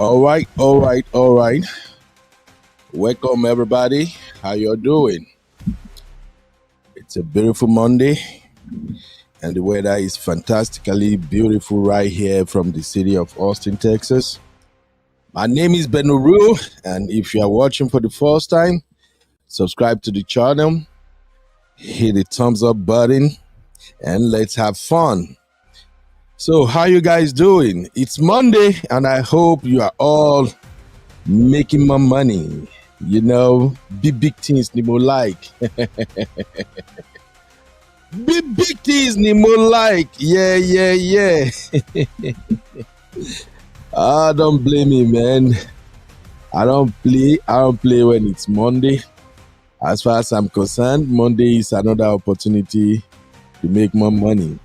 All right. Welcome everybody. How you're doing? It's a beautiful Monday and the weather is fantastically beautiful right here from the city of Austin, Texas. My name is Benuru, and if you are watching for the first time, subscribe to the channel, hit the thumbs up button, and let's have fun. So, how you guys doing? It's Monday and I hope you are all making more money. Big things ni mo like. Big things ni mo like. Yeah. Don't blame me, man. I don't play when it's Monday. As far as I'm concerned, Monday is another opportunity to make more money.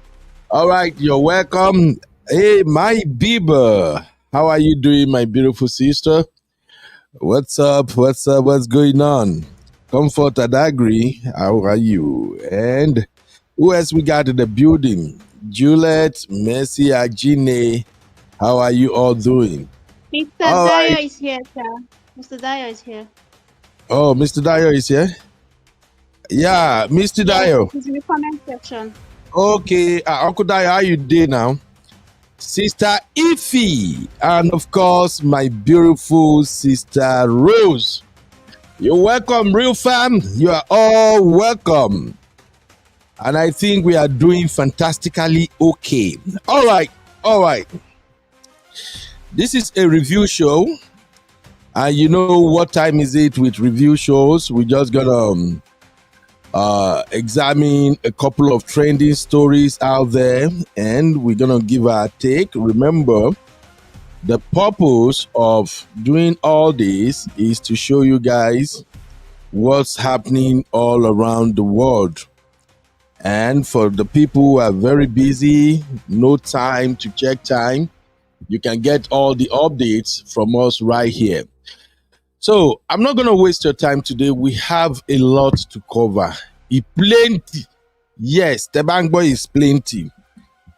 All right, you're welcome. Hey, my Bieber. How are you doing, my beautiful sister? What's up? What's going on? Comfort and Agree. How are you? And who else we got in the building? Juliet, Mercy, Ajine. How are you all doing? Mr. All Dyer right. is here, sir. Mr. Dyer is here. Oh, Mr. Dio is here? Yeah, Mr. Yes, Dio. he's in the comment section. Okay, Uncle Dio, how you doing now? Sister Ify, and of course, my beautiful sister Rose. You're welcome, real fam. You are all welcome. And I think we are doing fantastically okay. All right. This is a review show. And you know what time is it with review shows? We just gonna examine a couple of trending stories out there and we're gonna give our take. Remember, the purpose of doing all this is to show you guys what's happening all around the world. And for the people who are very busy, no time to check time, you can get all the updates from us right here. So I'm not going to waste your time today. We have a lot to cover. Plenty. Yes, the bank boy is plenty.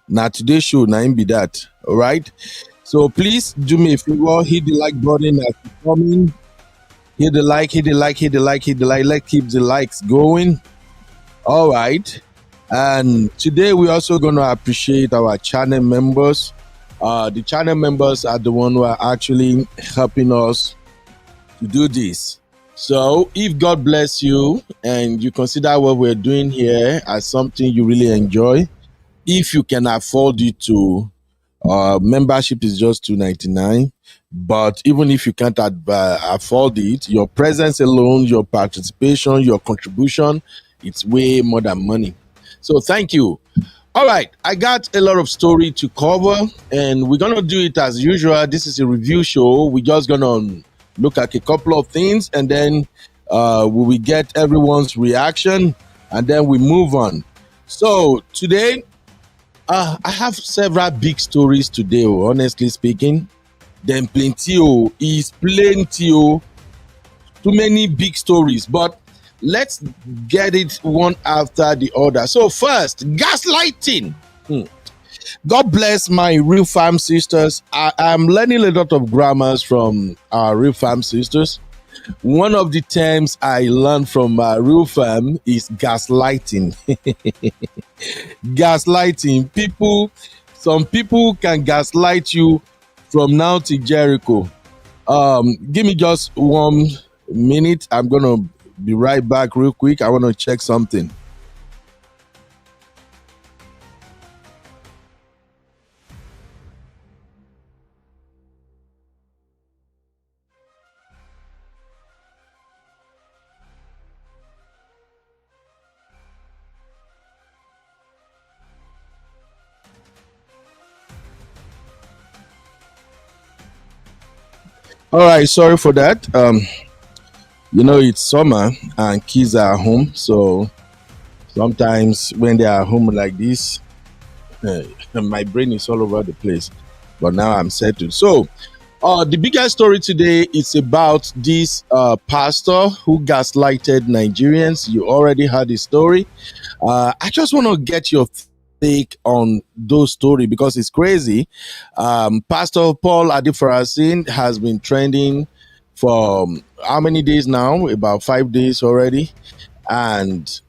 Now today's show, now be that. All right. So please do me a favor, hit the like button as you coming. Hit the like. Let's keep the likes going. All right. And today we're also going to appreciate our channel members. The channel members are the one who are actually helping us to do this. So if God bless you and you consider what we're doing here as something you really enjoy, if you can afford it to, membership is just $2.99. But even if you can't afford it, your presence alone, your participation, your contribution, it's way more than money. So thank you. All right, I got a lot of story to cover and we're going to do it as usual. This is a review show. We're just going to look at a couple of things and then we will get everyone's reaction and then we move on. So today, I have several big stories today, honestly speaking. Then plenty is plenty. Too many big stories, but let's get it one after the other. So first, gaslighting. God bless my real fam sisters. I'm learning a lot of grammars from our real fam sisters. One of the terms I learned from my real fam is gaslighting. Gaslighting. Some people can gaslight you from now to Jericho. Give me just 1 minute. I'm gonna be right back real quick. I want to check something. All right, sorry for that. It's summer and kids are home, so sometimes when they are home like this, my brain is all over the place. But now I'm settled. So, the biggest story today is about this pastor who gaslighted Nigerians. You already heard the story. I just want to get your take on those story because it's crazy. Pastor Paul Adefarasin has been trending for how many days now? About 5 days already. And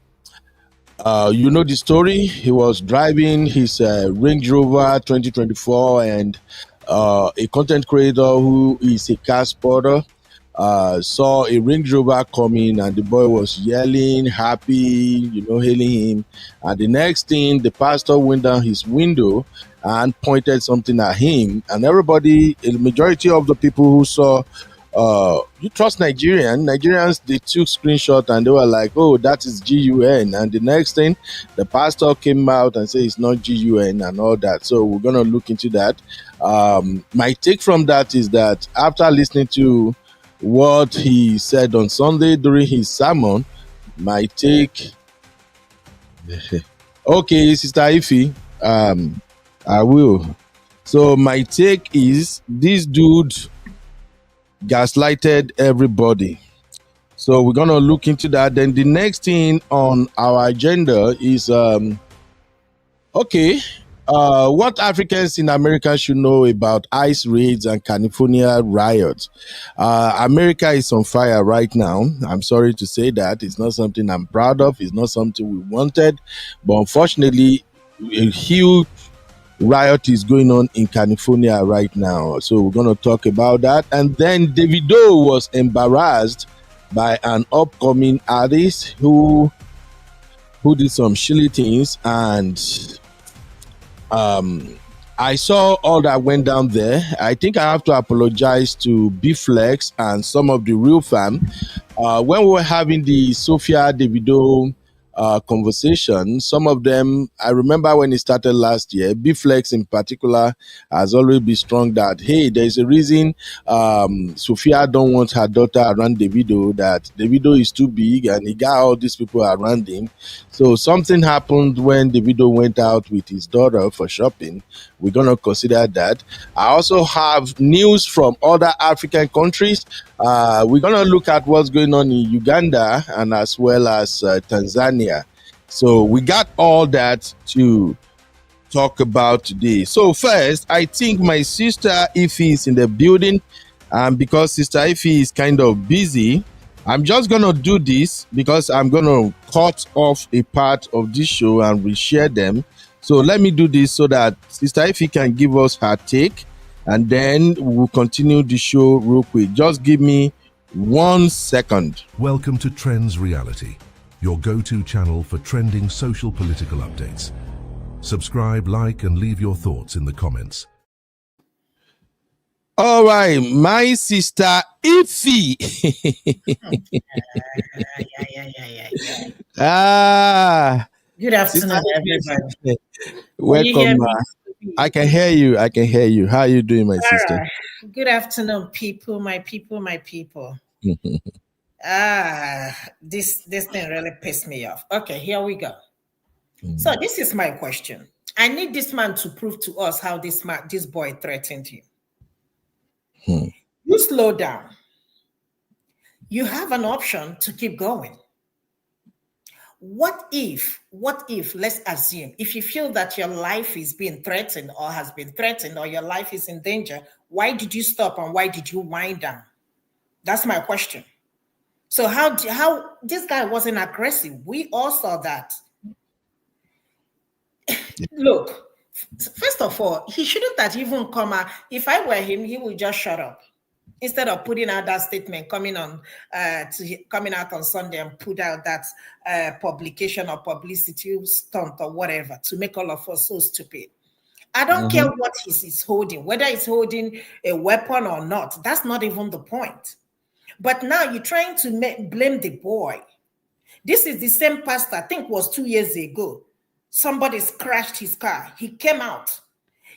you know the story. He was driving his Range Rover 2024, and a content creator who is a car spotter saw a Range Rover coming, and the boy was yelling, happy, hailing him. And the next thing, the pastor went down his window and pointed something at him. And everybody, a majority of the people who saw, you trust Nigerians, they took screenshot and they were like, oh, that is GUN. And the next thing, the pastor came out and said it's not GUN and all that. So we're going to look into that. My take from that is that after listening to what he said on Sunday during his sermon, my take. Okay, Sister Ify, I will. So my take is this dude gaslighted everybody. So we're gonna look into that. Then the next thing on our agenda is what Africans in America should know about ICE raids and California riots. America is on fire right now. I'm sorry to say that. It's not something I'm proud of. It's not something we wanted. But unfortunately, a huge riot is going on in California right now. So we're going to talk about that. And then Davido was embarrassed by an upcoming artist who did some silly things, and I saw all that went down there. I think I have to apologize to B-Flex and some of the real fam. When we were having the Sophia Davido conversation, some of them, I remember when it started last year, B-Flex in particular has always been strong that, hey, there's a reason Sophia don't want her daughter around Davido, that Davido is too big and he got all these people around him. So something happened when Davido went out with his daughter for shopping. We're going to consider that. I also have news from other African countries. We're going to look at what's going on in Uganda and as well as Tanzania. So we got all that to talk about today. So first, I think my sister Ify is in the building. Because Sister Ify is kind of busy, I'm just going to do this because I'm going to cut off a part of this show and reshare them. So let me do this so that Sister Ify can give us her take, and then we'll continue the show real quick. Just give me 1 second. Welcome to Trends Reality, your go-to channel for trending social political updates. Subscribe, like, and leave your thoughts in the comments. All right, my sister Ify. Good afternoon, everybody. Welcome. I can hear you. I can hear you. How are you doing, my sister? Good afternoon, people. My people. This thing really pissed me off. Okay, here we go. So this is my question. I need this man to prove to us how this boy threatened you. You slow down. You have an option to keep going. What if, let's assume, if you feel that your life is being threatened or has been threatened or your life is in danger, why did you stop and why did you wind down? That's my question. So how this guy wasn't aggressive? We all saw that. Look, first of all, he shouldn't have even come out. If I were him, he would just shut up. Instead of putting out that statement, coming out on Sunday and put out that publication or publicity stunt or whatever to make all of us so stupid. I don't care what he's holding, whether he's holding a weapon or not. That's not even the point. But now you're trying to blame the boy. This is the same pastor, I think it was 2 years ago. Somebody crashed his car. He came out.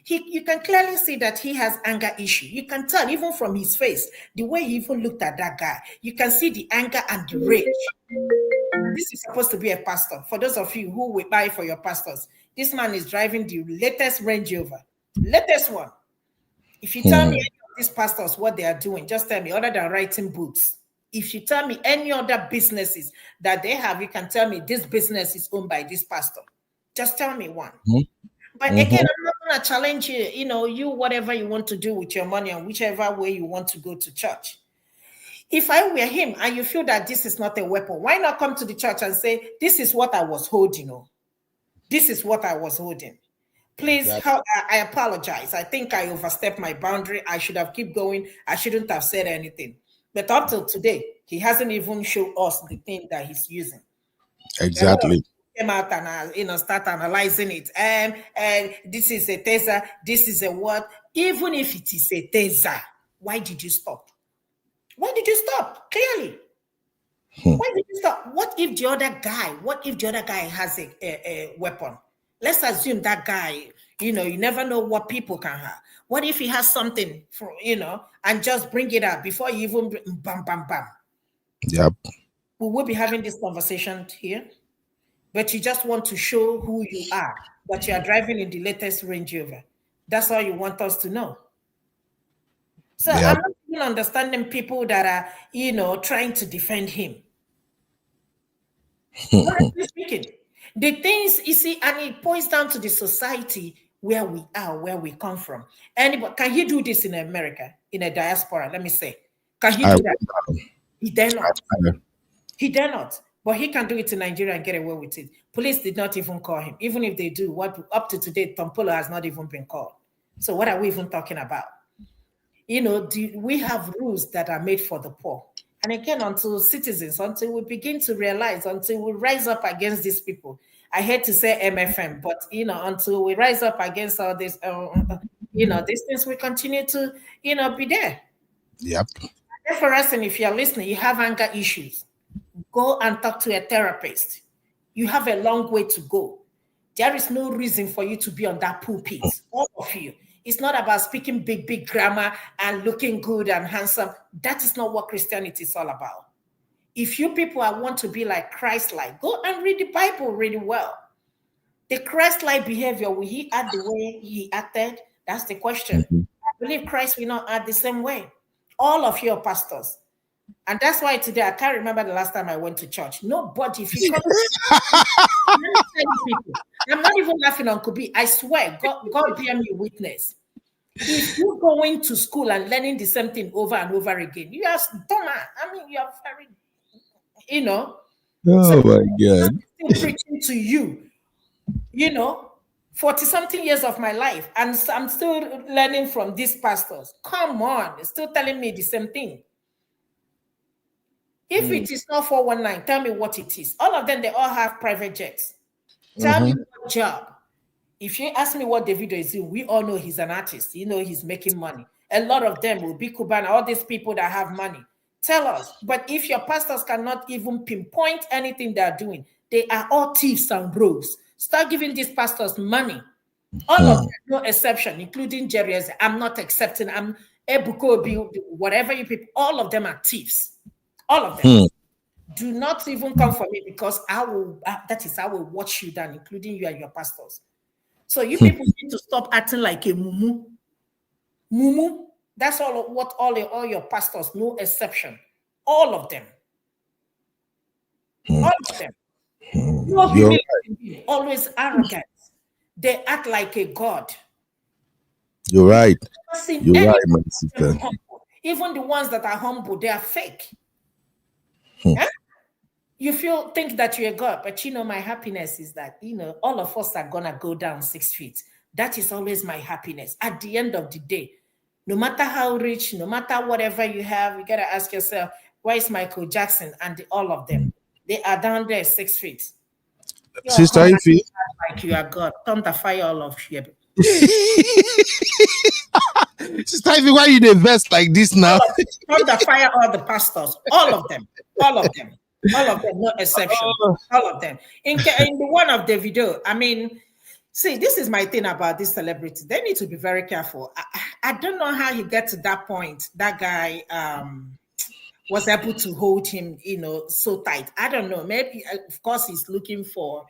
You can clearly see that he has anger issue. You can tell even from his face, the way he even looked at that guy. You can see the anger and the rage. This is supposed to be a pastor. For those of you who will buy for your pastors, this man is driving the latest Range Rover, latest one. If you tell me any of these pastors what they are doing, just tell me, other than writing books. If you tell me any other businesses that they have, you can tell me this business is owned by this pastor. Just tell me one. Mhm. But again, I'm not going to challenge you. You whatever you want to do with your money and whichever way you want to go to church. If I were him and you feel that this is not a weapon, why not come to the church and say, this is what I was holding? This is what I was holding. Please, I apologize. I think I overstepped my boundary. I should have kept going. I shouldn't have said anything. But up till today, he hasn't even shown us the thing that he's using. Exactly. Came out and start analyzing it. And this is a taser. This is a what? Even if it is a taser, why did you stop? Why did you stop? Clearly. Why did you stop? What if the other guy has a weapon? Let's assume that guy, you never know what people can have. What if he has something for, and just bring it up before you even bam, bam, bam. Yep. We will be having this conversation here, but you just want to show who you are, that you are driving in the latest Range Rover. That's all you want us to know. So I'm not even understanding people that are, trying to defend him. Honestly speaking, the things you see, and it points down to the society where we are, where we come from. Anybody can he do this in America, in a diaspora? Let me say, can he do that? He dare not. He dare not. But he can do it in Nigeria and get away with it. Police did not even call him. Even if they do, what up to today, Tompolo has not even been called. So what are we even talking about? We have rules that are made for the poor. And again, until we begin to realize, until we rise up against these people, I hate to say MFM, but, until we rise up against all this, these things, we continue to, be there. Yep. Adefarasin, if you're listening, you have anger issues, go and talk to a therapist. You have a long way to go. There is no reason for you to be on that pulpit, all of you. It's not about speaking big grammar and looking good and handsome. That is not what Christianity is all about. If you people want to be like Christ-like, go and read the Bible really well. The Christ-like behavior, will he act the way he acted? That's the question. I believe Christ will not act the same way. All of your pastors. And that's why today, I can't remember the last time I went to church. Nobody, if you come I'm not even laughing on Kubi. I swear, God bear me witness. If you're going to school and learning the same thing over and over again, you are dumb. I mean, you are very, Oh my God. Still preaching to you, 40-something years of my life, and I'm still learning from these pastors. Come on, still telling me the same thing. If it is not 419, tell me what it is. All of them, they all have private jets. Tell me what job. If you ask me what Davido is doing, we all know he's an artist. He's making money. A lot of them will be Cubana, all these people that have money. Tell us. But if your pastors cannot even pinpoint anything they're doing, they are all thieves and rogues. Start giving these pastors money. All of them, no exception, including Jerry. I'm not accepting. I'm Ebuko, whatever you people, all of them are thieves. All of them. Do not even come for me, because I will watch you down, including you and your pastors. So you people need to stop acting like a mumu. Mumu. That's all your pastors, no exception. All of them. All of them. No humility, always arrogant. They act like a god. You're right. You're right, my sister. Even the ones that are humble, they are fake. You think that you're God, but my happiness is that, all of us are gonna go down 6 feet. That is always my happiness. At the end of the day, no matter how rich, no matter whatever you have, you gotta ask yourself, why is Michael Jackson and all of them? They are down there 6 feet. Sister Ify, like you are God. Come to fire all of you. Sister Ify, why you invest like this now? Come to fire all the pastors. All of them. All of them. All of them, no exception. All of them. In the one of Davido, I mean, see, this is my thing about this celebrity. They need to be very careful. I don't know how he got to that point. That guy was able to hold him, so tight. I don't know. Maybe, of course, he's looking for,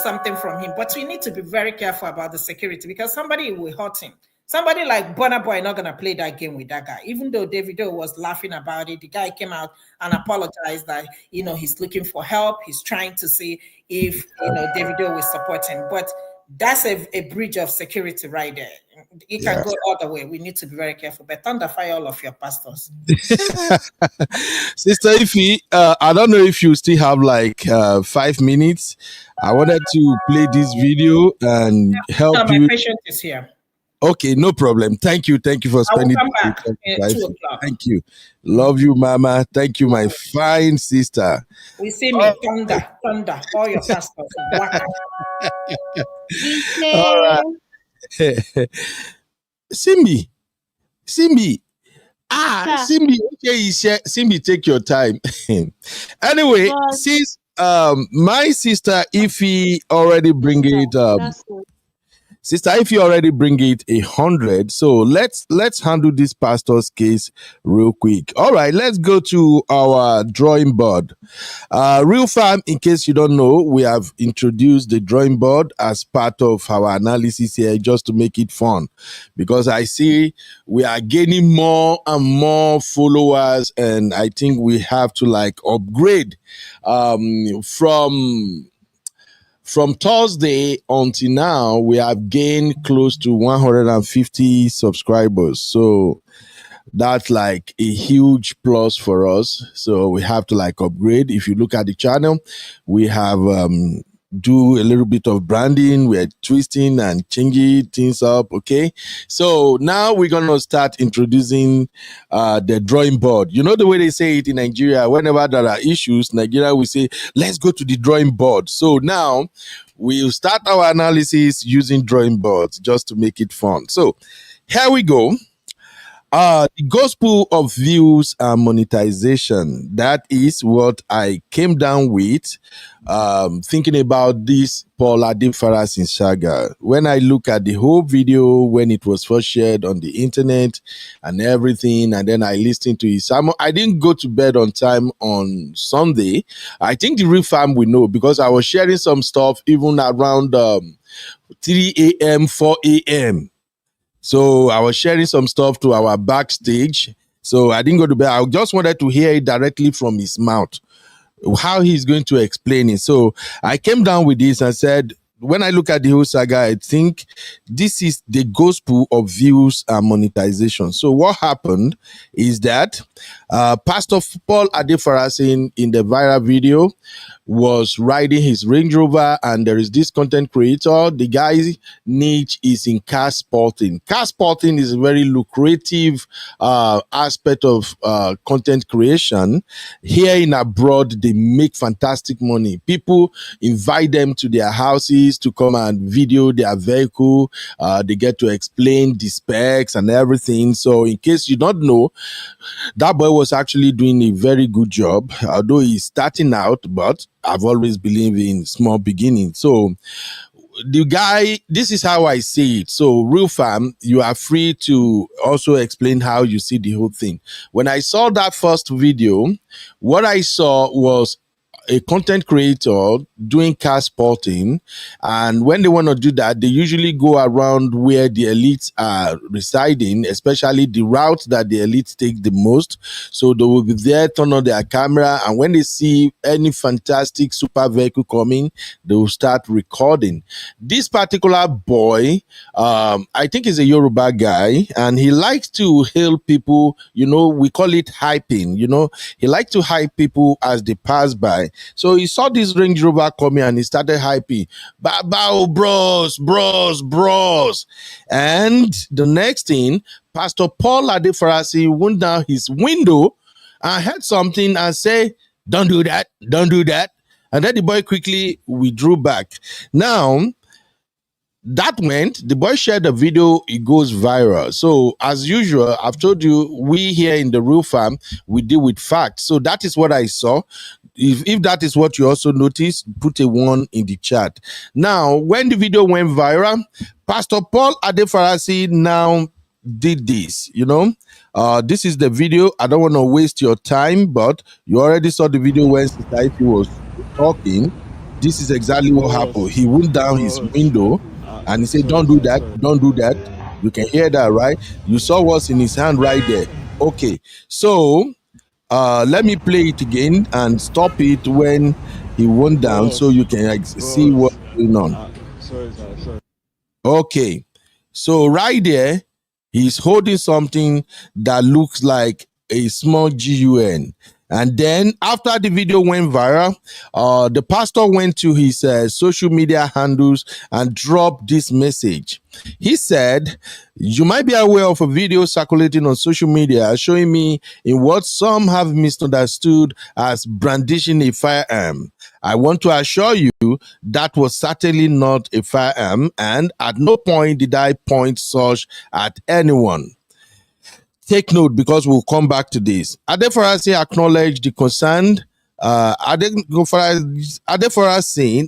something from him. But we need to be very careful about the security, because somebody will hurt him. Somebody like Burna Boy not gonna play that game with that guy. Even though Davido was laughing about it, the guy came out and apologized that he's looking for help. He's trying to see if Davido will support him. But that's a breach of security right there. It can go all the way. We need to be very careful. But thunder fire all of your pastors. Sister Ify, I don't know if you still have like 5 minutes. I wanted to play this video and help No, my you. patient is here. Okay, no problem. Thank you for spending. I will come back at 2 o'clock. Thank you. Love you, Mama. Thank you, my fine sister. We see me thunder, all your pastors. All right. Simbi. Yeah. Simbi, take your time. Anyway, But since my sister Ify already bring it that's good. Sister, if you already bring it 100, so let's handle this pastor's case real quick. All right, let's go to our drawing board. Real Fam, in case you don't know, we have introduced the drawing board as part of our analysis here just to make it fun, because I see we are gaining more and more followers, and I think we have to like upgrade from Thursday until now. We have gained close to 150 subscribers. So that's like a huge plus for us. So we have to like upgrade. If you look at the channel, we have do a little bit of branding. We're twisting and changing things up. Okay. So now we're going to start introducing the drawing board. You know the way they say it in Nigeria, whenever there are issues, Nigeria will say, let's go to the drawing board. So now we'll start our analysis using drawing boards just to make it fun. So here we go. The gospel of views and monetization. That is what I came down with, thinking about this Paul Adefarasin saga. When I look at the whole video, when it was first shared on the internet and everything, and then I listened to his sermon, I didn't go to bed on time on Sunday. I think the real fam will know, because I was sharing some stuff even around 3 a.m., 4 a.m. So I was sharing some stuff to our backstage. So I didn't go to bed. I just wanted to hear it directly from his mouth, how he's going to explain it. So I came down with this and said, when I look at the whole saga, I think this is the gospel of views and monetization. So what happened is that Pastor Paul Adefarasin in the viral video was riding his Range Rover, and there is this content creator. The guy's niche is in car sporting. Car sporting is a very lucrative aspect of content creation. Here in abroad, they make fantastic money. People invite them to their houses to come and video their vehicle. They get to explain the specs and everything. So in case you don't know, that boy was actually doing a very good job, although he's starting out, but I've always believed in small beginnings. So the guy, this is how I see it. So real fam, you are free to also explain how you see the whole thing. When I saw that first video, what I saw was a content creator doing car sporting, and when they want to do that, they usually go around where the elites are residing, especially the route that the elites take the most. So they will be there, turn on their camera, and when they see any fantastic super vehicle coming, they will start recording. This particular boy, I think he's a Yoruba guy, and he likes to hail people. We call it hyping. He likes to hype people as they pass by. So he saw this Range Rover coming and he started hyping, "Bow, bros. And the next thing, Pastor Paul Adefarasin went down his window and heard something and said, don't do that. And then the boy quickly withdrew back. Now, that meant the boy shared the video, it goes viral. So as usual, I've told you, we here in the Real Farm, we deal with facts. So that is what I saw. If that is what you also noticed, put a 1 in the chat. Now, when the video went viral, Pastor Paul Adefarasin now did this, this is the video. I don't want to waste your time, but you already saw the video when Sister Ify was talking. This is exactly what happened. He went down his window and he said, don't do that. You can hear that, right? You saw what's in his hand right there. Okay, so let me play it again and stop it when he went down so you can see what's going on. Sorry, sir. Sorry. Okay, so right there, he's holding something that looks like a small GUN. And then after the video went viral, the pastor went to his social media handles and dropped this message. He said, "You might be aware of a video circulating on social media showing me in what some have misunderstood as brandishing a firearm. I want to assure you that was certainly not a firearm, and at no point did I point such at anyone." Take note because we'll come back to this. Adefarasin acknowledged the concern. Adefarasin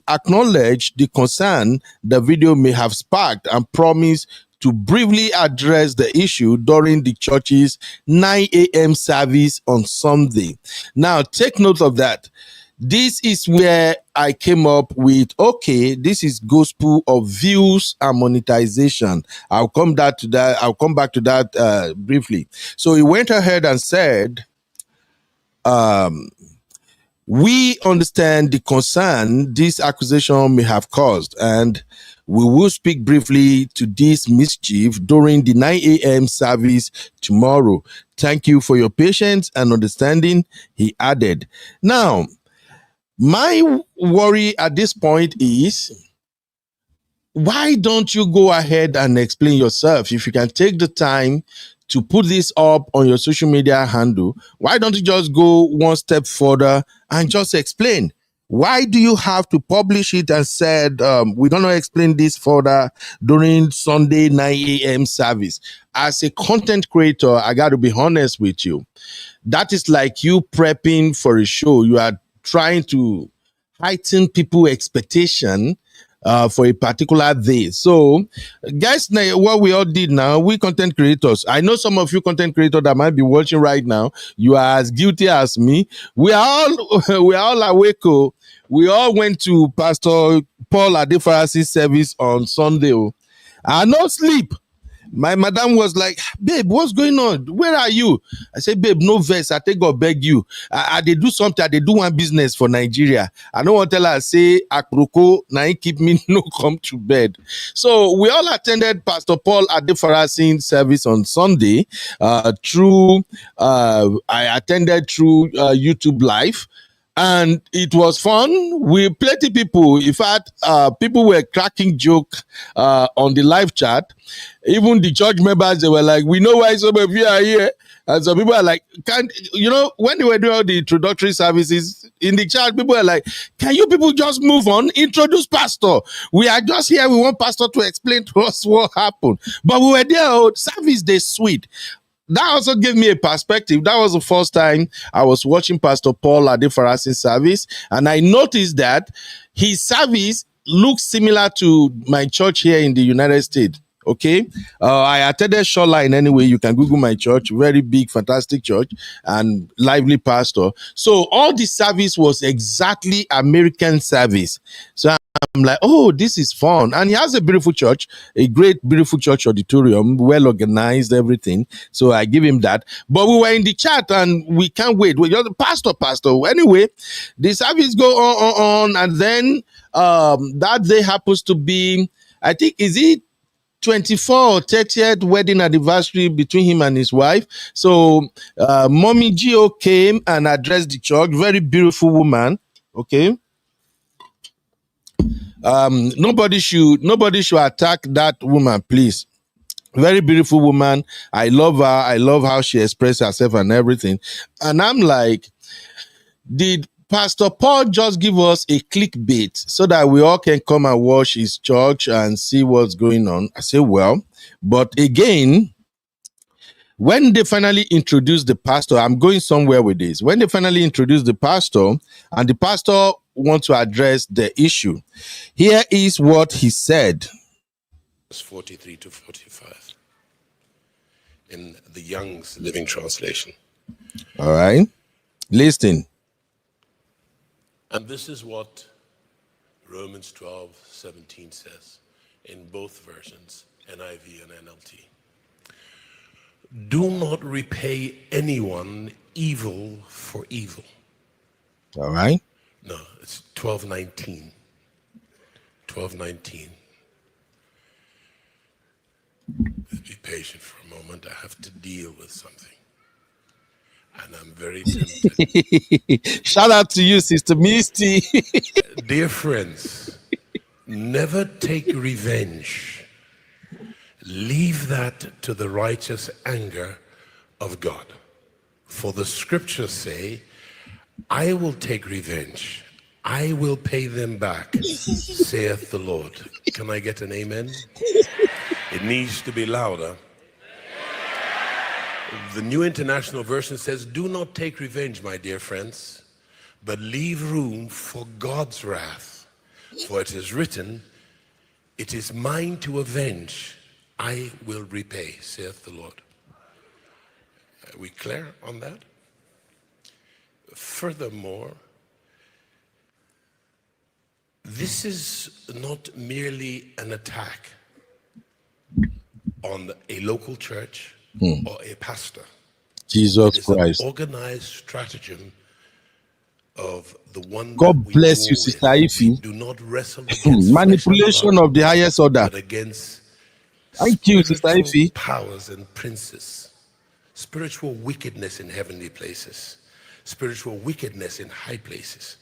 acknowledged the concern the video may have sparked and promised to briefly address the issue during the church's 9 a.m. service on Sunday. Now, take note of that. This is where I came up with, okay, this is gospel of views and monetization. I'll come back to that briefly. So he went ahead and said, we understand the concern this accusation may have caused, and we will speak briefly to this mischief during the 9 a.m. service tomorrow. Thank you for your patience and understanding, he added. Now, my worry at this point is, why don't you go ahead and explain yourself? If you can take the time to put this up on your social media handle, why don't you just go one step further and just explain? Why do you have to publish it and said, we're going to explain this further during Sunday 9 a.m. service? As a content creator, I got to be honest with you. That is like you prepping for a show. You are trying to heighten people's expectation for a particular day. So, guys, what we all did now, we content creators. I know some of you content creators that might be watching right now. You are as guilty as me. We are all awake. We all went to Pastor Paul Adefarasin service on Sunday. I no sleep. My madam was like, "Babe, what's going on? Where are you?" I said, "Babe, no verse. I take God beg you. I they do something. I they do one business for Nigeria. I don't want to tell her, say, Akroko, now keep me no come to bed." So we all attended Pastor Paul Adefarasin service on Sunday. I attended through YouTube Live. And it was fun. We plenty people. In fact, people were cracking joke on the live chat. Even the church members, they were like, "We know why some of you are here." And some people are like, "Can't you know?" When they were doing all the introductory services in the chat, people were like, "Can you people just move on? Introduce pastor. We are just here. We want pastor to explain to us what happened." But we were there. Service day sweet. That also gave me a perspective. That was the first time I was watching Pastor Paul Adefarasin service, and I noticed that his service looks similar to my church here in the United States. Okay, I attended Shoreline anyway. You can Google my church, very big, fantastic church, and lively pastor. So all the service was exactly American service. So I'm like, oh, this is fun. And he has a beautiful church, a great, beautiful church auditorium, well organized, everything. So I give him that. But we were in the chat and we can't wait. We're just pastor. Anyway, the service go on. And then that day happens to be, I think, is it 24th or 30th wedding anniversary between him and his wife. So Mommy Gio came and addressed the church. Very beautiful woman. Okay. Nobody should attack that woman, please. Very beautiful woman. I love her. I love how she expressed herself and everything. And I'm like, did Pastor Paul just give us a clickbait so that we all can come and watch his church and see what's going on? I say, well, but again, when they finally introduced the pastor, I'm going somewhere with this. When they finally introduced the pastor and the pastor wants to address the issue, here is what he said. Verse 43 to 45 in the Young's Living Translation. All right. Listen. And this is what Romans 12:17 says in both versions. NIV and NLT. Do not repay anyone evil for evil. All right. No, it's 12:19. 12:19. Be patient for a moment. I have to deal with something. And I'm very tempted. Shout out to you, Sister Misty. Dear friends, never take revenge. Leave that to the righteous anger of God. For the scriptures say, I will take revenge. I will pay them back, saith the Lord. Can I get an amen? It needs to be louder. The New International Version says, do not take revenge, my dear friends, but leave room for God's wrath. For it is written, it is mine to avenge. I will repay, saith the Lord. Are we clear on that? Furthermore, this is not merely an attack on a local church or a pastor. Jesus It's Christ. an organized stratagem of the one God that we bless war you, Sister with. Ify. Do not wrestle against flesh and Manipulation blood, of the highest order. but against Thank you, Sister spiritual Ify. powers and princes, spiritual wickedness in heavenly places, spiritual wickedness in high places,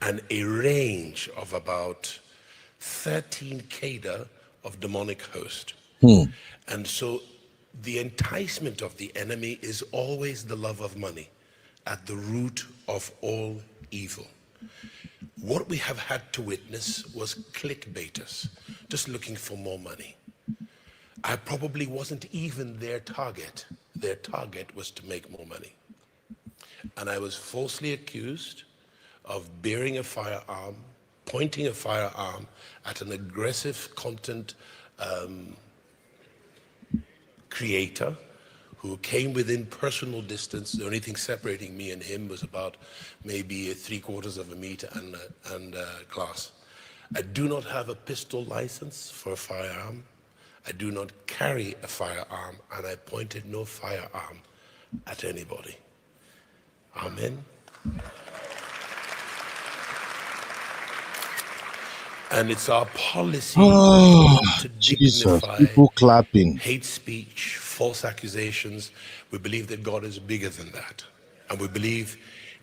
and a range of about 13 cadre of demonic host. And so the enticement of the enemy is always the love of money at the root of all evil. What we have had to witness was clickbaiters, just looking for more money. I probably wasn't even their target. Their target was to make more money. And I was falsely accused of bearing a firearm, pointing a firearm at an aggressive content creator who came within personal distance. The only thing separating me and him was about maybe 3/4 of a meter and glass. I do not have a pistol license for a firearm. I do not carry a firearm, and I pointed no firearm at anybody. Amen. And it's our policy to Jesus. dignify People clapping. hate speech, false accusations. We believe that God is bigger than that. And we believe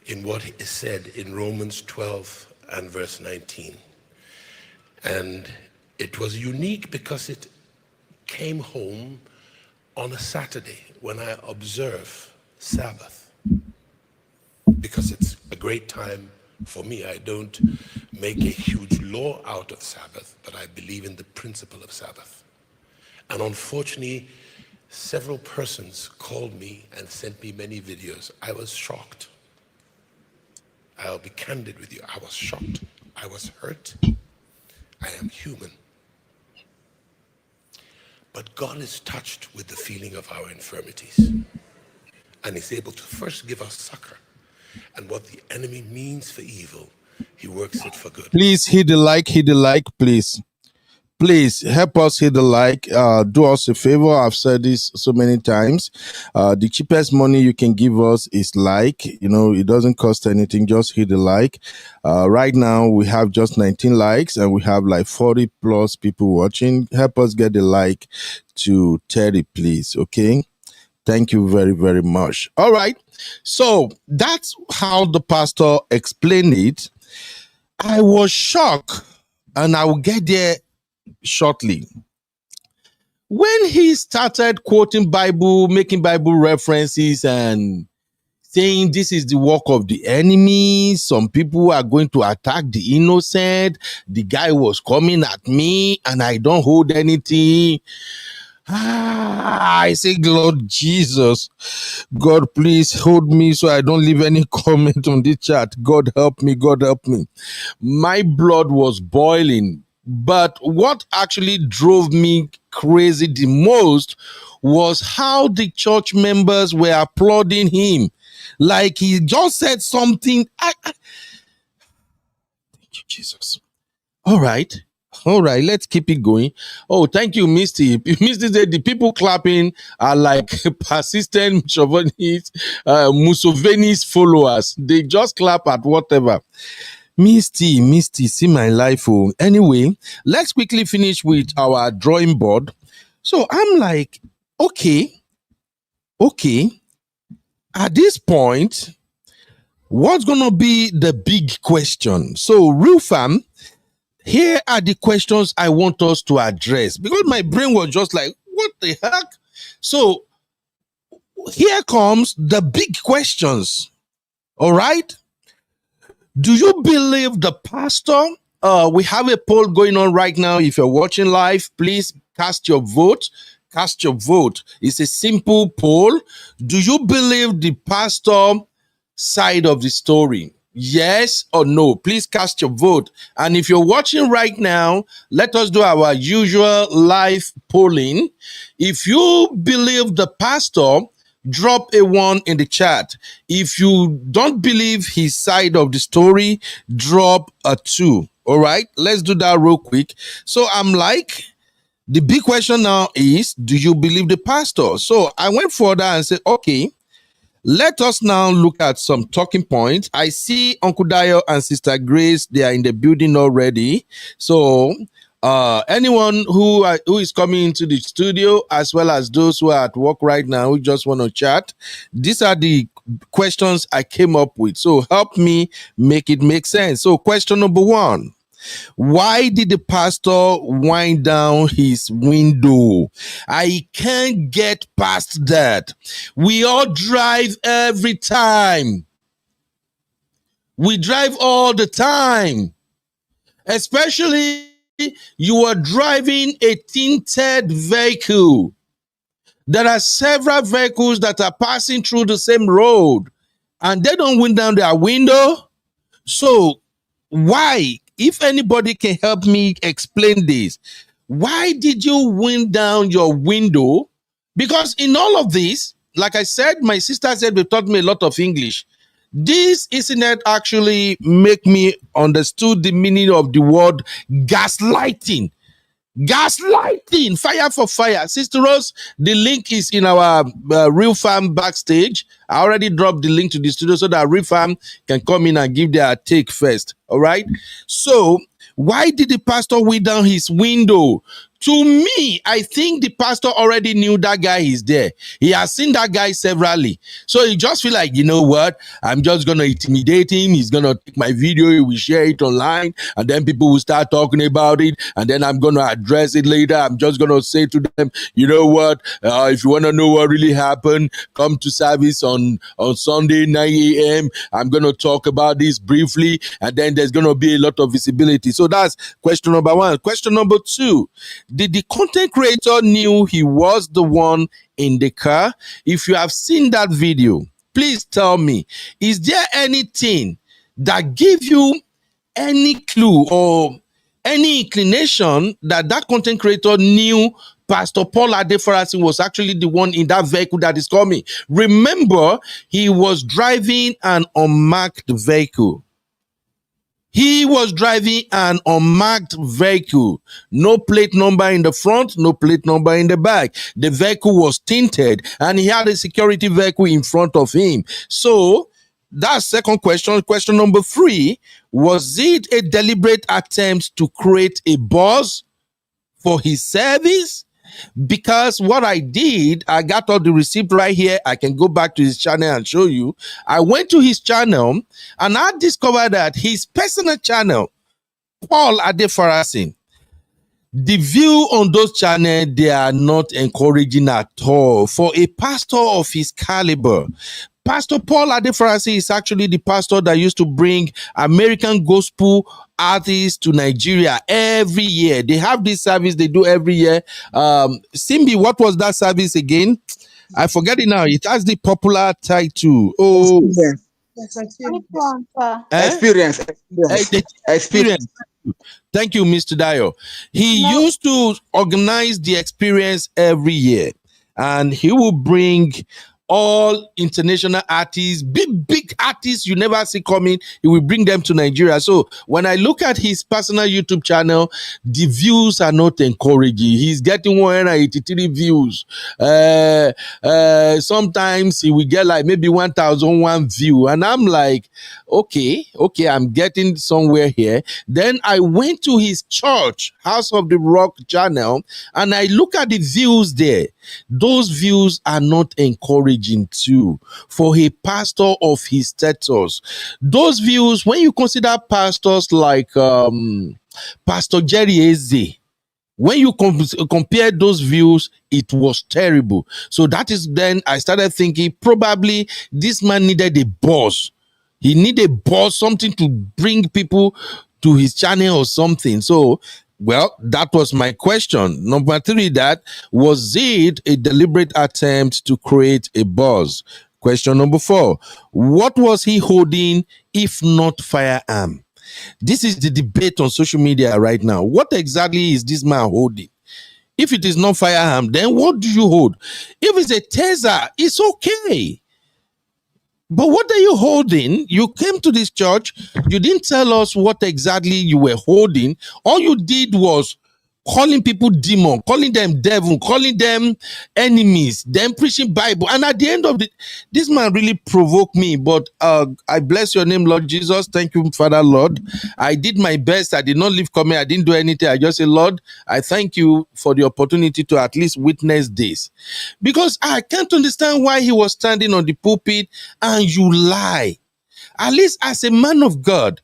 in what is said in Romans 12 and verse 19. And it was unique because it came home on a Saturday when I observe Sabbath. Because it's a great time for me. I don't make a huge law out of Sabbath, but I believe in the principle of Sabbath. And unfortunately, several persons called me and sent me many videos. I was shocked. I'll be candid with you. I was shocked. I was hurt. I am human. But God is touched with the feeling of our infirmities. And is able to first give us succor. And what the enemy means for evil, he works it for good. Please hit the like, please. Please help us hit the like. Do us a favor. I've said this so many times. The cheapest money you can give us is like. You know, it doesn't cost anything. Just hit the like. Right now, we have just 19 likes and we have like 40 plus people watching. Help us get the like to 30, please. Okay. Thank you very, very much. All right. So that's how the pastor explained it. I was shocked, and I will get there shortly. When he started quoting Bible, making Bible references and saying this is the work of the enemy, some people are going to attack the innocent, the guy was coming at me and I don't hold anything. I say, Lord Jesus, God, please hold me so I don't leave any comment on this chat. God help me, God help me. My blood was boiling. But what actually drove me crazy the most was how the church members were applauding him. Like he just said something. Thank you, Jesus. All right. All right, let's keep it going. Oh, thank you, Misty. Misty said the people clapping are like persistent chauvinists, Mussolini's followers. They just clap at whatever. Misty, see my life. Oh. Anyway, let's quickly finish with our drawing board. So I'm like, okay. At this point, what's going to be the big question? So, real fam, here are the questions I want us to address because my brain was just like, what the heck? So, here comes the big questions. All right. Do you believe the pastor? We have a poll going on right now. If you're watching live, please cast your vote. Cast your vote. It's a simple poll. Do you believe the pastor side of the story? Yes or no? Please cast your vote. And if you're watching right now, let us do our usual live polling. If you believe the pastor, drop a 1 in the chat. If you don't believe his side of the story, drop a 2. All right, let's do that real quick. So I'm like, the big question now is, do you believe the pastor? So I went further and said, okay, let us now look at some talking points. I see Uncle Dio and Sister Grace, they are in the building already. So anyone who is coming into the studio, as well as those who are at work right now who just want to chat, these are the questions I came up with. So help me make it make sense. So question number 1. Why did the pastor wind down his window? I can't get past that. We all drive every time. We drive all the time. Especially you are driving a tinted vehicle. There are several vehicles that are passing through the same road and they don't wind down their window. So why? If anybody can help me explain this, why did you wind down your window? Because in all of this, like I said, my sister said they taught me a lot of English. This incident actually make me understood the meaning of the word gaslighting. Gaslighting, fire for fire. Sister Rose, the link is in our Real Farm backstage. I already dropped the link to the studio so that Real Farm can come in and give their take first. All right. So why did the pastor wind down his window? To me, I think the pastor already knew that guy is there. He has seen that guy severally. So he just feel like, you know what? I'm just going to intimidate him. He's going to take my video. He will share it online. And then people will start talking about it. And then I'm going to address it later. I'm just going to say to them, you know what? If you want to know what really happened, come to service on Sunday, 9 a.m. I'm going to talk about this briefly. And then there's going to be a lot of visibility. So that's question number 1. Question number 2. Did the content creator knew he was the one in the car? If you have seen that video, please tell me, is there anything that gave you any clue or any inclination that that content creator knew Pastor Paul Adefarasin was actually the one in that vehicle that is coming? Remember, he was driving an unmarked vehicle. He was driving an unmarked vehicle. No plate number in the front, no plate number in the back. The vehicle was tinted and he had a security vehicle in front of him. So that's second question. Question number 3, was it a deliberate attempt to create a buzz for his service? Because what I did, I got all the receipt right here. I can go back to his channel and show you. I went to his channel and I discovered that his personal channel, Paul Adefarasin, the view on those channels, they are not encouraging at all for a pastor of his caliber. Pastor Paul Adefarasin is actually the pastor that used to bring American gospel artists to Nigeria every year. They have this service they do every year. Simbi, what was that service again? I forget it now. It has the popular title. Oh, Which one, sir? Experience. Experience. Thank you, Mr. Dio. He used to organize the experience every year, and he will bring all international artists, big artists you never see coming. He will bring them to Nigeria. So when I look at his personal YouTube channel, the views are not encouraging. He's getting 183 views. Sometimes he will get like maybe 1,001 view. And I'm like, okay, I'm getting somewhere here. Then I went to his church, House of the Rock channel, and I look at the views there. Those views are not encouraging too for a pastor of his status. Those views, when you consider pastors like Pastor Jerry Eze, when you compare those views, it was terrible. So that is then I started thinking probably this man needed a boss. He needed a boss, something to bring people to his channel or something. So, well, that was my question. Number 3, that was it a deliberate attempt to create a buzz? Question number 4, what was he holding if not firearm? This is the debate on social media right now. What exactly is this man holding? If it is not firearm, then what do you hold? If it's a taser, it's okay. But what are you holding? You came to this church. You didn't tell us what exactly you were holding. All you did was calling people demon, calling them devil, calling them enemies, then preaching Bible. And at the end of this man really provoked me. But I bless your name, Lord Jesus. Thank you, Father, Lord. I did my best. I did not leave comment. I didn't do anything. I just said, Lord, I thank you for the opportunity to at least witness this. Because I can't understand why he was standing on the pulpit and you lie. At least as a man of God,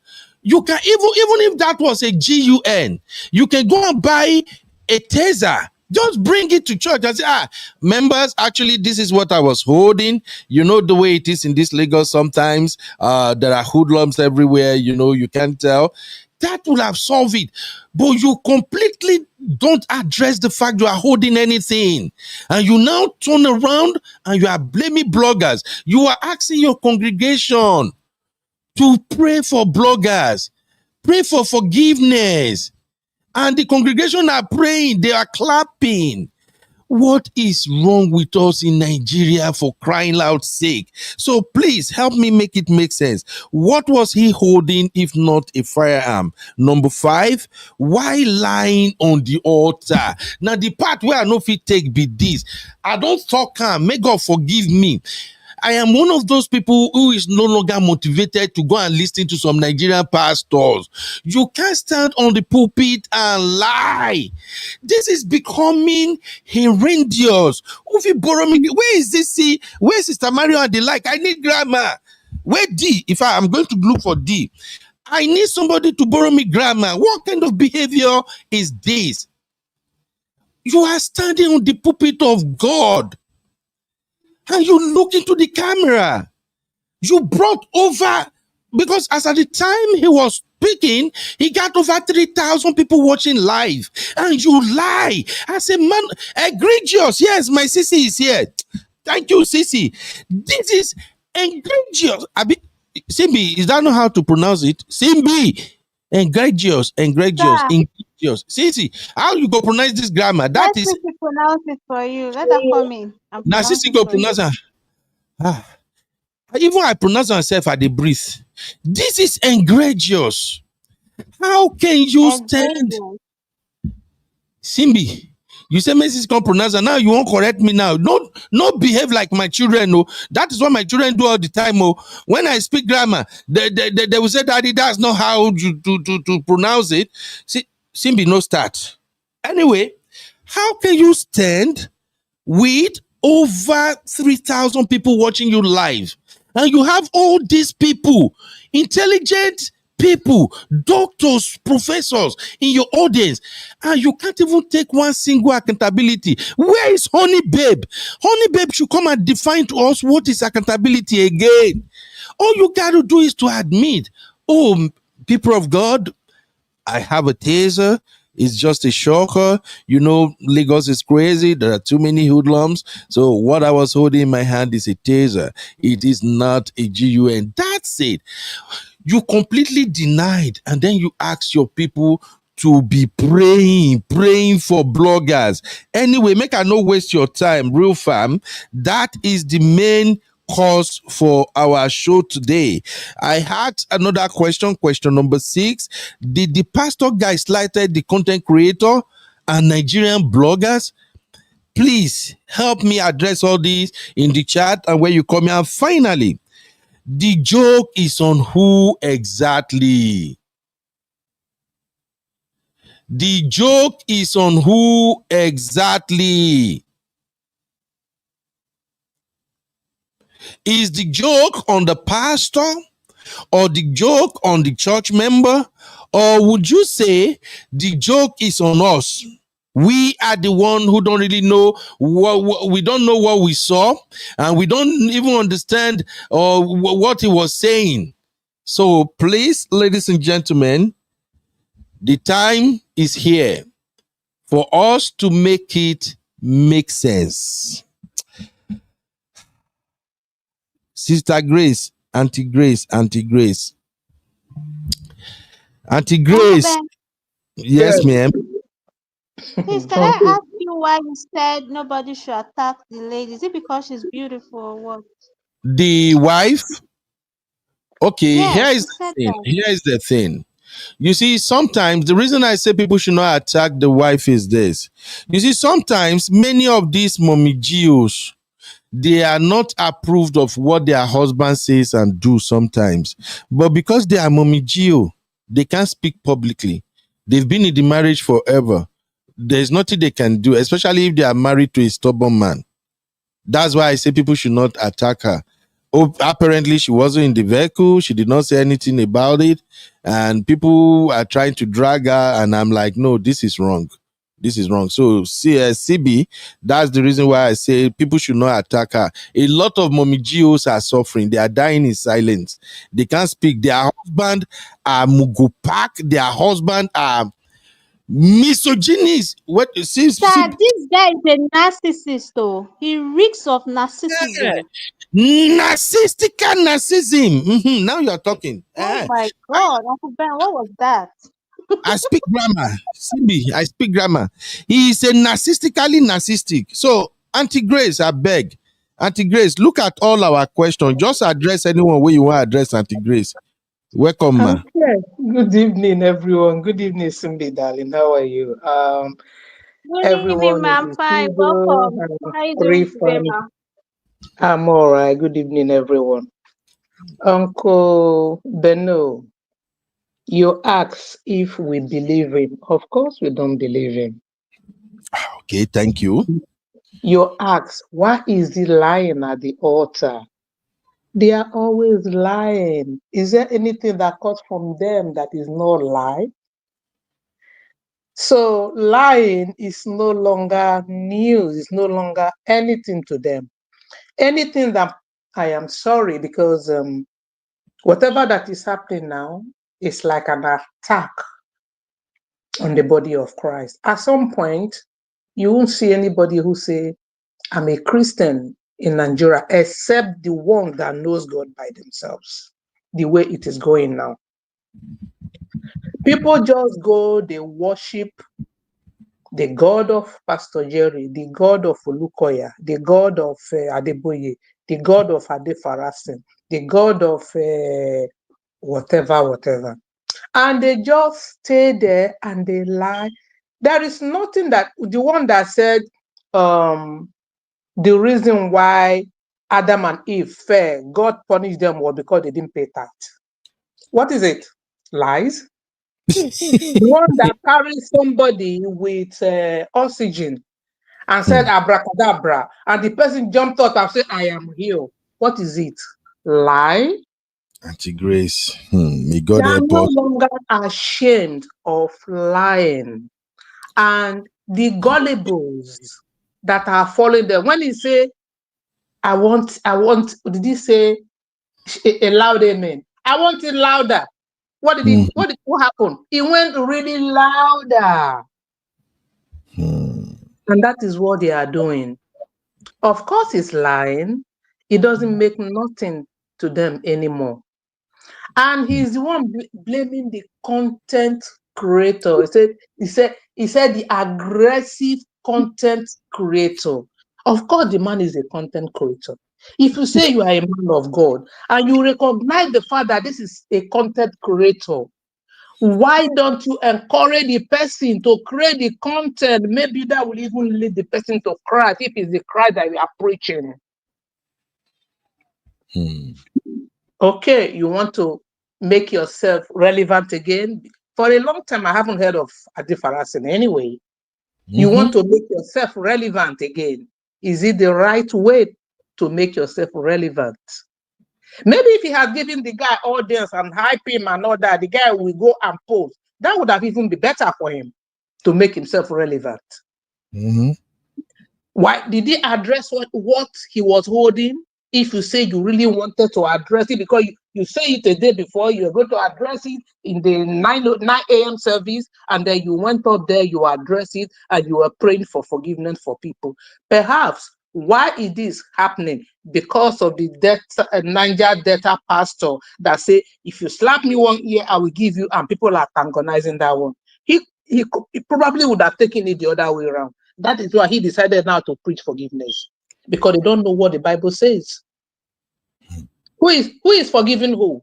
you can, even if that was a GUN, you can go and buy a taser. Just bring it to church and say, members, actually, this is what I was holding. You know the way it is in this Lagos sometimes. There are hoodlums everywhere. You know, you can't tell. That will have solved it. But you completely don't address the fact you are holding anything. And you now turn around and you are blaming bloggers. You are asking your congregation to pray for bloggers, pray for forgiveness. And the congregation are praying, they are clapping. What is wrong with us in Nigeria, for crying loud sake? So please help me make it make sense. What was he holding if not a firearm? Number 5, why lying on the altar? Now the part where I know if he take be this. I don't talk calm, may God forgive me. I am one of those people who is no longer motivated to go and listen to some Nigerian pastors. You can't stand on the pulpit and lie. This is becoming horrendous. If you borrow me, where is this? See, where is Sister Mario and the like? I need grammar. Where D? If I'm going to look for D, I need somebody to borrow me grammar. What kind of behavior is this? You are standing on the pulpit of God. And you look into the camera. You brought over, because as at the time he was speaking, he got over 3,000 people watching live. And you lie. I say, man, egregious. Yes, my sissy is here. Thank you, sissy. This is egregious. Simbi, is that not how to pronounce it? Simbi. Egregious. Sissy, how you go pronounce this grammar? That is. Let pronounce it for you. Let her come in. Now, Sissy go pronounce her. Even I pronounce myself at the breathe. This is egregious. How can you stand? Simbi, you say Mrs. can pronounce her. Now you won't correct me now. Not behave like my children. No, that is what my children do all the time. Oh, when I speak grammar, they will say, Daddy, that's not how you to pronounce it. See, Simbi, no start. Anyway, how can you stand with over 3,000 people watching you live, and you have all these people, intelligent people, doctors, professors in your audience, and you can't even take one single accountability? Where is Honey Babe? Honey Babe should come and define to us what is accountability again. All you got to do is to admit, oh, people of God, I have a taser. It's just a shocker. You know, Lagos is crazy. There are too many hoodlums. So what I was holding in my hand is a taser. It is not a GUN. That's it. You completely denied. And then you ask your people to be praying for bloggers. Anyway, make I no waste your time, real fam. That is the main cause for our show today. I had another question number 6. Did the pastor gaslighted the content creator and Nigerian bloggers? Please help me address all these in the chat and where you come here. And finally, the joke is on who exactly? The joke is on who exactly? Is the joke on the pastor or the joke on the church member? Or would you say the joke is on us? We are the one who don't really know what we don't know what we saw, and we don't even understand what he was saying. So please, ladies and gentlemen, the time is here for us to make it make sense. Sister Grace, Auntie Grace, Auntie Grace. Auntie Grace. Ben, Yes, ma'am. please, can I ask you why you said nobody should attack the lady? Is it because she's beautiful or what? The wife? Okay, Yes, you said that. Here is the thing. You see, sometimes the reason I say people should not attack the wife is this. You see, sometimes many of these mommy geos, they are not approved of what their husband says and do sometimes. But because they are mommy geo, they can't speak publicly. They've been in the marriage forever. There's nothing they can do, especially if they are married to a stubborn man. That's why I say people should not attack her. Oh, apparently she wasn't in the vehicle. She did not say anything about it. And people are trying to drag her. And I'm like, no, this is wrong. This is wrong. So CB, that's the reason why I say people should not attack her. A lot of mommy geos are suffering. They are dying in silence. They can't speak. Their husband are mugopak. Their husband are misogynist. What? Sir, this guy is a narcissist, though. He reeks of narcissism. Narcissical narcissism. Now you're talking. Oh my God, Uncle Ben, what was that? I speak grammar. CB, I speak grammar. He is a narcissistically narcissistic. So, Auntie Grace, I beg. Auntie Grace, look at all our questions. Just address anyone where you want to address, Auntie Grace. Welcome, ma. Okay. Good evening, everyone. Good evening, Simbi, darling. How are you? Good Everyone evening, ma'am. Fine, welcome. How are you doing today, ma'am? I'm all right. Good evening, everyone. Uncle Beno, you asked if we believe him. Of course, we don't believe him. Okay, thank you. You asked, why is he lying at the altar? They are always lying. Is there anything that comes from them that is not lie? So lying is no longer news, it's no longer anything to them. Anything that I am sorry, because whatever that is happening now is like an attack on the body of Christ. At some point, you won't see anybody who say, I'm a Christian in Nigeria, except the one that knows God by themselves, the way it is going now. People just go, they worship the God of Pastor Jerry, the God of Olukoya, the God of Adeboye, the God of Adefarasin, the God of whatever. And they just stay there and they lie. There is nothing that, the one that said the reason why Adam and Eve fell, God punished them was because they didn't pay tax. What is it? Lies? The one that carried somebody with oxygen and said abracadabra, and the person jumped up and said, I am healed. What is it? Lie? Auntie Grace, may God They are help no us. longer ashamed of lying. And the gullibles that are following them, when he say, I want, did he say a loud amen? I want it louder. What happened? It went really louder. And that is what they are doing. Of course, he's lying. It doesn't make nothing to them anymore. And he's the one blaming the content creator. He said the aggressive content creator. Of course, the man is a content creator. If you say you are a man of God and you recognize the fact that this is a content creator, why don't you encourage the person to create the content? Maybe that will even lead the person to Christ if it's the Christ that we are preaching. Okay, you want to make yourself relevant again? For a long time, I haven't heard of Adefarasin anyway. You want to make yourself relevant again. Is it the right way to make yourself relevant? Maybe if he had given the guy audience and hype him and all that, the guy will go and post. That would have even been better for him to make himself relevant. Why did he address what he was holding? If you say you really wanted to address it, because you say it a day before, you're going to address it in the 9 a.m. service, and then you went up there, you address it, and you were praying for forgiveness for people. Perhaps why is this happening? Because of the Niger Delta pastor that say, if you slap me one ear, I will give you, and people are antagonizing that one. He probably would have taken it the other way around. That is why he decided now to preach forgiveness, because they don't know what the Bible says. Who is forgiving who?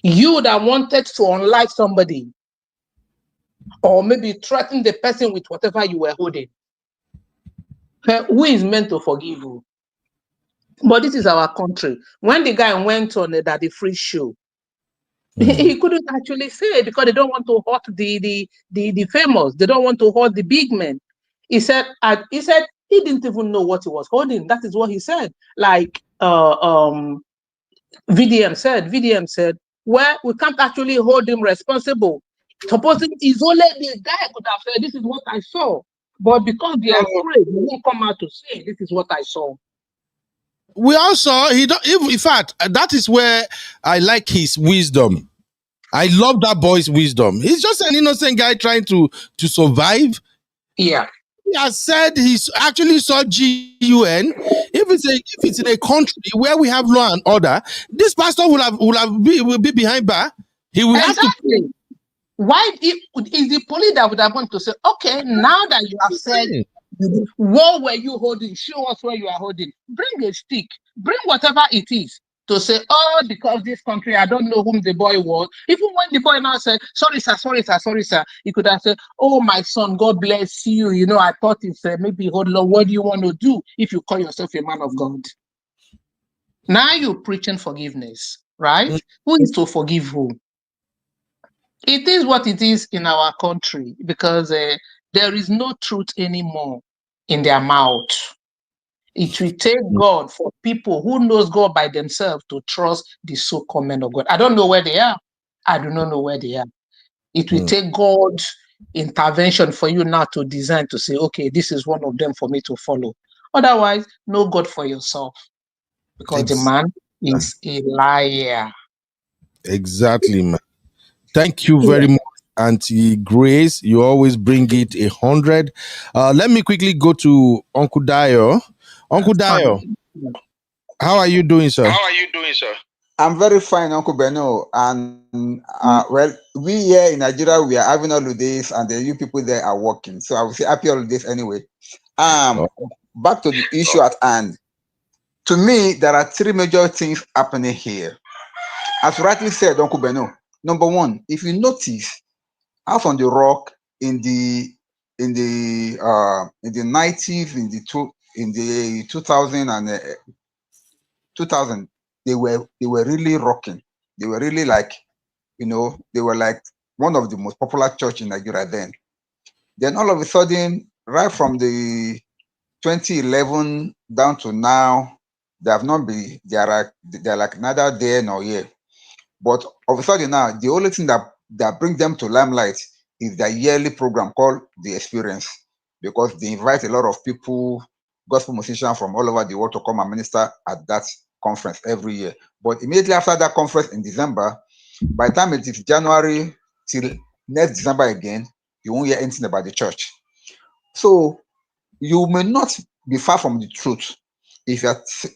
You that wanted to unlike somebody, or maybe threaten the person with whatever you were holding. Who is meant to forgive who? But this is our country. When the guy went on the free show, he couldn't actually say it because they don't want to hurt the famous. They don't want to hurt the big men. He said he didn't even know what he was holding. That is what he said. Like VDM said, well, we can't actually hold him responsible. Supposing it's only the guy could have said, this is what I saw. But because they are afraid, they won't come out to say, this is what I saw. We also, in fact, that is where I like his wisdom. I love that boy's wisdom. He's just an innocent guy trying to survive. Yeah. He has said he actually saw GUN. If it's in a country where we have law and order, this pastor will be behind bar. He will have to. Why is the police that would have wanted to say, okay, now that you have said, what were you holding? Show us where you are holding. Bring a stick. Bring whatever it is to say, oh, because this country, I don't know whom the boy was. Even when the boy now said, sorry, sir, he could have said, oh, my son, God bless you. You know, I thought it's maybe, hold on, what do you want to do if you call yourself a man of God? Now you're preaching forgiveness, right? Who is to forgive who? It is what it is in our country because there is no truth anymore in their mouth. It will take God for people who knows God by themselves to trust the so-called men of God. I don't know where they are. I do not know where they are. It will take God's intervention for you now to design to say, okay, this is one of them for me to follow. Otherwise, know God for yourself because the man is a liar. Exactly, man. Thank you very much, Auntie Grace. You always bring it 100. Let me quickly go to Uncle Dio. Uncle Dio, how are you doing, sir? I'm very fine, Uncle Beno. And well, we here in Nigeria, we are having holidays, and the you people there are working. So I will say happy holidays anyway. Back to the issue at hand. To me, there are three major things happening here. As rightly said, Uncle Beno. Number one, if you notice, House on the Rock in the 90s, in the 2000, they were really rocking. They were really like, they were like one of the most popular church in Nigeria then. Then all of a sudden, right from the 2011 down to now, they have not been. They're like neither there nor here. But all of a sudden now, the only thing that brings them to limelight is their yearly program called The Experience, because they invite a lot of people, gospel musicians from all over the world to come and minister at that conference every year. But immediately after that conference in December, by the time it is January till next December again, you won't hear anything about the church. So you may not be far from the truth if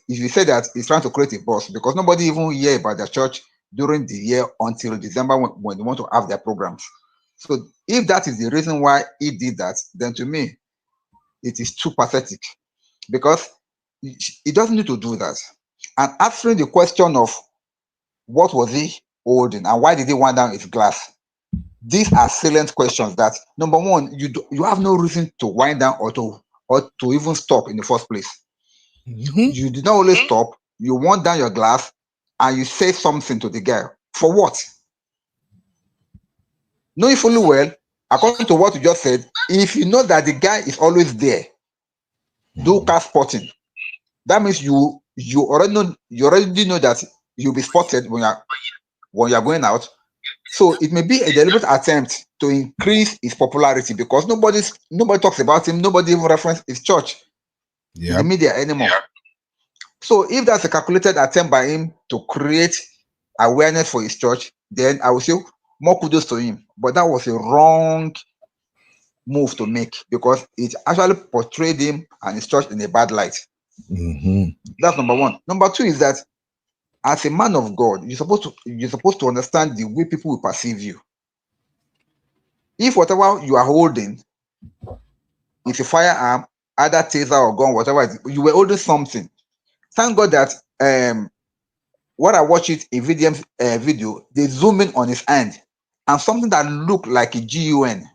you say that it's trying to create a buzz, because nobody even hear about the church during the year until December when they want to have their programs. So if that is the reason why he did that, then to me, it is too pathetic, because he doesn't need to do that. And answering the question of what was he holding and why did he wind down his glass, these are salient questions that, number one, you have no reason to wind down or to even stop in the first place. You did not only stop, you wind down your glass and you say something to the guy. For what? Knowing fully well, according to what you just said, if you know that the guy is always there, do car spotting. That means you already know that you'll be spotted when you're going out. So it may be a deliberate attempt to increase his popularity, because nobody talks about him, nobody even references his church in the media anymore. So if that's a calculated attempt by him to create awareness for his church, then I would say more kudos to him. But that was a wrong move to make, because it actually portrayed him and his church in a bad light. That's number one. Number two is that as a man of God, you're supposed to understand the way people will perceive you. If whatever you are holding is a firearm, either taser or gun, whatever it is, you were holding something. Thank God that when I watch it in video, they zoom in on his hand, and something that looked like a gun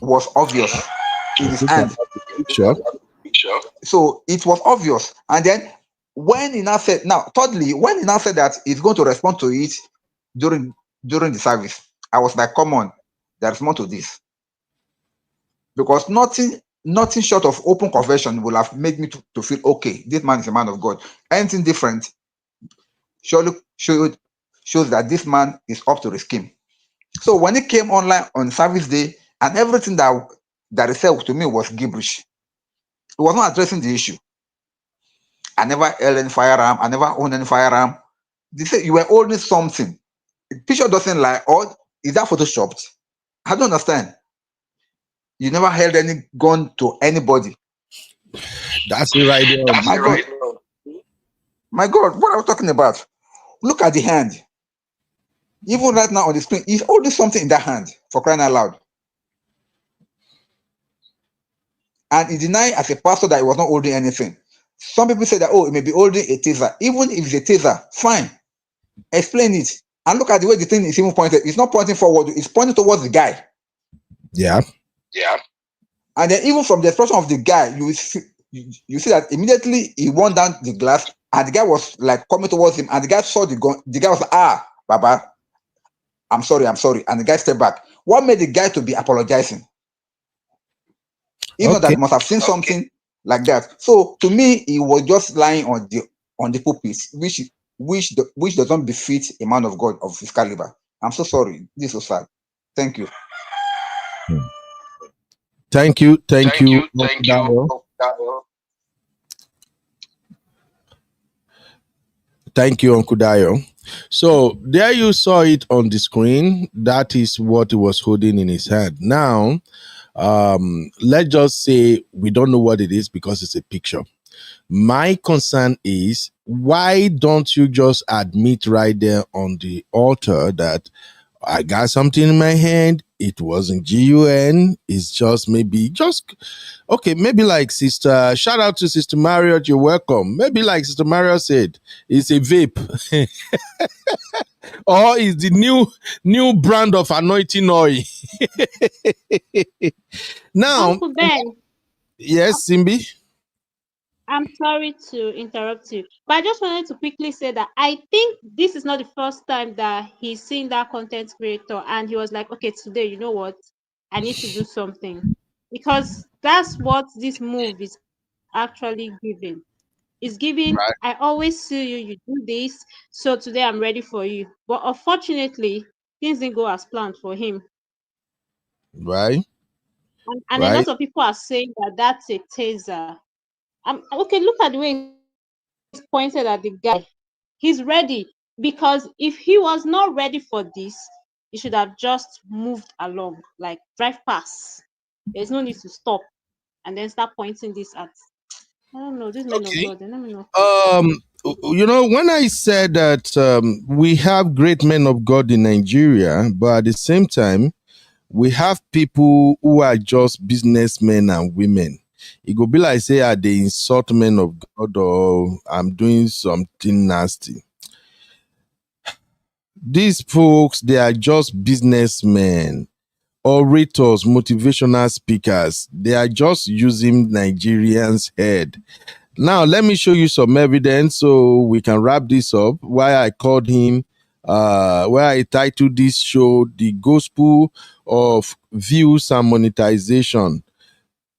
was obvious in his hand. Sure. So it was obvious. And then when he now said, thirdly, when he now said that he's going to respond to it during the service, I was like, come on, there's more to this. Because nothing short of open confession will have made me to feel, okay, this man is a man of God. Anything different surely shows that this man is up to the scheme. So when he came online on service day, and everything that he said to me was gibberish, he was not addressing the issue. I never held any firearm. I never owned any firearm. They say you were holding something. The picture doesn't lie. Or is that photoshopped? I don't understand. You never held any gun to anybody. That's it right there. My God. My God, what are we talking about? Look at the hand. Even right now on the screen, he's holding something in that hand, for crying out loud. And he denied as a pastor that he was not holding anything. Some people say that, oh, he may be holding a taser. Even if it's a taser, fine. Explain it. And look at the way the thing is even pointed. It's not pointing forward. It's pointing towards the guy. Yeah. And then even from the expression of the guy, you see that immediately he won down the glass, and the guy was like coming towards him, and the guy saw the gun. The guy was like, Baba, I'm sorry. And the guy stepped back. What made the guy to be apologizing? Even that he must have seen something like that. So to me, he was just lying on the pulpit, which doesn't befit a man of God of his caliber. I'm so sorry. This is so sad. Thank you. Thank you. Thank you. Thank you, Uncle Dayo. So there you saw it on the screen. That is what he was holding in his hand. Now, let's just say we don't know what it is because it's a picture. My concern is, why don't you just admit right there on the altar that I got something in my hand, it wasn't GUN, it's just maybe like Sister, shout out to Sister Marriott, you're welcome. Maybe like Sister Marriott said, it's a vape. Or it's the new brand of anointing oil. Now, Uncle Ben, yes, Simbi? I'm sorry to interrupt you, but I just wanted to quickly say that I think this is not the first time that he's seen that content creator and he was like, okay, today, you know what? I need to do something. Because that's what this move is actually giving. It's giving, Right. I always see you, you do this, so today I'm ready for you. But unfortunately, things didn't go as planned for him. Right. And a lot of people are saying that that's a taser. Okay, look at the way he's pointed at the guy. He's ready, because if he was not ready for this, he should have just moved along, like drive past. There's no need to stop and then start pointing this at. I don't know, these men of God, they don't know. when I said that we have great men of God in Nigeria, but at the same time, we have people who are just businessmen and women. It go be like say, are they insult men of God or I'm doing something nasty? These folks, they are just businessmen, orators, motivational speakers. They are just using Nigerians' head. Now, let me show you some evidence so we can wrap this up. Why I called him, where I titled this show, The Gospel of Views and Monetization.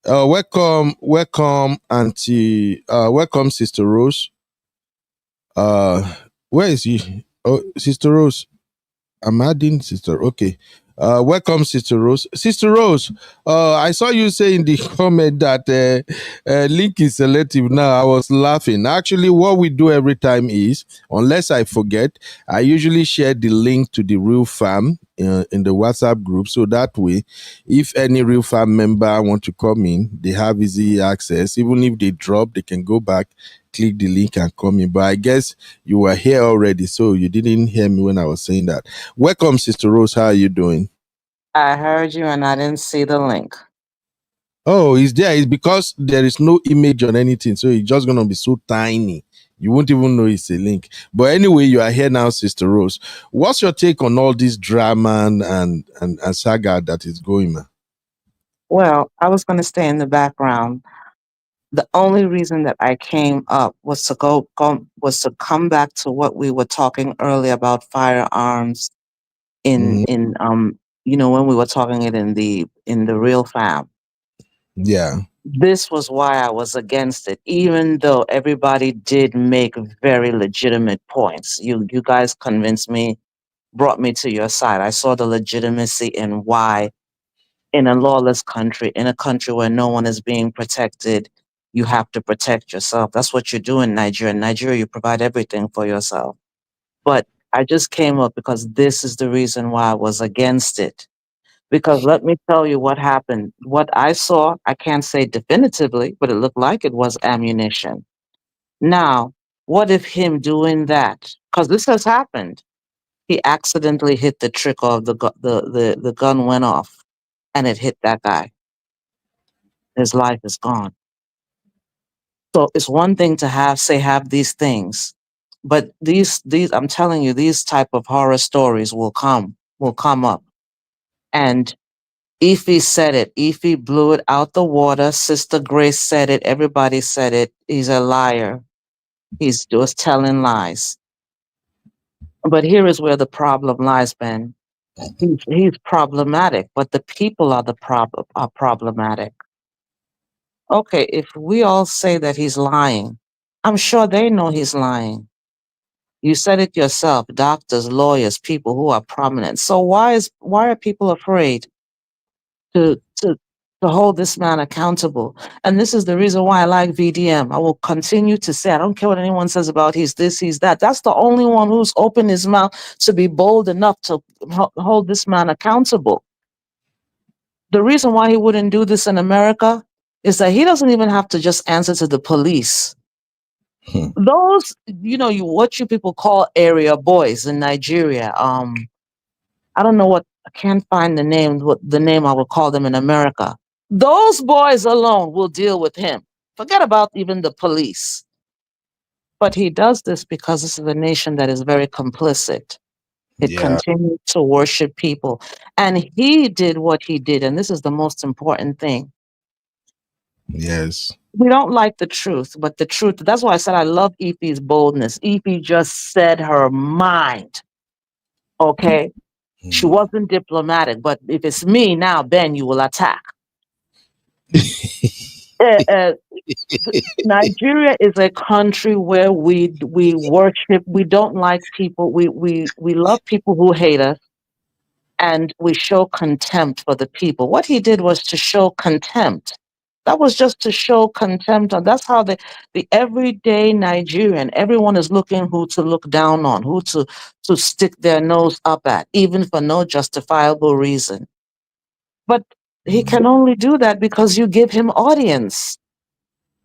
Welcome, Auntie. Welcome, Sister Rose. Where is he? Oh, Sister Rose. I'm adding Sister. Okay. Welcome, Sister Rose. Sister Rose, I saw you say in the comment that link is selective now. I was laughing. Actually, what we do every time is, unless I forget, I usually share the link to the Real Fam in the WhatsApp group. So that way, if any Real Fam member want to come in, they have easy access. Even if they drop, they can go back, click the link and come in. But I guess you were here already, so you didn't hear me when I was saying that. Welcome, Sister Rose. How are you doing? I heard you and I didn't see the link. Oh, it's there. It's because there is no image on anything, so it's just gonna be so tiny. You won't even know it's a link. But anyway, you are here now, Sister Rose. What's your take on all this drama and saga that is going, man? Well, I was going to stay in the background. The only reason that I came up was to was to come back to what we were talking earlier about firearms in Mhm. when we were talking it in the real fam. Yeah. This was why I was against it, even though everybody did make very legitimate points. You guys convinced me, brought me to your side. I saw the legitimacy in why in a lawless country, in a country where no one is being protected, you have to protect yourself. That's what you do in Nigeria. In Nigeria, you provide everything for yourself. But I just came up because this is the reason why I was against it. Because let me tell you what happened. What I saw, I can't say definitively, but it looked like it was ammunition. Now, what if him doing that? Because this has happened. He accidentally hit the trigger of the gun went off and it hit that guy. His life is gone. So it's one thing to have these things, but these I'm telling you, these type of horror stories will come up. And Ify said it. Ify blew it out the water. Sister Grace said it. Everybody said it. He's a liar. He's just telling lies. But here is where the problem lies, Ben. He's problematic, but the people are the problem are problematic. Okay, if we all say that he's lying, I'm sure they know he's lying. You said it yourself, doctors, lawyers, people who are prominent. So why are people afraid to to to hold this man accountable? And this is the reason why I like VDM. I will continue to say, I don't care what anyone says about he's this, he's that. That's the only one who's opened his mouth to be bold enough to hold this man accountable. The reason why he wouldn't do this in America is that he doesn't even have to just answer to the police. Those, what you people call area boys in Nigeria. I don't know I can't find what the name I would call them in America. Those boys alone will deal with him. Forget about even the police. But he does this because this is a nation that is very complicit. It Yeah. continues to worship people. And he did what he did. And this is the most important thing. Yes. We don't like the truth, but the truth, that's why I said I love Ify's boldness. Ify just said her mind. Okay? She wasn't diplomatic, but if it's me now, Ben, you will attack. Uh, uh, Nigeria is a country where we worship, we don't like people, we love people who hate us, and we show contempt for the people. What he did was to show contempt. That was just to show contempt. And that's how the everyday Nigerian, everyone is looking who to look down on, who to stick their nose up at, even for no justifiable reason. But he can only do that because you give him audience.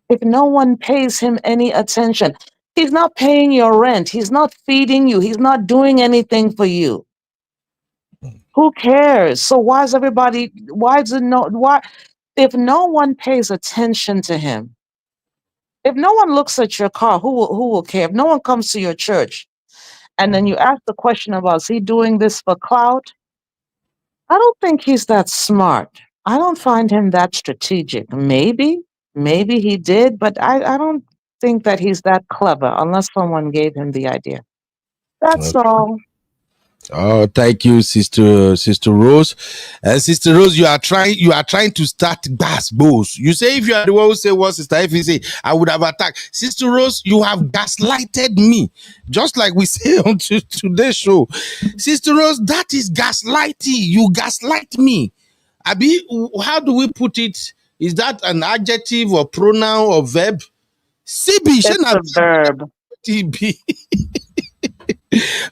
If no one pays him any attention, He's not paying your rent. He's not feeding you. He's not doing anything for you. Who cares? So why is everybody, if no one pays attention to him, if no one looks at your car, who will care? If no one comes to your church and then you ask the question about, is he doing this for clout? I don't think he's that smart. I don't find him that strategic. Maybe he did, but I don't think that he's that clever unless someone gave him the idea. That's all. Oh, thank you, Sister Rose. Sister Rose, you are trying to start gas bulls. You say if you are the one who say what Sister Effie say, I would have attacked. Sister Rose, you have gaslighted me, just like we say on today's show. Sister Rose, that is gaslighting. You gaslight me. Abi, how do we put it? Is that an adjective or pronoun or verb? CB, It's a verb. TB.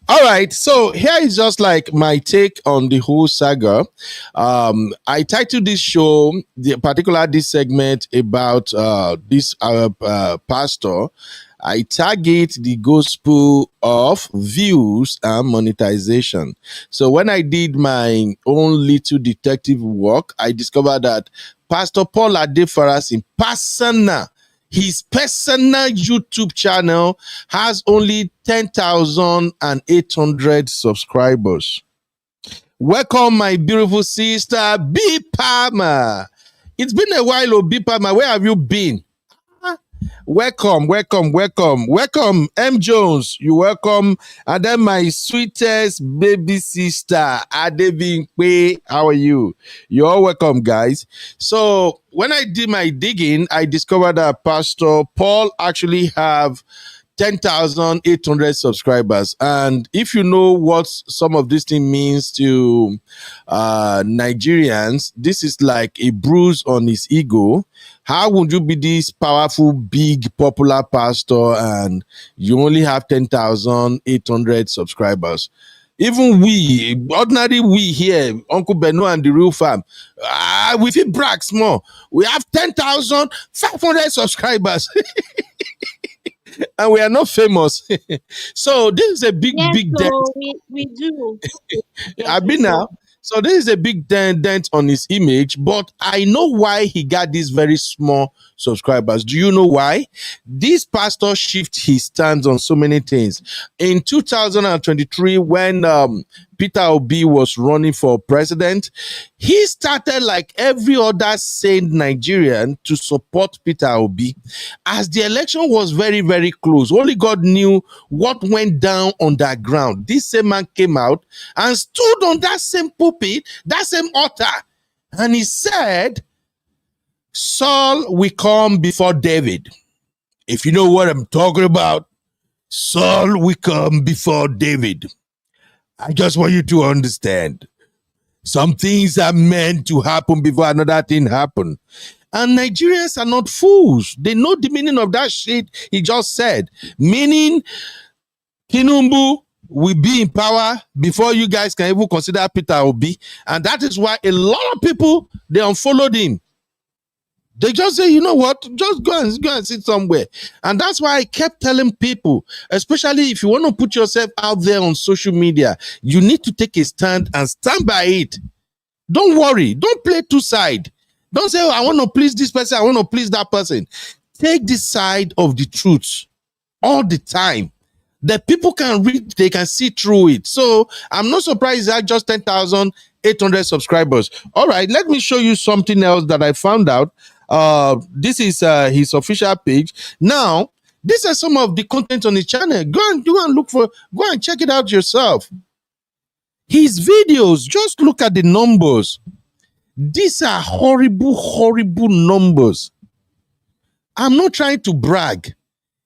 All right, so here is just like my take on the whole saga. I titled this show, this segment about this pastor. I target the gospel of views and monetization. So when I did my own little detective work, I discovered that Pastor Paul Adefarasin, his personal YouTube channel has only 10,800 subscribers. Welcome, my beautiful sister, B. Palmer. It's been a while, oh, B. Palmer. Where have you been? Welcome, M. Jones. You welcome. And then my sweetest baby sister, Adebimpe. How are you? You're all welcome, guys. So when I did my digging, I discovered that Pastor Paul actually have 10,800 subscribers. And if you know what some of this thing means to Nigerians, this is like a bruise on his ego. How would you be this powerful, big, popular pastor and you only have 10,800 subscribers? Even we, ordinary we here, Uncle Beno and the Real Fam, we feel brag small. We have 10,500 subscribers. And we are not famous. So this is a big dent. We do. Yes, I've been now. So this is a big dent on his image, but I know why he got these very small subscribers. Do you know why? This pastor shifted his stance on so many things. In 2023, when Peter Obi was running for president, he started, like every other sane Nigerian, to support Peter Obi. As the election was very, very close, only God knew what went down on that ground. This same man came out and stood on that same pulpit, that same altar, and he said, Saul will come before David. If you know what I'm talking about, Saul will come before David. I just want you to understand. Some things are meant to happen before another thing happen. And Nigerians are not fools. They know the meaning of that shit he just said. Meaning, Tinubu will be in power before you guys can even consider Peter Obi. And that is why a lot of people, they unfollowed him. They just say, you know what, just go and sit somewhere. And that's why I kept telling people, especially if you want to put yourself out there on social media, you need to take a stand and stand by it. Don't worry. Don't play two sides. Don't say, oh, I want to please this person, I want to please that person. Take the side of the truth all the time. That people can read, they can see through it. So I'm not surprised that just 10,800 subscribers. All right, let me show you something else that I found out. This is his official page. Now, these are some of the content on his channel. Go and check it out yourself. His videos, just look at the numbers. These are horrible, horrible numbers. I'm not trying to brag.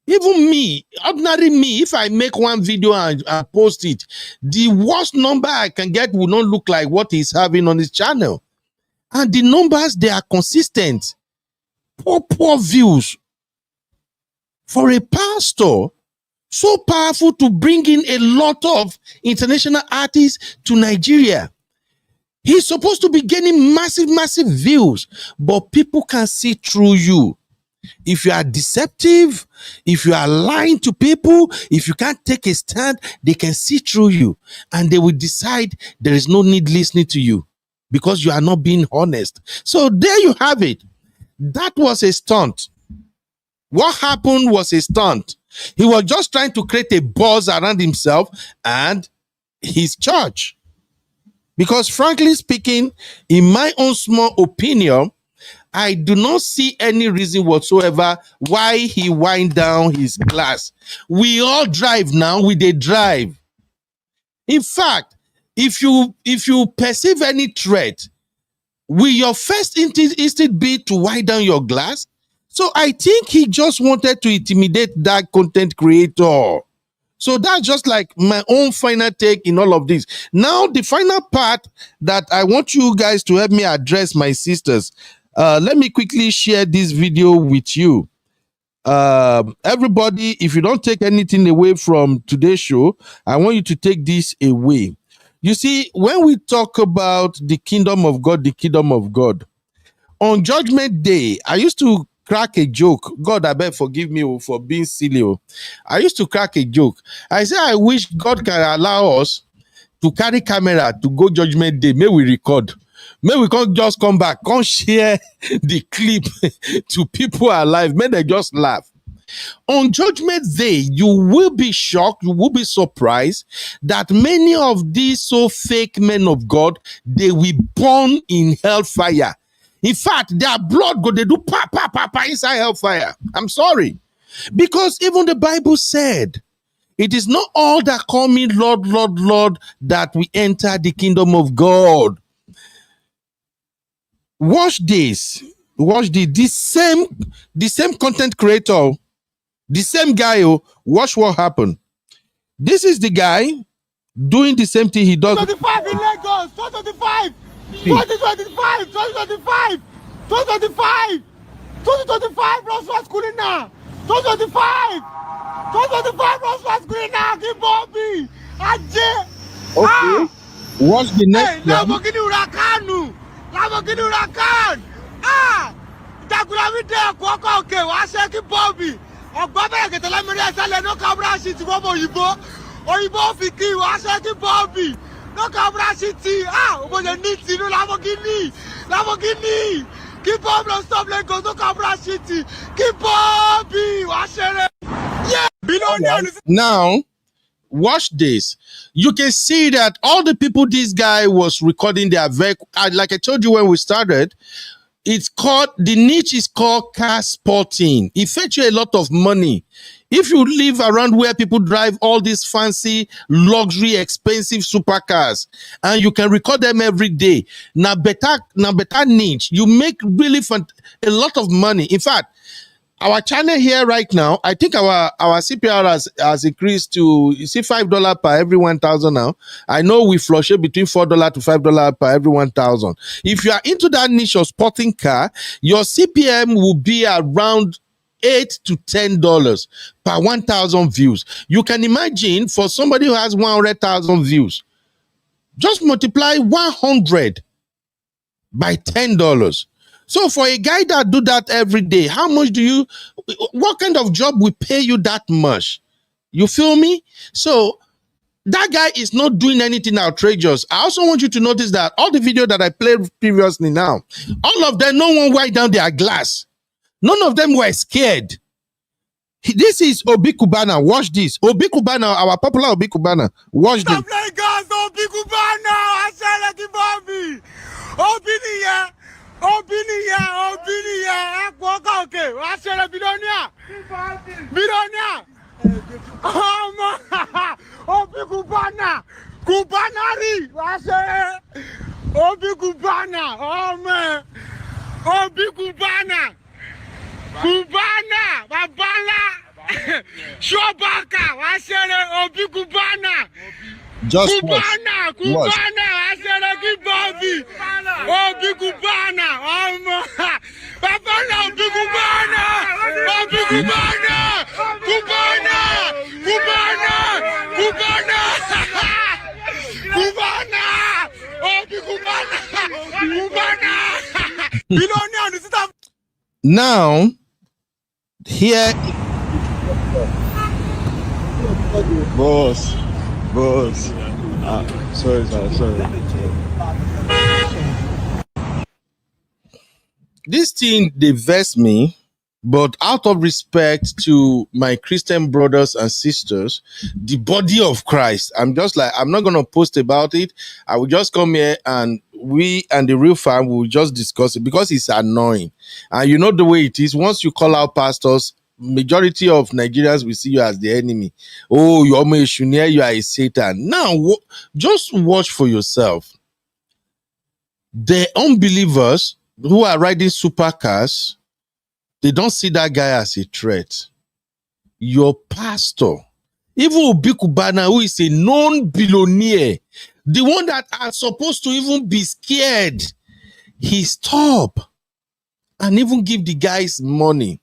Even me, ordinary me, if I make one video and post it, the worst number I can get will not look like what he's having on his channel. And the numbers, they are consistent. Poor views. For a pastor, so powerful to bring in a lot of international artists to Nigeria. He's supposed to be getting massive views, but people can see through you. If you are deceptive, if you are lying to people, if you can't take a stand, they can see through you and they will decide there is no need listening to you because you are not being honest. So there you have it. That was a stunt. What happened was a stunt. He was just trying to create a buzz around himself and his church. Because frankly speaking, in my own small opinion, I do not see any reason whatsoever why he wind down his glass. We all drive now, we they drive. In fact, if you perceive any threat, will your first instinct be to wind down your glass? So I think he just wanted to intimidate that content creator. So that's just like my own final take in all of this. Now, the final part that I want you guys to help me address, my sisters. Let me quickly share this video with you. Everybody, if you don't take anything away from today's show, I want you to take this away. You see, when we talk about the kingdom of God, on Judgment Day, I used to crack a joke. God, I beg forgive me for being silly. I used to crack a joke. I say, I wish God can allow us to carry camera to go Judgment Day. May we record. May we can't just come back, can't share the clip to people alive. May they just laugh. On Judgment Day, you will be shocked, you will be surprised that many of these so fake men of God, they will burn in hellfire. In fact, their blood go, they do pa, pa, pa, pa inside hellfire. I'm sorry. Because even the Bible said, it is not all that call me Lord, Lord, Lord, that we enter the kingdom of God. Watch this. Watch this. The same content creator, the same guy, watch what happened. This is the guy doing the same thing he does. 2025 in Lagos, 2025, 2025, 2025, 2025, 2025, Roswell Kulina, 2025, 2025, Roswell Kulina, give Bobby, Ajay. Okay. Watch the next one. Lamborghini Huracan, Lamborghini Huracan. Dakulami de Kwoko, okay, Waseki Bobby. Ọgbọ́n kẹtẹ lẹ́mìírí ẹsẹ̀ lẹ no camera shit wọ́n mọ òyìnbó fi kí wọ́n aṣọ kí bọ́ọ̀bì no camera shit ọmọ yẹn ní tinú Lamborghini kí bọ́ọ̀bì lọ stop Lagos no camera shit kí bọ́ọ̀bì wọ́n ṣeré. Now, watch this. You can see that all the people this guy was recording their vehicle, like I told you when we started, it's called, the niche is called car sporting. It fetch you a lot of money. If you live around where people drive all these fancy, luxury, expensive supercars, and you can record them every day, now better niche, you make really a lot of money. In fact, our channel here right now, I think our CPR has increased to, you see, $5 per every 1,000 now. I know we fluctuate between $4 to $5 per every 1,000. If you are into that niche of sporting car, your CPM will be around $8 to $10 per 1,000 views. You can imagine for somebody who has 100,000 views, just multiply 100 by $10. So for a guy that do that every day, how much what kind of job will pay you that much? You feel me? So that guy is not doing anything outrageous. I also want you to notice that all the video that I played previously now, all of them, no one wiped down their glass. None of them were scared. This is Obi Kubana. Watch this. Obi Kubana, our popular Obi Kubana. Watch this. Obi Kubana, I said like Bobby. Obi Obinia, okay, I said a Bidonia. Obi Kubanari, I said, Obi Kubana, oh man, Obi Kubana, Babala, Shobaka, I said, Obi Kubana. Just Kubana, I said a good Bobby. Obi Kubana, Babala, Obi Kubana, Obi Kubana, Now, Here, Boss. Sorry, sir. Sorry. this thing they vex me, but out of respect to my Christian brothers and sisters, the body of Christ, I'm just like, I'm not gonna post about it. I will just come here and we and the real fam will just discuss it because it's annoying. And you know the way it is. Once you call out pastors, majority of Nigerians will see you as the enemy. Oh, you're a you are a Satan. Now, just watch for yourself. The unbelievers who are riding supercars, they don't see that guy as a threat. Your pastor, even Obi Kubana, who is a known billionaire, the one that are supposed to even be scared, he stop and even give the guys money.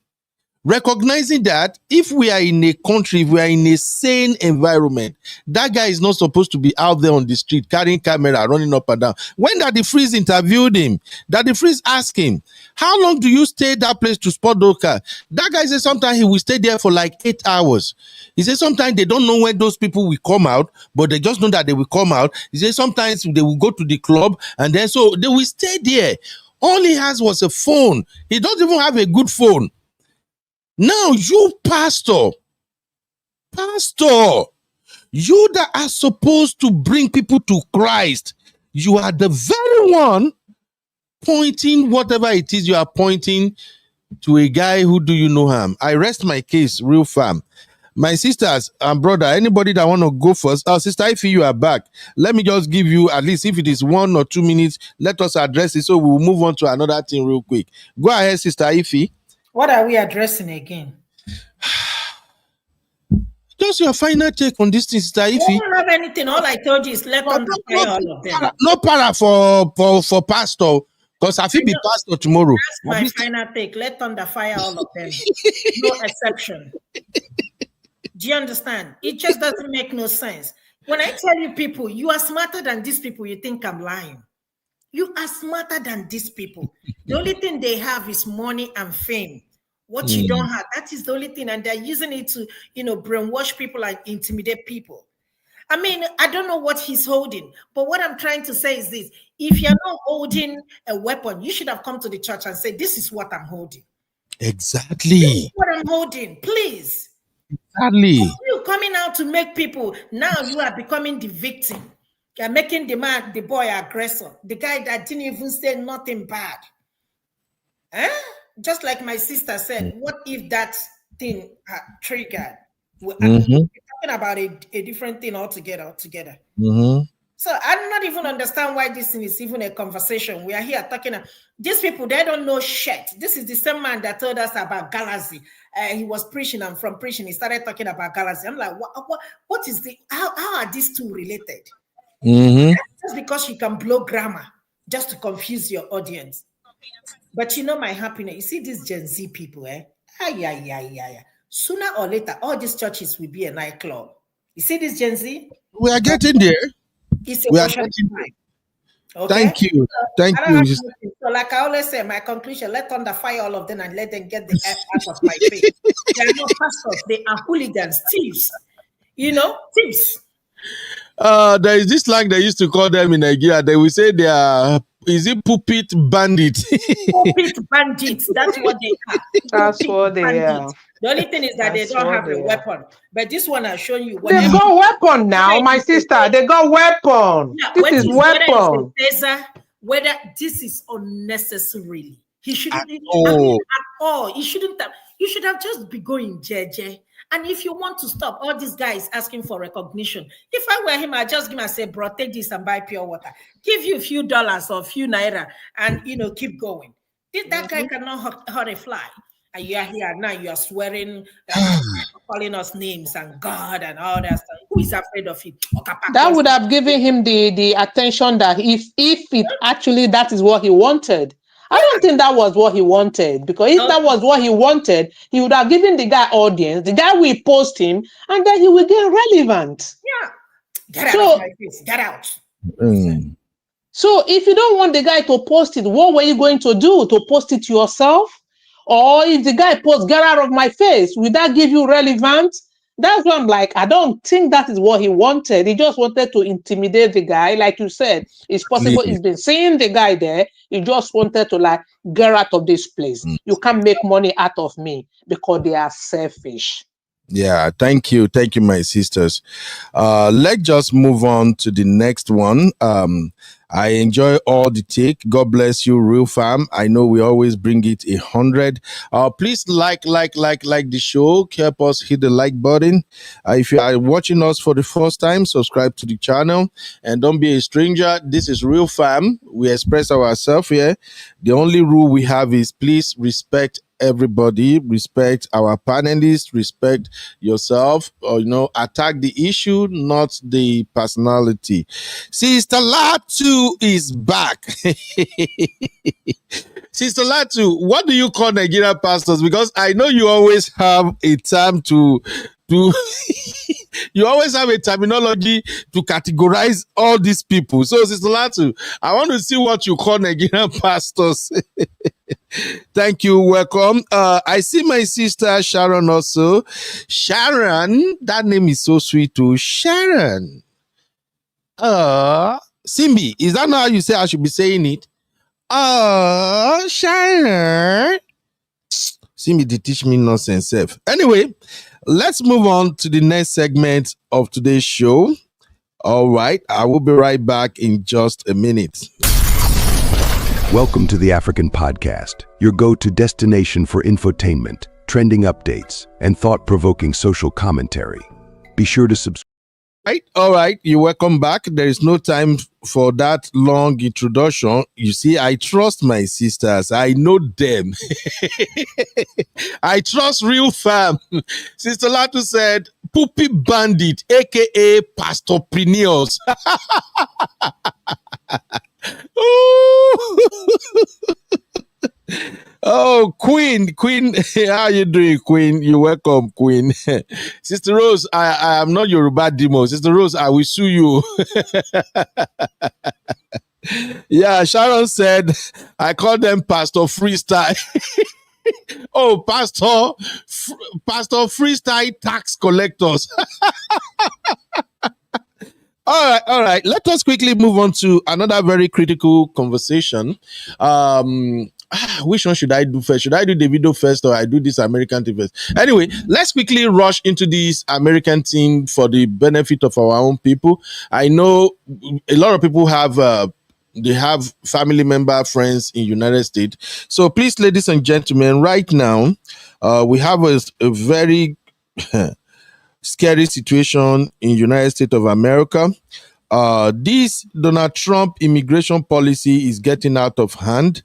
Recognizing that if we are in a country, if we are in a sane environment, that guy is not supposed to be out there on the street carrying camera, running up and down. When Daddy Freeze interviewed him, Daddy Freeze asked him, how long do you stay that place to spot those cars? That guy said sometimes he will stay there for like 8 hours. He said sometimes they don't know when those people will come out, but they just know that they will come out. He said sometimes they will go to the club and then so they will stay there. All he has was a phone. He doesn't even have a good phone. Now you pastor, you that are supposed to bring people to Christ, you are the very one pointing whatever it is you are pointing to a guy who do you know harm. I rest my case, real fam. My sisters and brother, anybody that want to go first, sister, if you are back, let me just give you, at least if it is 1 or 2 minutes, let us address it so we'll move on to another thing real quick. Go ahead, sister Ify. What are we addressing again? Just your final take on this thing, sister Ify. I don't have anything. All I told you is let them fire all of them. No para for pastor, because I feel be pastor tomorrow. That's my final take. Let thunder fire all of them. No exception. Do you understand? It just doesn't make no sense. When I tell you people, you are smarter than these people, you think I'm lying. You are smarter than these people. The only thing they have is money and fame. What you don't have, that is the only thing. And they're using it to, brainwash people and intimidate people. I mean, I don't know what he's holding, but what I'm trying to say is this. If you're not holding a weapon, you should have come to the church and said, this is what I'm holding. Exactly. This is what I'm holding, please. Exactly. You're coming out to make people, now you are becoming the victim. You're making the boy aggressor, the guy that didn't even say nothing bad. Just like my sister said, what if that thing triggered? We're talking about a different thing altogether. So I do not even understand why this thing is even a conversation. We are here talking. These people, they don't know shit. This is the same man that told us about Galaxy. He was preaching, and from preaching, he started talking about Galaxy. I'm like, what is the, how are these two related? Just because you can blow grammar just to confuse your audience. But you know my happiness. You see these Gen Z people, Sooner or later, all these churches will be a nightclub. You see this Gen Z? We are getting there. It's a worship time. Okay? Thank you. Thank you. So like I always say, my conclusion, let thunder fire all of them and let them get the F out of my face. They are not pastors. They are hooligans, thieves. Thieves. There is this slang they used to call them in Nigeria. They will say they are, is it pulpit bandits? Pulpit bandits. That's what they are. That's what they are. The only thing is that they don't have a weapon. But this one has shown you. They got weapon now, my sister. They got weapon. Yeah, this is weapon. Whether this is unnecessarily. He shouldn't at all. He shouldn't have. You should have just be going, JJ. And if you want to stop all these guys asking for recognition, if I were him, I'd just give him and say, bro, take this and buy pure water. Give you a few dollars or a few naira and, keep going. That guy cannot hurt a fly. And you are here now, you are swearing, calling us names and God and all that stuff. Who is afraid of him? That would have given him the attention that if it actually that is what he wanted. I don't think that was what he wanted, because if that was what he wanted, he would have given the guy audience. The guy will post him, and then he will get relevant. Yeah. Get out of my face. Get out. So if you don't want the guy to post it, what were you going to do? To post it yourself? Or if the guy posts "get out of my face," will that give you relevance? That's why I'm like, I don't think that is what he wanted. He just wanted to intimidate the guy. Like you said, it's possible he's been seeing the guy there. He just wanted to like, get out of this place. You can't make money out of me, because they are selfish. Yeah, thank you, my sisters. Let's just move on to the next one. I enjoy all the take. God bless you, real fam. I know we always bring it 100. Please like the show. Help us hit the like button. If you are watching us for the first time, subscribe to the channel and don't be a stranger. This is real fam. We express ourselves here. The only rule we have is please respect everybody, respect our panelists, respect yourself, or attack the issue, not the personality. Sister Latu is back. Sister Latu, what do you call Nigerian pastors? Because I know you always have a term to you always have a terminology to categorize all these people. So, Sister Latu, I want to see what you call Nigerian pastors. Thank you. Welcome. I see my sister Sharon also. Sharon, that name is so sweet too. Sharon. Simbi, is that not how you say I should be saying it? Sharon. Simbi, they teach me nonsense. Self. Anyway, let's move on to the next segment of today's show. All right. I will be right back in just a minute. Welcome to the African Podcast, your go-to destination for infotainment, trending updates, and thought-provoking social commentary. Be sure to subscribe. All right, you're welcome back. There is no time for that long introduction. You see, I trust my sisters. I know them. I trust real fam. Sister Latu said, Poopy Bandit, aka Pastorpreneurs. Oh, Queen, how you doing, Queen? You're welcome, Queen. Sister Rose, I am not Yoruba demo. Sister Rose, I will sue you. Yeah, Sharon said, I call them Pastor Freestyle. Oh, Pastor Freestyle tax collectors. All right. Let us quickly move on to another very critical conversation. Which one should I do first? Should I do Davido first, or I do this American thing first? Anyway, let's quickly rush into this American thing for the benefit of our own people. I know a lot of people have they have family member, friends in United States. So please, ladies and gentlemen, right now, we have a very scary situation in United States of America. This Donald Trump immigration policy is getting out of hand.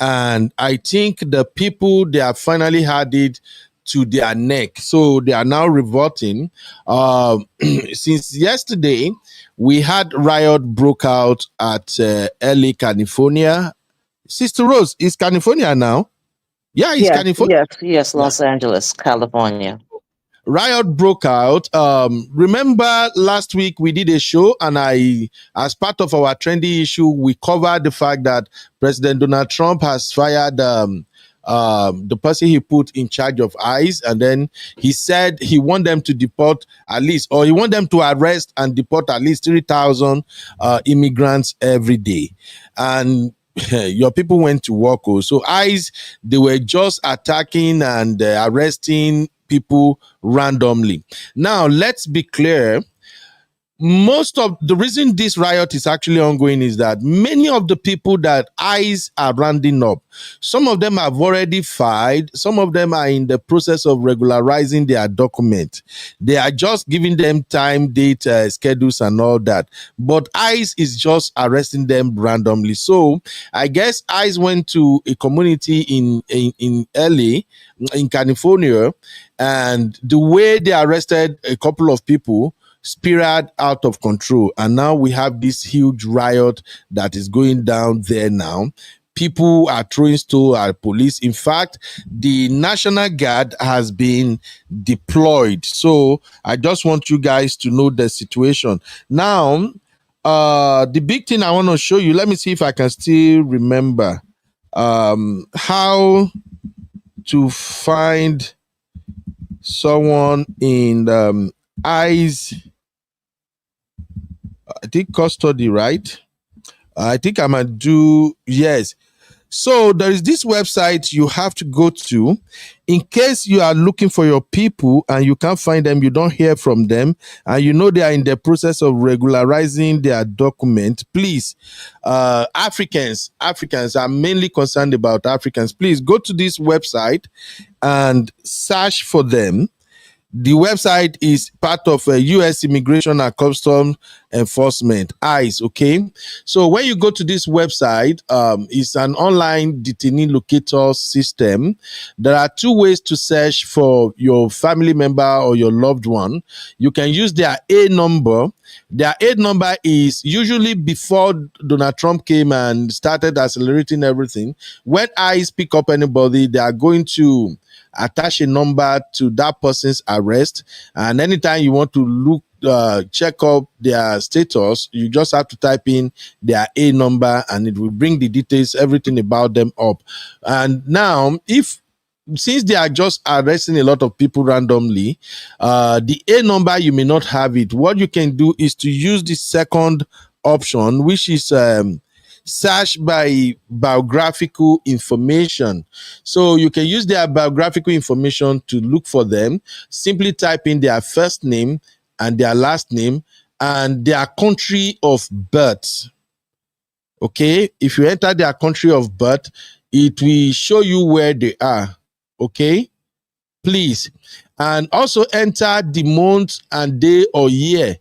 And I think the people, they have finally had it to their neck. So they are now revolting. Since yesterday, we had riot broke out at LA, California. Sister Rose, is California now? Yeah, it's California. Yes, Los Angeles, California. Riot broke out. Remember last week we did a show, and as part of our trendy issue, we covered the fact that President Donald Trump has fired the person he put in charge of ICE, and then he said he want them to deport at least, or he want them to arrest and deport at least 3,000 immigrants every day. And your people went to work. So ICE, they were just attacking and arresting people randomly. Now, let's be clear. Most of the reason this riot is actually ongoing is that many of the people that ICE are rounding up, some of them have already filed, some of them are in the process of regularizing their document. They are just giving them time, date, schedules and all that. But ICE is just arresting them randomly. So I guess ICE went to a community in LA, in California, and the way they arrested a couple of people spiraled out of control, and now we have this huge riot that is going down there now. People are throwing stones at police. In fact, the National Guard has been deployed. So I just want you guys to know the situation. Now, the big thing I want to show you, let me see if I can still remember how to find someone in eyes, I think custody, right? I think I'm gonna do, yes. So there is this website you have to go to in case you are looking for your people and you can't find them, you don't hear from them, and you know they are in the process of regularizing their document. Please, Africans are mainly concerned about Africans. Please go to this website and search for them. The website is part of U.S. Immigration and Customs Enforcement, ICE, okay? So when you go to this website, it's an online detainee locator system. There are two ways to search for your family member or your loved one. You can use their A number. Their A number is usually before Donald Trump came and started accelerating everything. When ICE pick up anybody, they are going to attach a number to that person's arrest, and anytime you want to look check up their status, you just have to type in their A number and it will bring the details, everything about them up. And now, since they are just arresting a lot of people randomly, the A number, you may not have it. What you can do is to use the second option, which is search by biographical information. So you can use their biographical information to look for them. Simply type in their first name and their last name and their country of birth. Okay, if you enter their country of birth, it will show you where they are. Okay, please. And also enter the month and day or year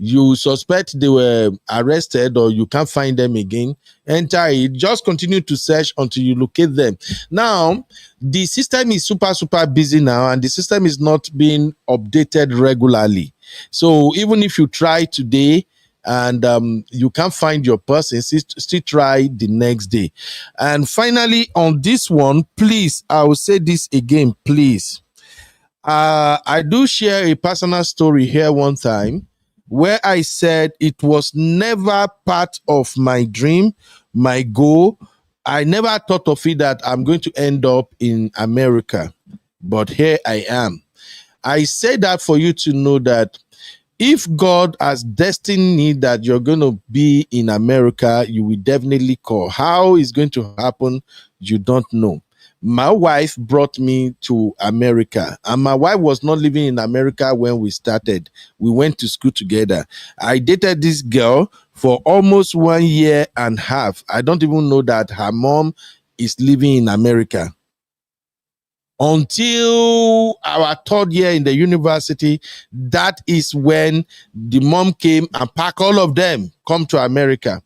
you suspect they were arrested or you can't find them again. Enter it. Just continue to search until you locate them. Now, the system is super busy now, and the system is not being updated regularly. So even if you try today and you can't find your person, still try the next day. And finally, on this one, please, I will say this again, please. I do share a personal story here one time where I said it was never part of my dream, my goal. I never thought of it that I'm going to end up in America, but here I am. I say that for you to know that if God has destined that you're going to be in America, you will definitely call. How it's going to happen, you don't know. My wife brought me to America, and my wife was not living in America when we started. We went to school together. I dated this girl for almost 1 year and a half. I don't even know that her mom is living in America. Until our third year in the university, that is when the mom came and packed all of them, come to America.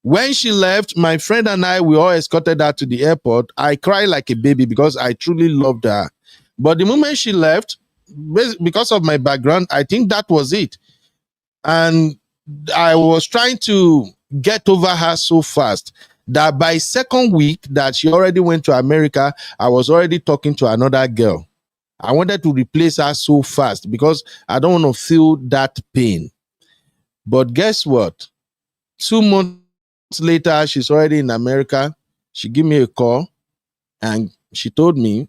When she left, my friend and I, we all escorted her to the airport. I cried like a baby because I truly loved her. But the moment she left, because of my background, I think that was it. And I was trying to get over her so fast that by second week that she already went to America, I was already talking to another girl. I wanted to replace her so fast because I don't want to feel that pain. But guess what? 2 months later, she's already in America. She gave me a call and she told me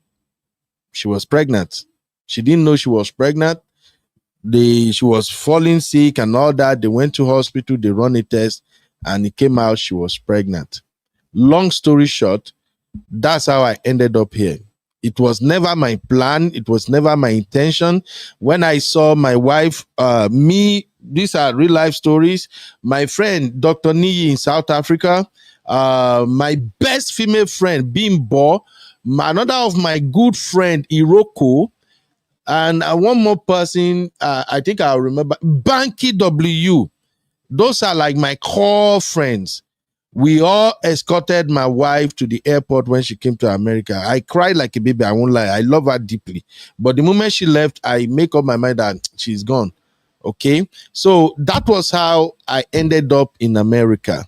she was pregnant. She didn't know she was pregnant. She was falling sick and all that. They went to hospital, they run a test, and it came out she was pregnant. Long story short, that's how I ended up here. It was never my plan. It was never my intention. When I saw my wife, these are real life stories. My friend, Dr. Niyi in South Africa, my best female friend, Bimbo, another of my good friend, Iroko, and one more person, I think I'll remember, Banky W. Those are like my core friends. We all escorted my wife to the airport when she came to America. I cried like a baby, I won't lie. I love her deeply. But the moment she left, I make up my mind that she's gone. Okay? So that was how I ended up in America.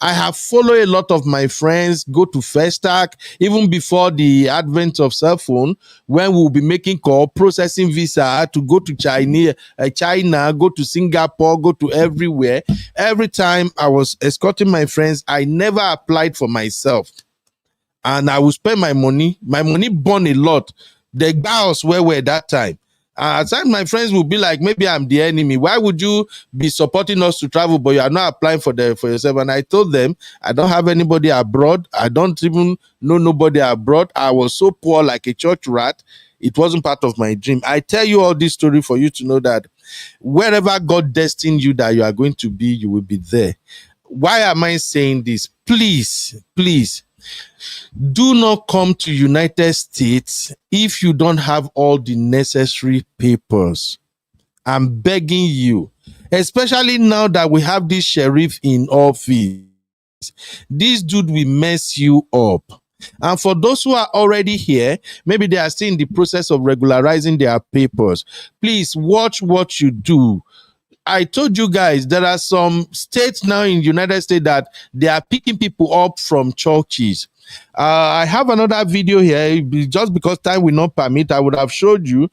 I have followed a lot of my friends go to Festac, even before the advent of cell phone, when we'll be making call, processing visa to go to China, go to Singapore, go to everywhere. Every time I was escorting my friends, I never applied for myself. and I will spend my money. My money burn a lot. The girls where were that time. At times my friends will be like, maybe I'm the enemy. Why would you be supporting us to travel, but you are not applying for yourself? And I told them, I don't have anybody abroad. I don't even know nobody abroad. I was so poor, like a church rat. It wasn't part of my dream. I tell you all this story for you to know that wherever God destined you that you are going to be, you will be there. Why am I saying this? Please, please, do not come to United States if you don't have all the necessary papers. I'm begging you, especially now that we have this sheriff in office. This dude will mess you up. And for those who are already here, maybe they are still in the process of regularizing their papers. Please watch what you do. I told you guys there are some states now in the United States that they are picking people up from churches. I have another video here. Just because time will not permit, I would have showed you.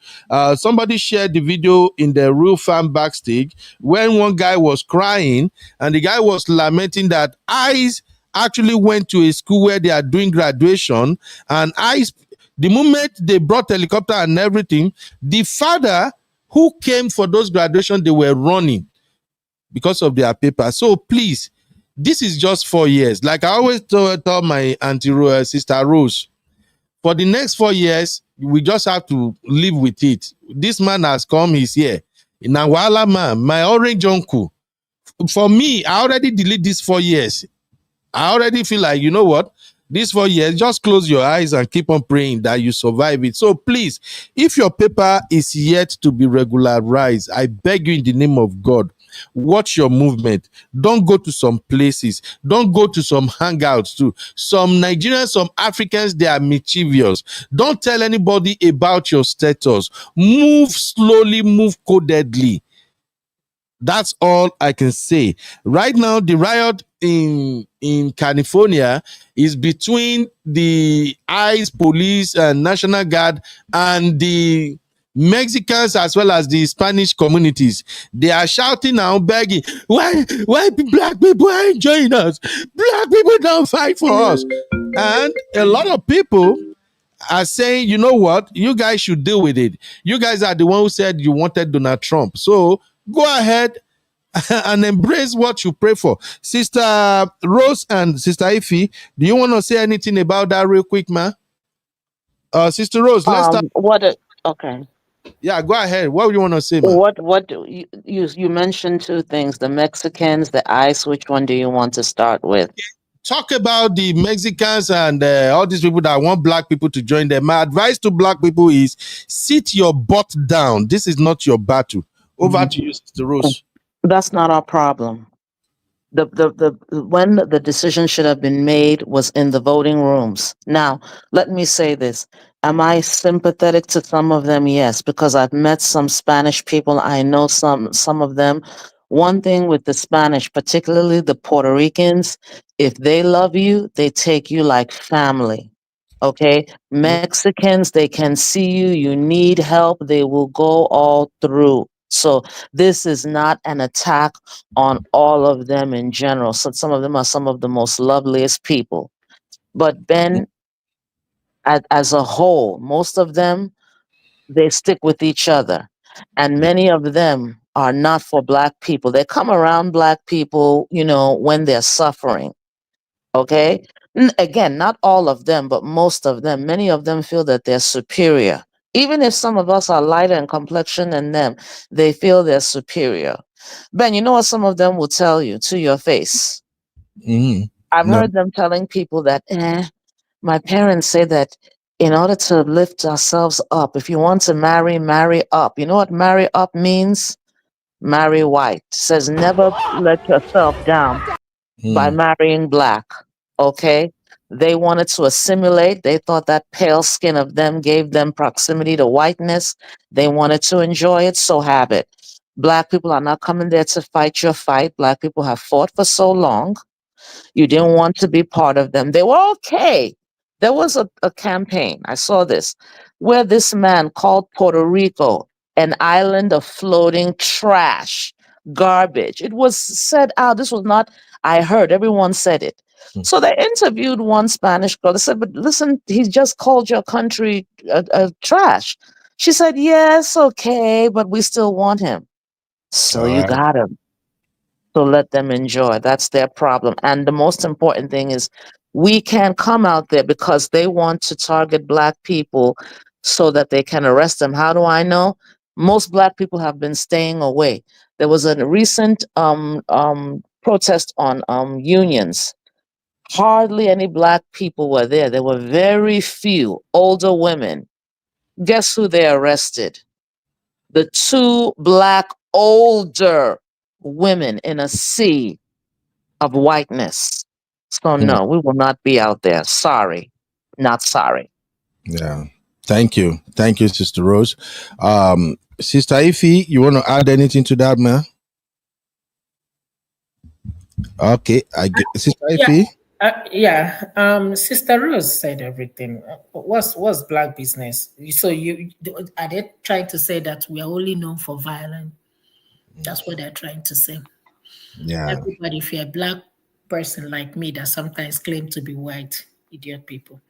Somebody shared the video in the Real Fan backstage when one guy was crying and the guy was lamenting that ICE actually went to a school where they are doing graduation, and ICE, the moment they brought helicopter and everything, the father who came for those graduation, they were running because of their paper. So please, this is just 4 years. Like I always tell my auntie sister Rose, for the next 4 years, we just have to live with it. This man has come, he's here. Nawala man, my orange uncle. For me, I already delete these 4 years. I already feel like, you know what? These 4 years, just close your eyes and keep on praying that you survive it. So please, if your paper is yet to be regularized, I beg you in the name of God, watch your movement. Don't go to some places. Don't go to some hangouts too. Some Nigerians, some Africans, they are mischievous. Don't tell anybody about your status. Move slowly, move codedly. That's all I can say. Right now, the riot in California is between the ICE police and National Guard and the Mexicans as well as the Spanish communities. They are shouting now, begging, why black people are enjoying us? Black people don't fight for us. And a lot of people are saying, you know what? You guys should deal with it. You guys are the one who said you wanted Donald Trump. So go ahead and embrace what you pray for. Sister Rose and Sister Ify, do you want to say anything about that real quick, ma? Sister Rose, let's start. Okay. Yeah, go ahead. What do you want to say, ma? What do you mentioned two things, the Mexicans, the ICE. Which one do you want to start with? Talk about the Mexicans and all these people that want black people to join them. My advice to black people is sit your butt down. This is not your battle. Over to you, Sister Rose. That's not our problem. The when the decision should have been made was in the voting rooms. Now, let me say this. Am I sympathetic to some of them? Yes, because I've met some Spanish people. I know some of them. One thing with the Spanish, particularly the Puerto Ricans, if they love you, they take you like family. Okay? Mexicans, they can see you, you need help, they will go all through. So this is not an attack on all of them in general. So some of them are some of the most loveliest people. But Ben, as a whole, most of them, they stick with each other. And many of them are not for black people. They come around black people, when they're suffering. Okay? Again, not all of them, but most of them. Many of them feel that they're superior. Even if some of us are lighter in complexion than them, they feel they're superior. Ben, you know what some of them will tell you to your face? I've heard them telling people that, my parents say that in order to lift ourselves up, if you want to marry, marry up. You know what marry up means? Marry white. Says never let yourself down by marrying black. Okay? They wanted to assimilate. They thought that pale skin of them gave them proximity to whiteness. They wanted to enjoy it, so have it. Black people are not coming there to fight your fight. Black people have fought for so long. You didn't want to be part of them. They were okay. There was a campaign, I saw this, where this man called Puerto Rico an island of floating trash, garbage. It was said out. This was not, I heard, everyone said it. So they interviewed one Spanish girl. They said, but listen, he just called your country trash. She said, yes, okay, but we still want him. So All you right. got him. So let them enjoy. That's their problem. And the most important thing is we can't come out there because they want to target Black people so that they can arrest them. How do I know? Most Black people have been staying away. There was a recent protest on unions. Hardly any Black people were there. There were very few older women. Guess who they arrested? The two Black older women in a sea of whiteness. So Hmm. no, we will not be out there. Sorry. Not sorry. Yeah. Thank you. Thank you, Sister Rose. Sister Ify, you want to add anything to that, man? Okay. Sister Yeah. Ify? Sister Rose said everything. What's Black business? So are they trying to say that we are only known for violence? That's what they're trying to say. Yeah. Everybody, if you're a Black person like me that sometimes claim to be white, idiot people,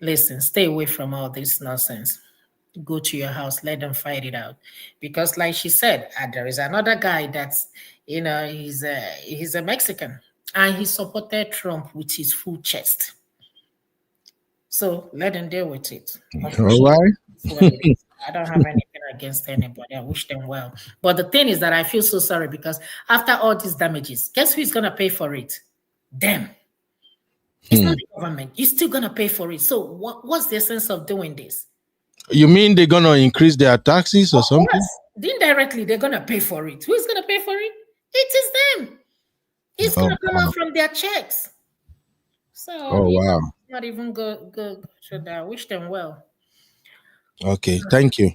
listen, stay away from all this nonsense. Go to your house, let them fight it out. Because like she said, there is another guy that's, he's a Mexican and he supported Trump with his full chest. So let them deal with it. All right. I don't have anything against anybody. I wish them well. But the thing is that I feel so sorry because after all these damages, guess who's going to pay for it? Them. It's not the government. You're still going to pay for it. So what's the essence of doing this? You mean they're going to increase their taxes or something? Yes. Indirectly, they're going to pay for it. Who's going to pay for it? It is them. It's going to come out from their checks. So, wow. Not even good. Should I wish them well? Okay, thank you.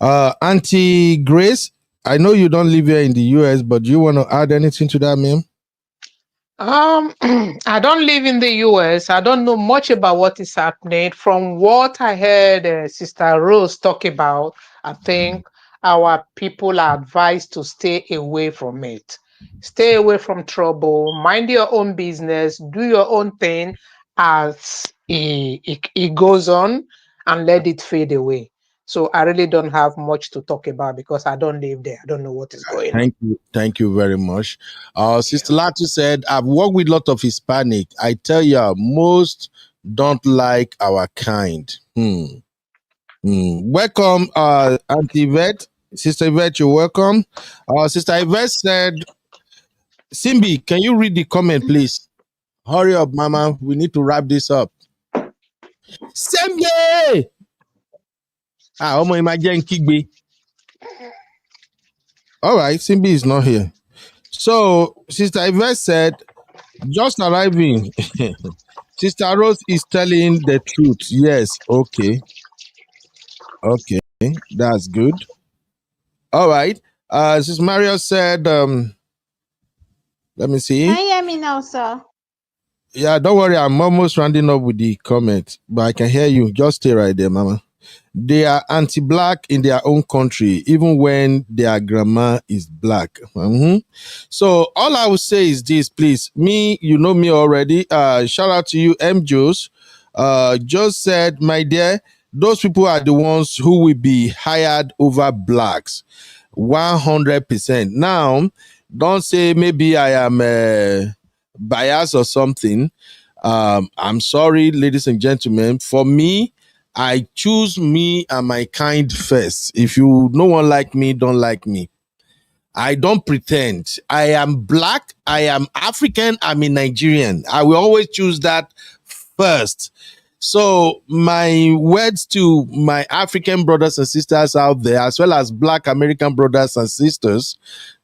Auntie Grace, I know you don't live here in the US, but do you want to add anything to that, ma'am? I don't live in the US. I don't know much about what is happening. From what I heard Sister Rose talk about, I think our people are advised to stay away from it. Stay away from trouble. Mind your own business. Do your own thing as it goes on and let it fade away. So I really don't have much to talk about because I don't live there. I don't know what is going on. Thank you very much. Sister Latu said, I've worked with a lot of Hispanic. I tell you, most don't like our kind. Welcome, Auntie Yvette. Sister Yvette, you're welcome. Sister Yvette said, Simbi, can you read the comment, please? Hurry up, Mama. We need to wrap this up. Simbi! Ọmọ imagine Kigbe. All right, Simbi is not here. So, Sister Yvette said, just arriving. Sister Rose is telling the truth. Yes, okay. Okay, that's good. All right. Sister Mario said, let me see. Can you hear me now, sir? Yeah, don't worry. I'm almost rounding up with the comment, but I can hear you. Just stay right there, Mama. They are anti-black in their own country, even when their grandma is black. So all I will say is this, please. Me, you know me already. Shout out to you, M. Joes. Just said, my dear, those people are the ones who will be hired over blacks. 100%. Now, don't say maybe I am biased or something. I'm sorry, ladies and gentlemen. For me, I choose me and my kind first. If no one like me, don't like me. I don't pretend. I am black. I am African. I'm a Nigerian. I will always choose that first. So my words to my African brothers and sisters out there, as well as black American brothers and sisters,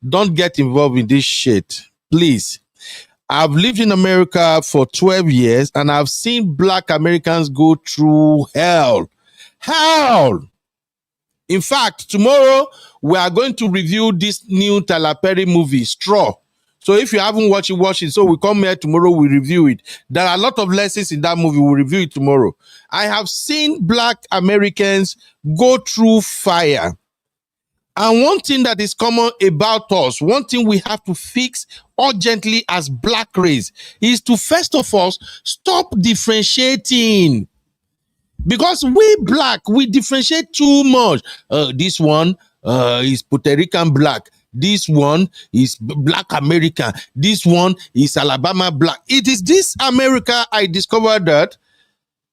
don't get involved in this shit. Please. I've lived in America for 12 years and I've seen black Americans go through hell. Hell! In fact, tomorrow we are going to review this new Tyler Perry movie, Straw. So if you haven't watched it, watch it. So we come here tomorrow, we review it. There are a lot of lessons in that movie. We'll review it tomorrow. I have seen black Americans go through fire. And one thing that is common about us, one thing we have to fix urgently as black race is to first of all stop differentiating. Because we black, we differentiate too much. This one is Puerto Rican black. This one is black American. This one is Alabama black. It is this America I discovered that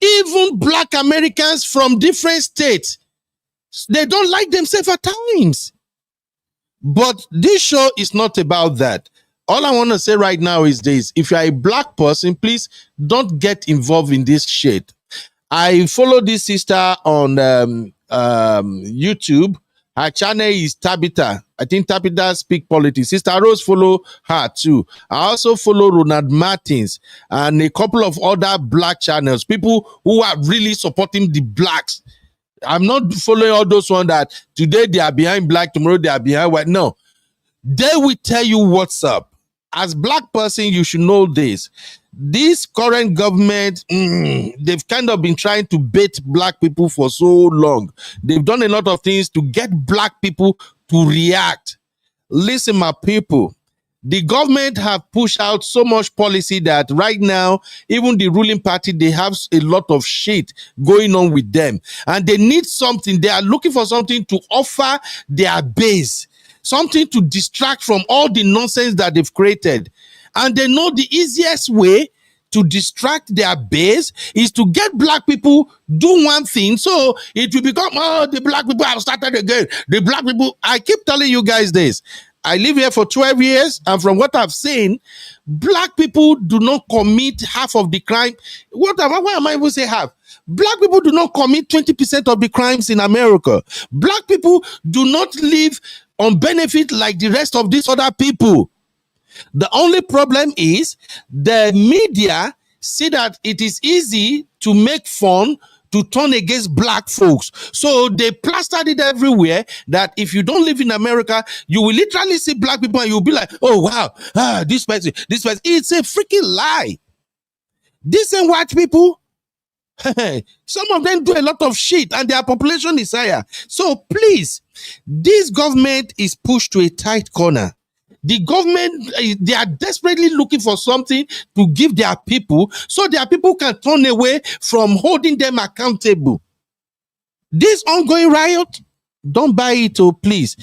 even black Americans from different states, they don't like themselves at times. But this show is not about that. All I want to say right now is this. If you're a black person, please don't get involved in this shit. I follow this sister on YouTube. Her channel is Tabitha. I think Tabitha Speak Politics. Sister Rose follow her too. I also follow Ronald Martins and a couple of other black channels. People who are really supporting the blacks. I'm not following all those ones that today they are behind black, tomorrow they are behind white. No. They will tell you what's up. As black person, you should know this. This current government, they've kind of been trying to bait black people for so long. They've done a lot of things to get black people to react. Listen, my people, the government have pushed out so much policy that right now, even the ruling party, they have a lot of shit going on with them. And they need something. They are looking for something to offer their base. Something to distract from all the nonsense that they've created. And they know the easiest way to distract their base is to get black people do one thing. So it will become, oh, the black people have started again. The black people, I keep telling you guys this. I live here for 12 years, and from what I've seen, black people do not commit half of the crime. Why am I even say half? Black people do not commit 20% of the crimes in America. Black people do not live on benefit like the rest of these other people. The only problem is the media see that it is easy to make fun to turn against black folks. So they plastered it everywhere that if you don't live in America, you will literally see black people and you'll be like, oh, wow, this person. It's a freaking lie. These ain't white people. Some of them do a lot of shit and their population is higher. So please, this government is pushed to a tight corner. The government, they are desperately looking for something to give their people so their people can turn away from holding them accountable. This ongoing riot, don't buy it, oh, please.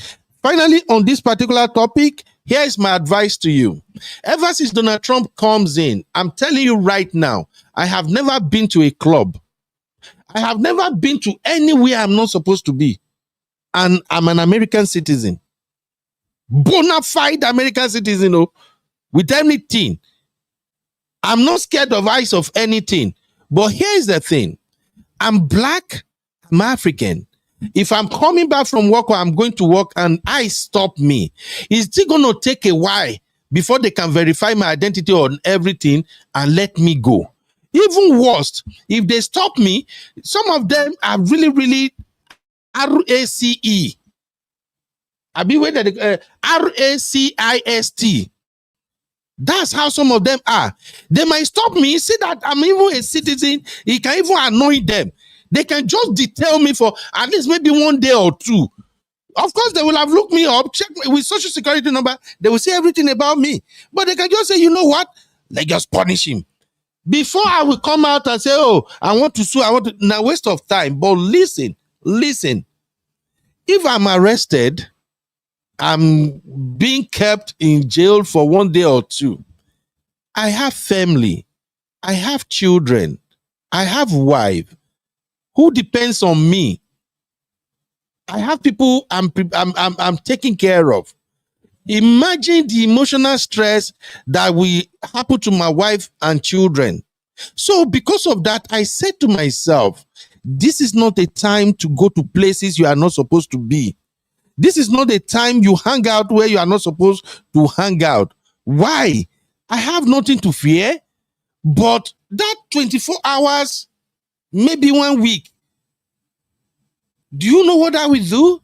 Finally, on this particular topic, here is my advice to you. Ever since Donald Trump comes in, I'm telling you right now, I have never been to a club. I have never been to anywhere I'm not supposed to be. And I'm an American citizen. Bona fide American citizen, oh, with anything. I'm not scared of eyes of anything. But here's the thing. I'm black, I'm African. If I'm coming back from work or I'm going to work and I stop me, it's still going to take a while before they can verify my identity on everything and let me go. Even worse, if they stop me, some of them are really RACE. I be where the RACIST. That's how some of them are. They might stop me, see that I'm even a citizen. It can even annoy them. They can just detail me for at least maybe 1 day or two. Of course, they will have looked me up, check me with social security number. They will see everything about me. But they can just say, you know what? Let's just punish him. Before I will come out and say, oh, I want to sue, now waste of time. But listen. If I'm arrested, I'm being kept in jail for 1 day or two. I have family. I have children. I have wife who depends on me. I have people I'm taking care of. Imagine the emotional stress that will happen to my wife and children. So because of that, I said to myself, this is not a time to go to places you are not supposed to be. This is not a time you hang out where you are not supposed to hang out. Why? I have nothing to fear, but that 24 hours, maybe 1 week, do you know what I will do?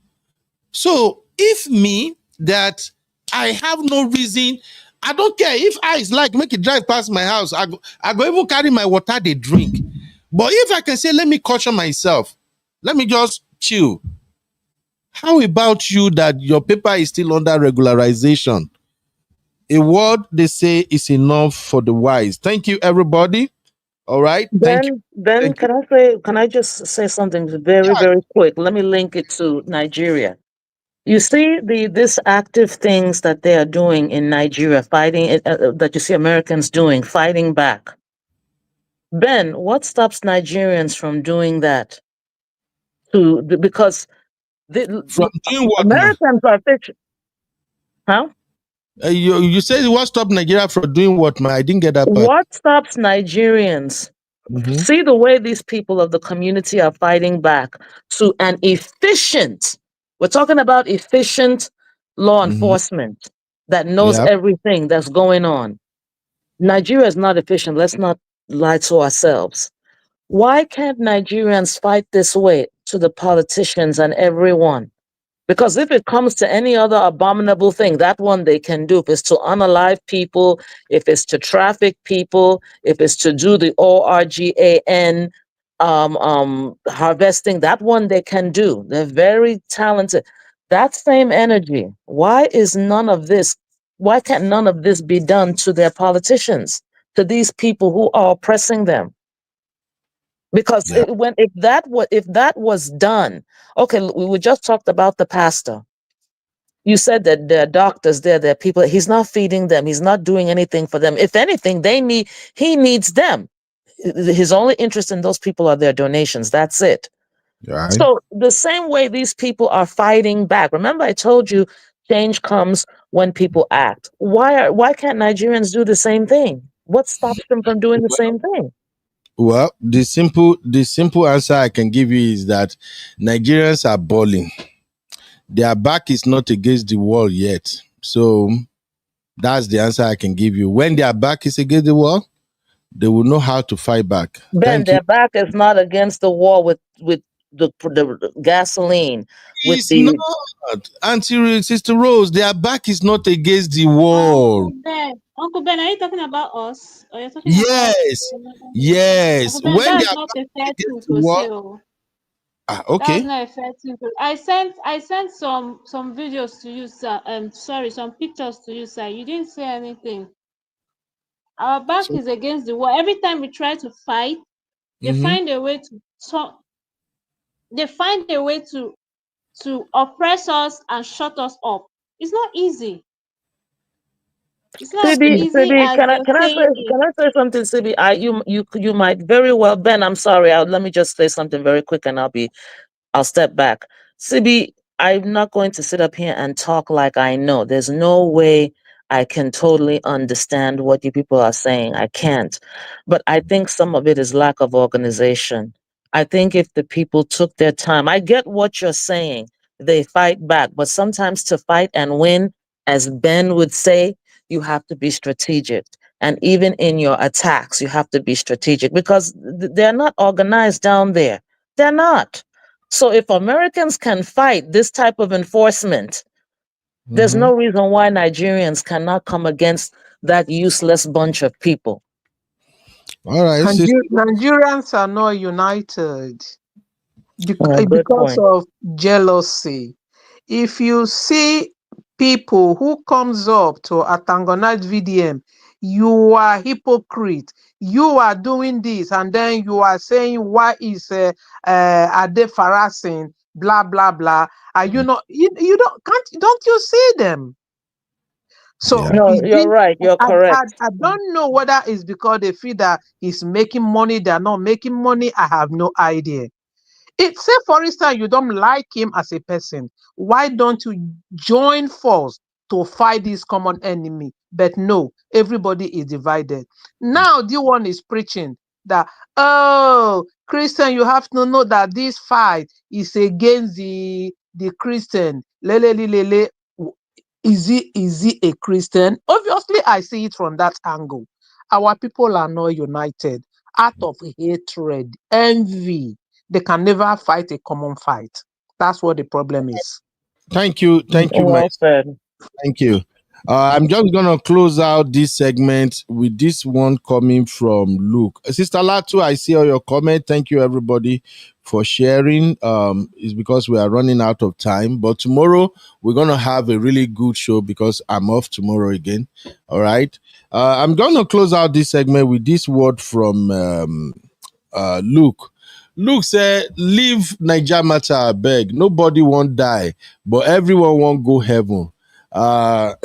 So if me, that I have no reason, I don't care if I like make it drive past my house, I go even carry my water they drink. But if I can say, let me caution myself, let me just chill. How about you that your paper is still under regularization? A word they say is enough for the wise. Thank you, everybody. All right. Thank you. Ben, Thank you. can I just say something very, very quick? Let me link it to Nigeria. You see this active things that they are doing in Nigeria, fighting that you see Americans doing, fighting back. Ben, what stops Nigerians from doing that? Because From doing what, ma? Americans are fiction. Huh? You said what stopped Nigeria from doing what, ma? I didn't get that part. What stops Nigerians? Mhm. See the way these people of the community are fighting back to an efficient, we're talking about efficient law enforcement that knows Yeah. everything that's going on. Nigeria is not efficient. Let's not lie to ourselves. Why can't Nigerians fight this way to the politicians and everyone? Because if it comes to any other abominable thing, that one they can do. If it's to unalive people, if it's to traffic people, if it's to do the ORGAN harvesting, that one they can do. They're very talented. That same energy. Why can't none of this be done to their politicians, to these people who are oppressing them? Because Yeah. if that was done, okay, we just talked about the pastor. You said that there are doctors there are people. He's not feeding them. He's not doing anything for them. If anything, he needs them. His only interest in those people are their donations. That's it. Right. So the same way these people are fighting back. Remember, I told you change comes when people act. Why can't Nigerians do the same thing? What stops them from doing the same thing? Well, the simple answer I can give you is that Nigerians are balling. Their back is not against the wall yet. So that's the answer I can give you. When their back is against the wall, they will know how to fight back. Ben, Thank you. their back is not against the wall with the gasoline, with It's the not. Sister Rose, their back is not against the wall. Uncle Ben, are you talking about us? Or you're talking about Yes. Yes. Uncle Ben, When that's their not back a is fair thing against the to wall, say. Oh. That's okay. not a fair thing. I sent some videos to you, sir. Sorry, some pictures to you, sir. You didn't say anything. Our back So, is against the wall. Every time we try to fight, they mhm. find a way to talk. They find a way to oppress us and shut us up. It's not easy. It's not as easy Sibi, as you're saying it. can I say something, Sibi? You might very well, Ben. I'm sorry. Let me just say something very quick, and I'll step back. Sibi, I'm not going to sit up here and talk like I know. There's no way I can totally understand what you people are saying. I can't. But I think some of it is lack of organization. I think if the people took their time, I get what you're saying. They fight back, but sometimes to fight and win, as Ben would say, you have to be strategic. And even in your attacks, you have to be strategic because they're not organized down there. They're not. So if Americans can fight this type of enforcement, there's no reason why Nigerians cannot come against that useless bunch of people. All right, sister. Nigerians are not united Good because point. of jealousy. If you see people who comes up to antagonize VDM, you are hypocrite. You are doing this, and then you are saying why is Adefarasin blah blah blah. Are you not? You don't you see them? So Yeah. No, you're right. You're correct. I don't know whether it's because they feel that he's making money, they're not making money. I have no idea. Say, for instance, you don't like him as a person. Why don't you join force to fight this common enemy? But no, everybody is divided. Now, the one is preaching that, oh, Christian, you have to know that this fight is against the Christian. Lele, lele, lele. Is he a Christian? Obviously, I see it from that angle. Our people are not united out of hatred, envy. They can never fight a common fight. That's what the problem is. Thank you. Thank you, my Well said. thank you. I'm just gonna close out this segment with this one coming from Luke. Sister Latu, I see all your comment. Thank you everybody for sharing. It's because we are running out of time, but tomorrow we're gonna have a really good show because I'm off tomorrow again. All right. I'm gonna close out this segment with this word from Luke. Luke said, leave Niger matter, I beg. Nobody won't die, but everyone won't go heaven. Uh,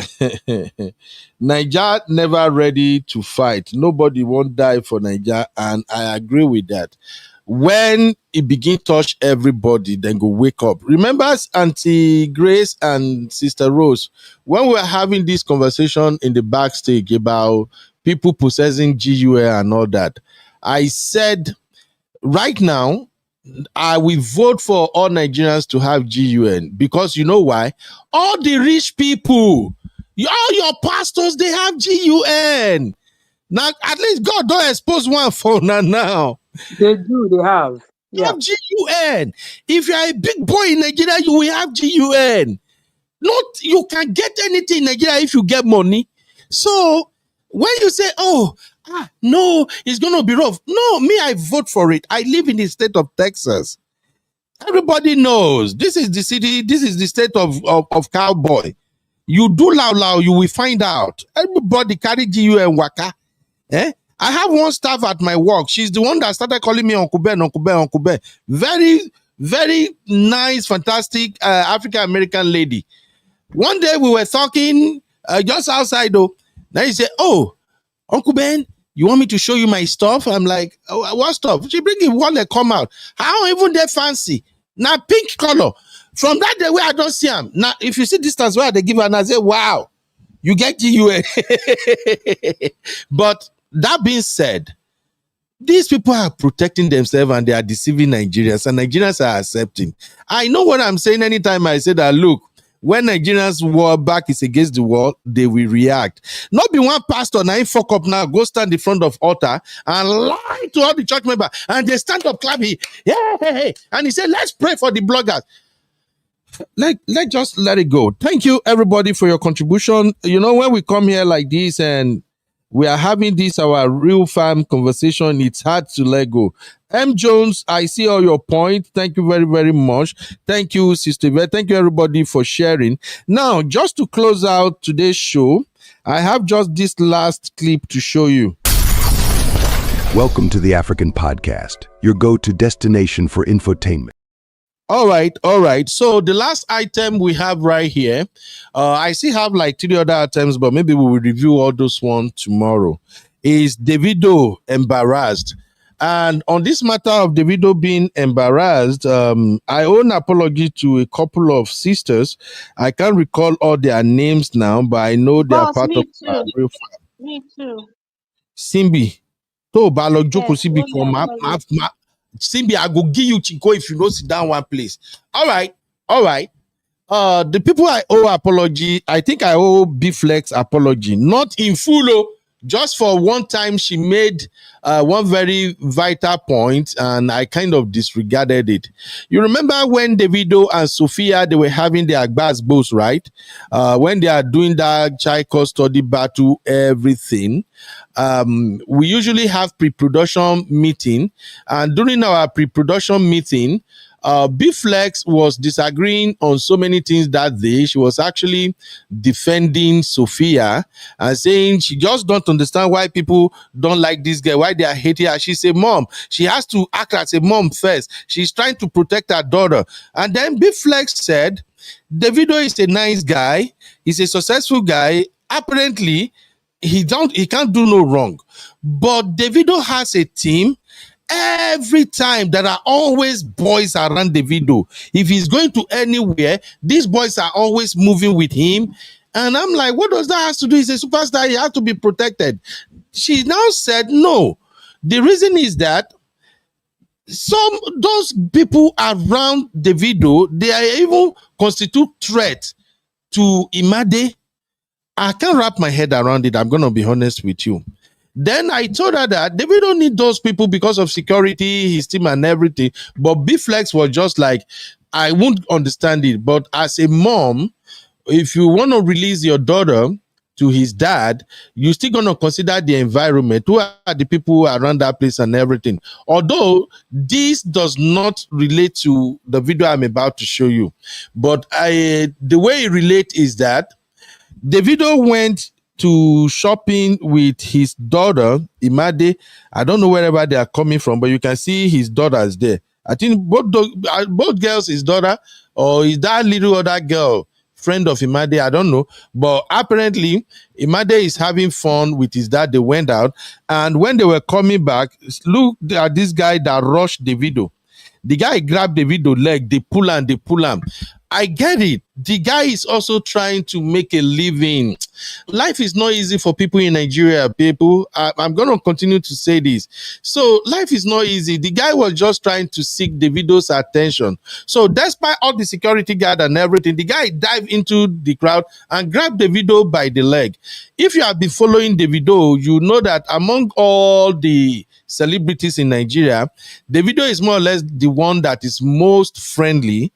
Niger never ready to fight. Nobody won't die for Niger, and I agree with that. When it begin touch everybody, then go wake up. Remember Auntie Grace and Sister Rose, when we were having this conversation in the backstage about people possessing GUL and all that, I said, right now, I will vote for all Nigerians to have GUN because you know why? All the rich people, all your pastors, they have GUN. Now, at least God don't expose one for now. They do, they have. You Yeah. have GUN. If you are a big boy in Nigeria, you will have GUN. Not you can get anything in Nigeria if you get money. So when you say, no, it's gonna be rough. No, me, I vote for it. I live in the state of Texas. Everybody knows this is the city, this is the state of cowboy. You do loud, you will find out. Everybody carry GU and waka. I have one staff at my work. She's the one that started calling me Uncle Ben, Uncle Ben, Uncle Ben. Very, very nice, fantastic African American lady. One day we were talking just outside though. Then he said, "Oh, Uncle Ben, you want me to show you my stuff?" I'm like, "Oh, what stuff?" She bring it wallet come out. How even they fancy? Now pink color. From that day where I don't see them. Now, if you see distance where they give her, and I say, "Wow, you get GUA." But that being said, these people are protecting themselves and they are deceiving Nigerians, and Nigerians are accepting. I know what I'm saying anytime I say that, look, when Nigerians' war back is against the wall, they will react. Not be one pastor now fuck up now, go stand in front of altar and lie to all the church members, and they stand up clapping. Hey. And he said, let's pray for the bloggers. Let's just let it go. Thank you, everybody, for your contribution. You know, when we come here like this and we are having this, our real fam conversation, it's hard to let go. M. Jones, I see all your points. Thank you very, very much. Thank you, Sister Yvette. Thank you, everybody, for sharing. Now, just to close out today's show, I have just this last clip to show you. Welcome to the African Podcast, your go-to destination for infotainment. All right. So the last item we have right here, I still have like 3 other items, but maybe we will review all those one tomorrow, is Davido embarrassed. And on this matter of Davido being embarrassed, I owe an apology to a couple of sisters. I can't recall all their names now, but I know they are Boss, part me of our too. real family. Me too. Simbi, to balo joko Yes, Simbi only for apology. Simbi, I go give you chinko if you don't sit down one place. All right. The people I owe apology, I think I owe B-Flex apology. Not in full, just for one time she made one very vital point and I kind of disregarded it. You remember when Davido and Sophia, they were having their gbas, right? When they are doing that child custody battle, everything. We usually have pre-production meeting, and during our pre-production meeting, B-Flex was disagreeing on so many things that day. She was actually defending Sophia and saying she just don't understand why people don't like this girl, why they are hating her. She said, Mom, she has to act as a mom first. She's trying to protect her daughter. And then B-Flex said, Davido is a nice guy. He's a successful guy. Apparently, he can't do no wrong. But Davido has a team. Every time there are always boys around Davido. If he's going to anywhere, these boys are always moving with him. And I'm like, what does that have to do? He's a superstar. He has to be protected. She now said, no. The reason is that those people around Davido, they are even constitute threat to Imade. I can't wrap my head around it. I'm going to be honest with you. Then I told her that we don't need those people because of security, his team and everything. But B-Flex was just like, I won't understand it. But as a mom, if you want to release your daughter, to his dad, you're still going to consider the environment. Who are the people around that place and everything? Although this does not relate to the video I'm about to show you, but the way it relates is that Davido went to shopping with his daughter, Imade. I don't know wherever they are coming from, but you can see his daughters there. I think both girls, his daughter, or is that little other girl, friend of Imade? I don't know. But apparently, Imade is having fun with his dad. They went out. And when they were coming back, look at this guy that rushed Davido. The guy grabbed Davido leg, they pull him. I get it. The guy is also trying to make a living. Life is not easy for people in Nigeria, people. I'm going to continue to say this. So life is not easy. The guy was just trying to seek Davido's attention. So despite all the security guard and everything, the guy dived into the crowd and grabbed Davido by the leg. If you have been following Davido, you know that among all the celebrities in Nigeria, Davido is more or less the one that is most friendly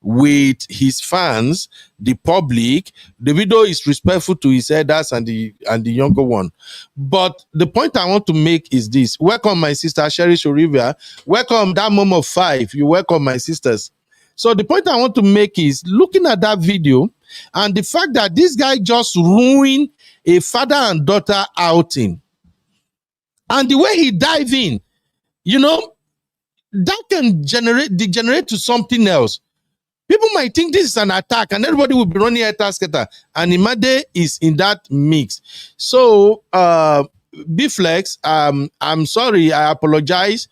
with his fans, the public. Davido is respectful to his elders and the younger one. But the point I want to make is this. Welcome, my sister Sherry Shorivia. Welcome, that mom of five. You welcome, my sisters. So the point I want to make is looking at that video and the fact that this guy just ruined a father and daughter outing. And the way he dive in, you know, that can degenerate to something else. People might think this is an attack and everybody will be running a tasketa. And Imade is in that mix. So, B-Flex, I'm sorry, I apologize.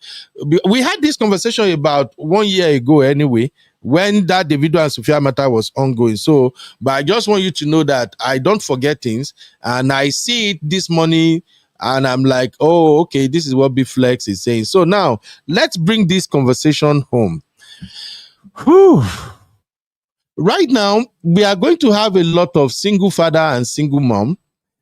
We had this conversation about 1 year ago anyway, when that Davido and Sophia matter was ongoing. So, but I just want you to know that I don't forget things. And I see it this morning and I'm like, oh, okay, this is what B-Flex is saying. So now, let's bring this conversation home. Whew. Right now, we are going to have a lot of single father and single mom.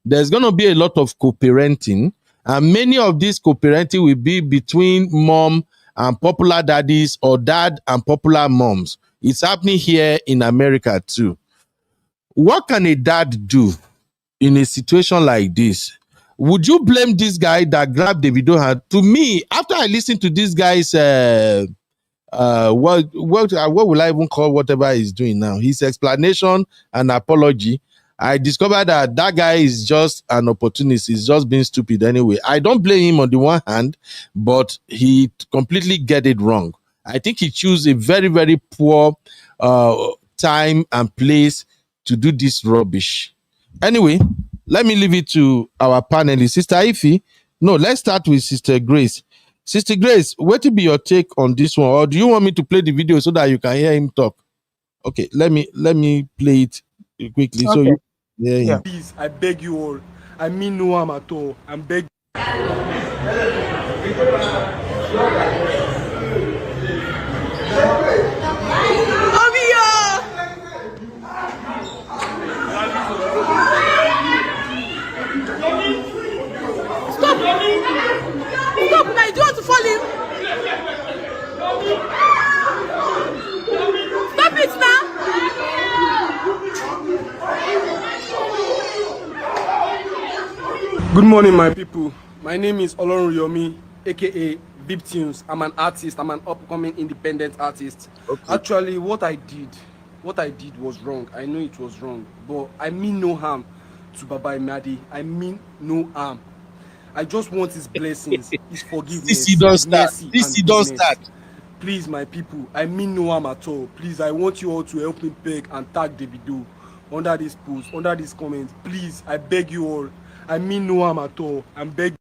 There's going to be a lot of co-parenting. And many of these co-parenting will be between mom and popular daddies or dad and popular moms. It's happening here in America too. What can a dad do in a situation like this? Would you blame this guy that grabbed Davido hand? To me, after I listened to this guy's what will I even call whatever he's doing now? His explanation and apology. I discovered that that guy is just an opportunist. He's just being stupid anyway. I don't blame him on the one hand, but he completely get it wrong. I think he chose a very, very poor time and place to do this rubbish. Anyway, let me leave it to our panelist, Sister Ify. No, let's start with Sister Grace. Sister Grace, what will be your take on this one? Or do you want me to play the video so that you can hear him talk? Okay, let me play it quickly. Okay. So you hear him. Please, I beg you all. I mean no harm at all. I'm begging. Stop, now you don't want to fall in. Stop it now. Good morning, my people. My name is Olorunyomi, aka Bip Tunes. I'm an artist. I'm an upcoming independent artist. Okay. Actually, what I did was wrong. I know it was wrong, but I mean no harm to Baba Imade. I mean no harm. I just want his blessings, his forgiveness, This don't start. Please, my people, I mean no harm at all. Please, I want you all to help me beg and tag Davido under this post, under this comment. Please, I beg you all. I mean no harm at all. I'm begging.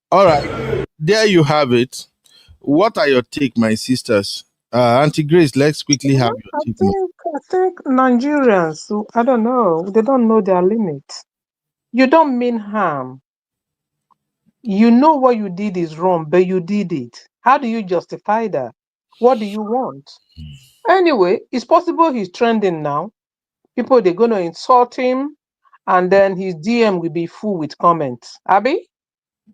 All right. There you have it. What are your take, my sisters? Auntie Grace, let's quickly have your take. I think Nigerians, I don't know, they don't know their limits. You don't mean harm. You know what you did is wrong, but you did it. How do you justify that? What do you want? Anyway, it's possible he's trending now. People, they're going to insult him, and then his DM will be full with comments. Abby?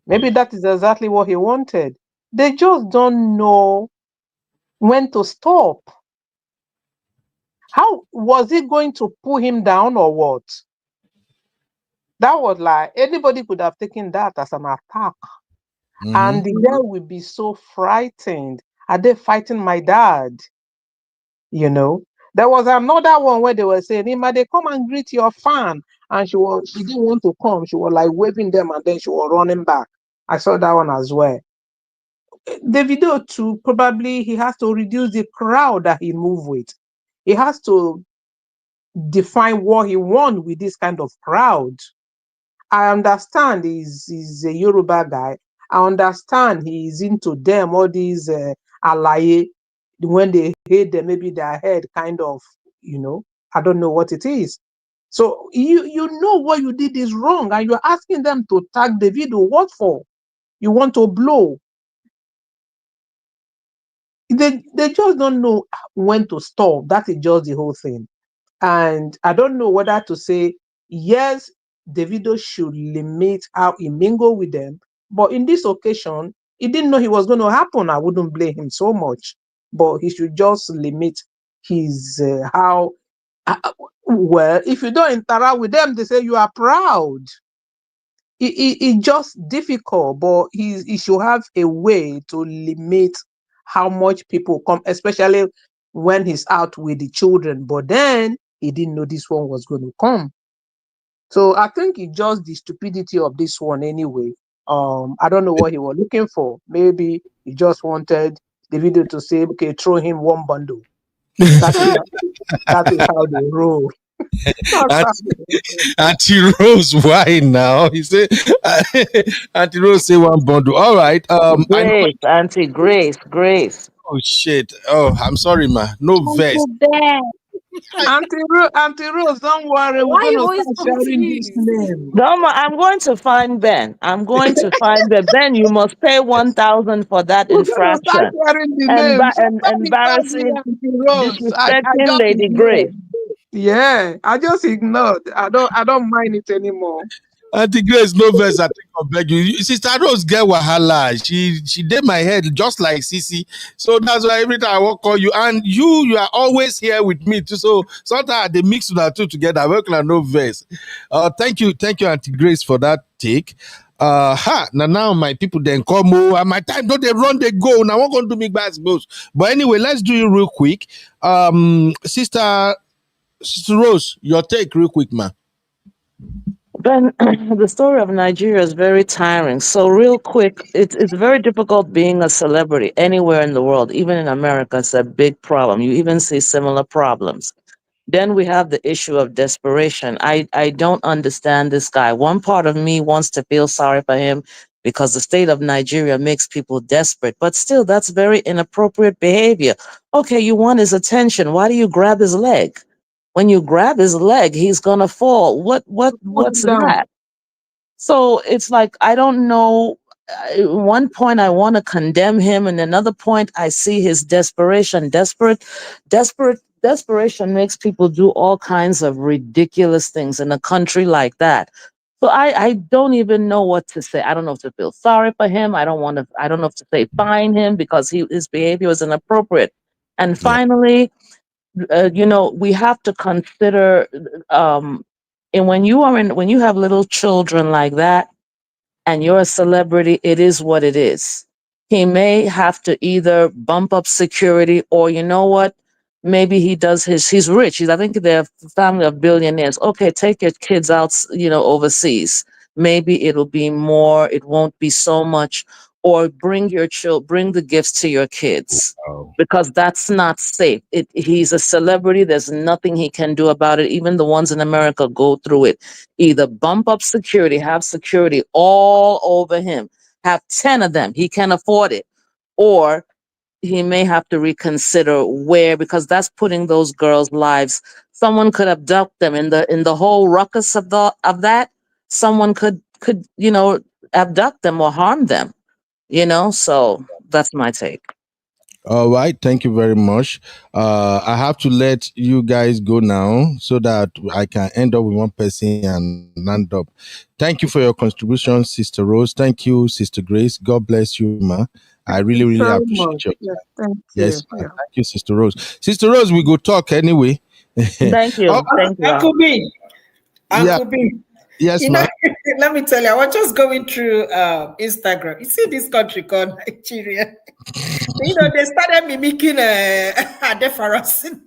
Maybe that is exactly what he wanted. They just don't know when to stop. How was he going to pull him down or what? That was like anybody could have taken that as an attack. And the girl would be so frightened. Are they fighting my dad? You know, there was another one where they were saying, Ima, they come and greet your fan. And she didn't want to come. She was like waving them and then she was running back. I saw that one as well. Davido too, probably he has to reduce the crowd that he move with. He has to define what he wants with this kind of crowd. I understand he's a Yoruba guy. I understand he's into them, all these alaye. When they hate them, maybe their head kind of, I don't know what it is. So you know what you did is wrong, and you're asking them to tag the video. What for? You want to blow? They just don't know when to stop. That is just the whole thing. And I don't know whether to say, yes, Davido should limit how he mingle with them. But in this occasion, he didn't know it was going to happen. I wouldn't blame him so much. But he should just limit his how. Well, if you don't interact with them, they say you are proud. It's just difficult, but he should have a way to limit how much people come, especially when he's out with the children. But then he didn't know this one was going to come. So I think it's just the stupidity of this one anyway. I don't know what he was looking for. Maybe he just wanted the video to say, okay, throw him one bundle. That is how they roll. Auntie Rose, why now? He said, Auntie Rose say one bundle. All right. I know. Grace, Auntie Grace, Grace. Oh shit. Oh, I'm sorry, ma. No verse. Auntie Rose, don't worry. We're Why are going you to always start sharing this confused? name. No, I'm going to find Ben. I'm going to find Ben. Ben, you must pay 1,000 for that We're going to start infraction. sharing the And, name. Somebody tag me, embarrassing, Auntie Rose. I disrespecting just Lady Grace. ignored. Yeah, I just ignored. I don't mind it anymore. Auntie Grace, no verse. I think I'll beg you. Sister Rose get wahala. She did my head just like Sisi. So that's why every time I walk call you, and you are always here with me too. So sometimes they mix the two together. I work like no verse. Thank you, Auntie Grace, for that take. Now my people then come over. My time don't they run, they go. Now I'm gonna do me bad both. But anyway, let's do it real quick. Sister Rose, your take real quick, ma. Ben, the story of Nigeria is very tiring. So, real quick, it's very difficult being a celebrity anywhere in the world. Even in America, it's a big problem. You even see similar problems. Then we have the issue of desperation. I don't understand this guy. One part of me wants to feel sorry for him because the state of Nigeria makes people desperate. But still, that's very inappropriate behavior. Okay, you want his attention. Why do you grab his leg? When you grab his leg, he's gonna fall. Put him What's down. that? So it's like I don't know. One point I want to condemn him, and another point I see his desperation. Desperation makes people do all kinds of ridiculous things in a country like that. So I don't even know what to say. I don't know if to feel sorry for him. I don't know if to say fine him because his behavior was inappropriate. And Yeah. finally, we have to consider, and when you have little children like that and you're a celebrity, it is what it is. He may have to either bump up security, or you know what, maybe he's rich. I think they're a family of billionaires. Okay, take your kids out, overseas. Maybe it'll be more, it won't be so much. Or bring the gifts to your kids, Wow. because that's not safe. He's a celebrity. There's nothing he can do about it. Even the ones in America go through it. Either bump up security, have security all over him, have 10 of them. He can afford it. Or he may have to reconsider where, because that's putting those girls' lives. Someone could abduct them in the whole ruckus of that. Someone could abduct them or harm them. So that's my take. All right, thank you very much. I have to let you guys go now so that I can end up with one person and land up. Thank you for your contribution, Sister Rose. Thank you, Sister Grace. God bless you, ma. I really, really So appreciate much. your Yeah, time. thank Yes, you. ma. Yeah. Thank you, Sister Rose. Sister Rose, we go talk anyway. Thank Oh, you. Thank you. Uncle B. yeah. Uncle B. Yes, You know, ma'am. let me tell you, I was just going through Instagram. You see this country called Nigeria. You know, they started mimicking Adefarasin.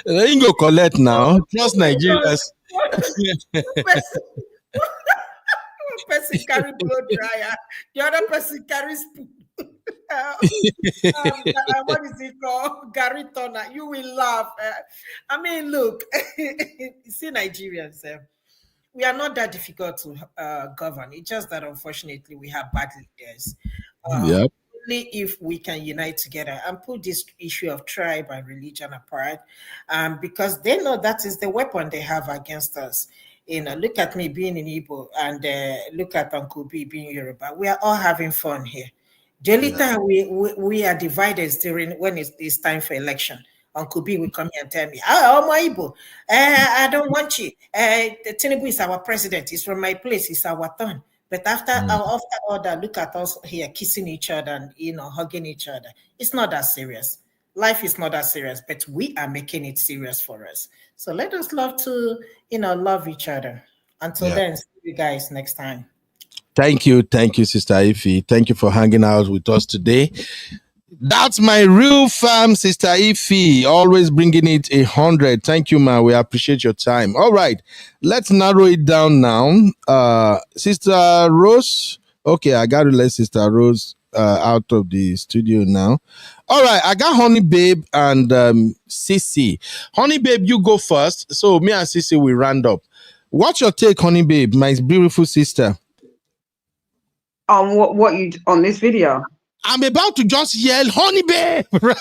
They ain't go collect now. Trust Oh my God. Nigerians. One person, one person carry blow dryer, the other person carry spoon. What is it called? Gary Turner. You will laugh. I mean, look, you see, Nigerians, we are not that difficult to govern. It's just that unfortunately we have bad leaders. Yep. Only if we can unite together and put this issue of tribe and religion apart, because they know that is the weapon they have against us. You know, look at me being in Igbo and look at Uncle B being Yoruba. We are all having fun here. The only time we are divided is during when it's time for election. Uncle B will come here and tell me, oh, my Igbo, I don't want you. Tinubu is our president. He's from my place. It's our turn. But after all that, look at us here kissing each other and hugging each other. It's not that serious. Life is not that serious, but we are making it serious for us. So let us love to love each other. Until then, see you guys next time. Thank you, Sister Ify. Thank you for hanging out with us today. That's my real fam, Sister Ify. Always bringing it 100. Thank you, man. We appreciate your time. All right, let's narrow it down now. Sister Rose. Okay, I got to let Sister Rose out of the studio now. All right, I got Honey Babe and Sissy. Honey Babe, you go first. So me and Sissy will round up. What's your take, Honey Babe, my beautiful sister? On what you on this video? I'm about to just yell, Honey Babe! Right?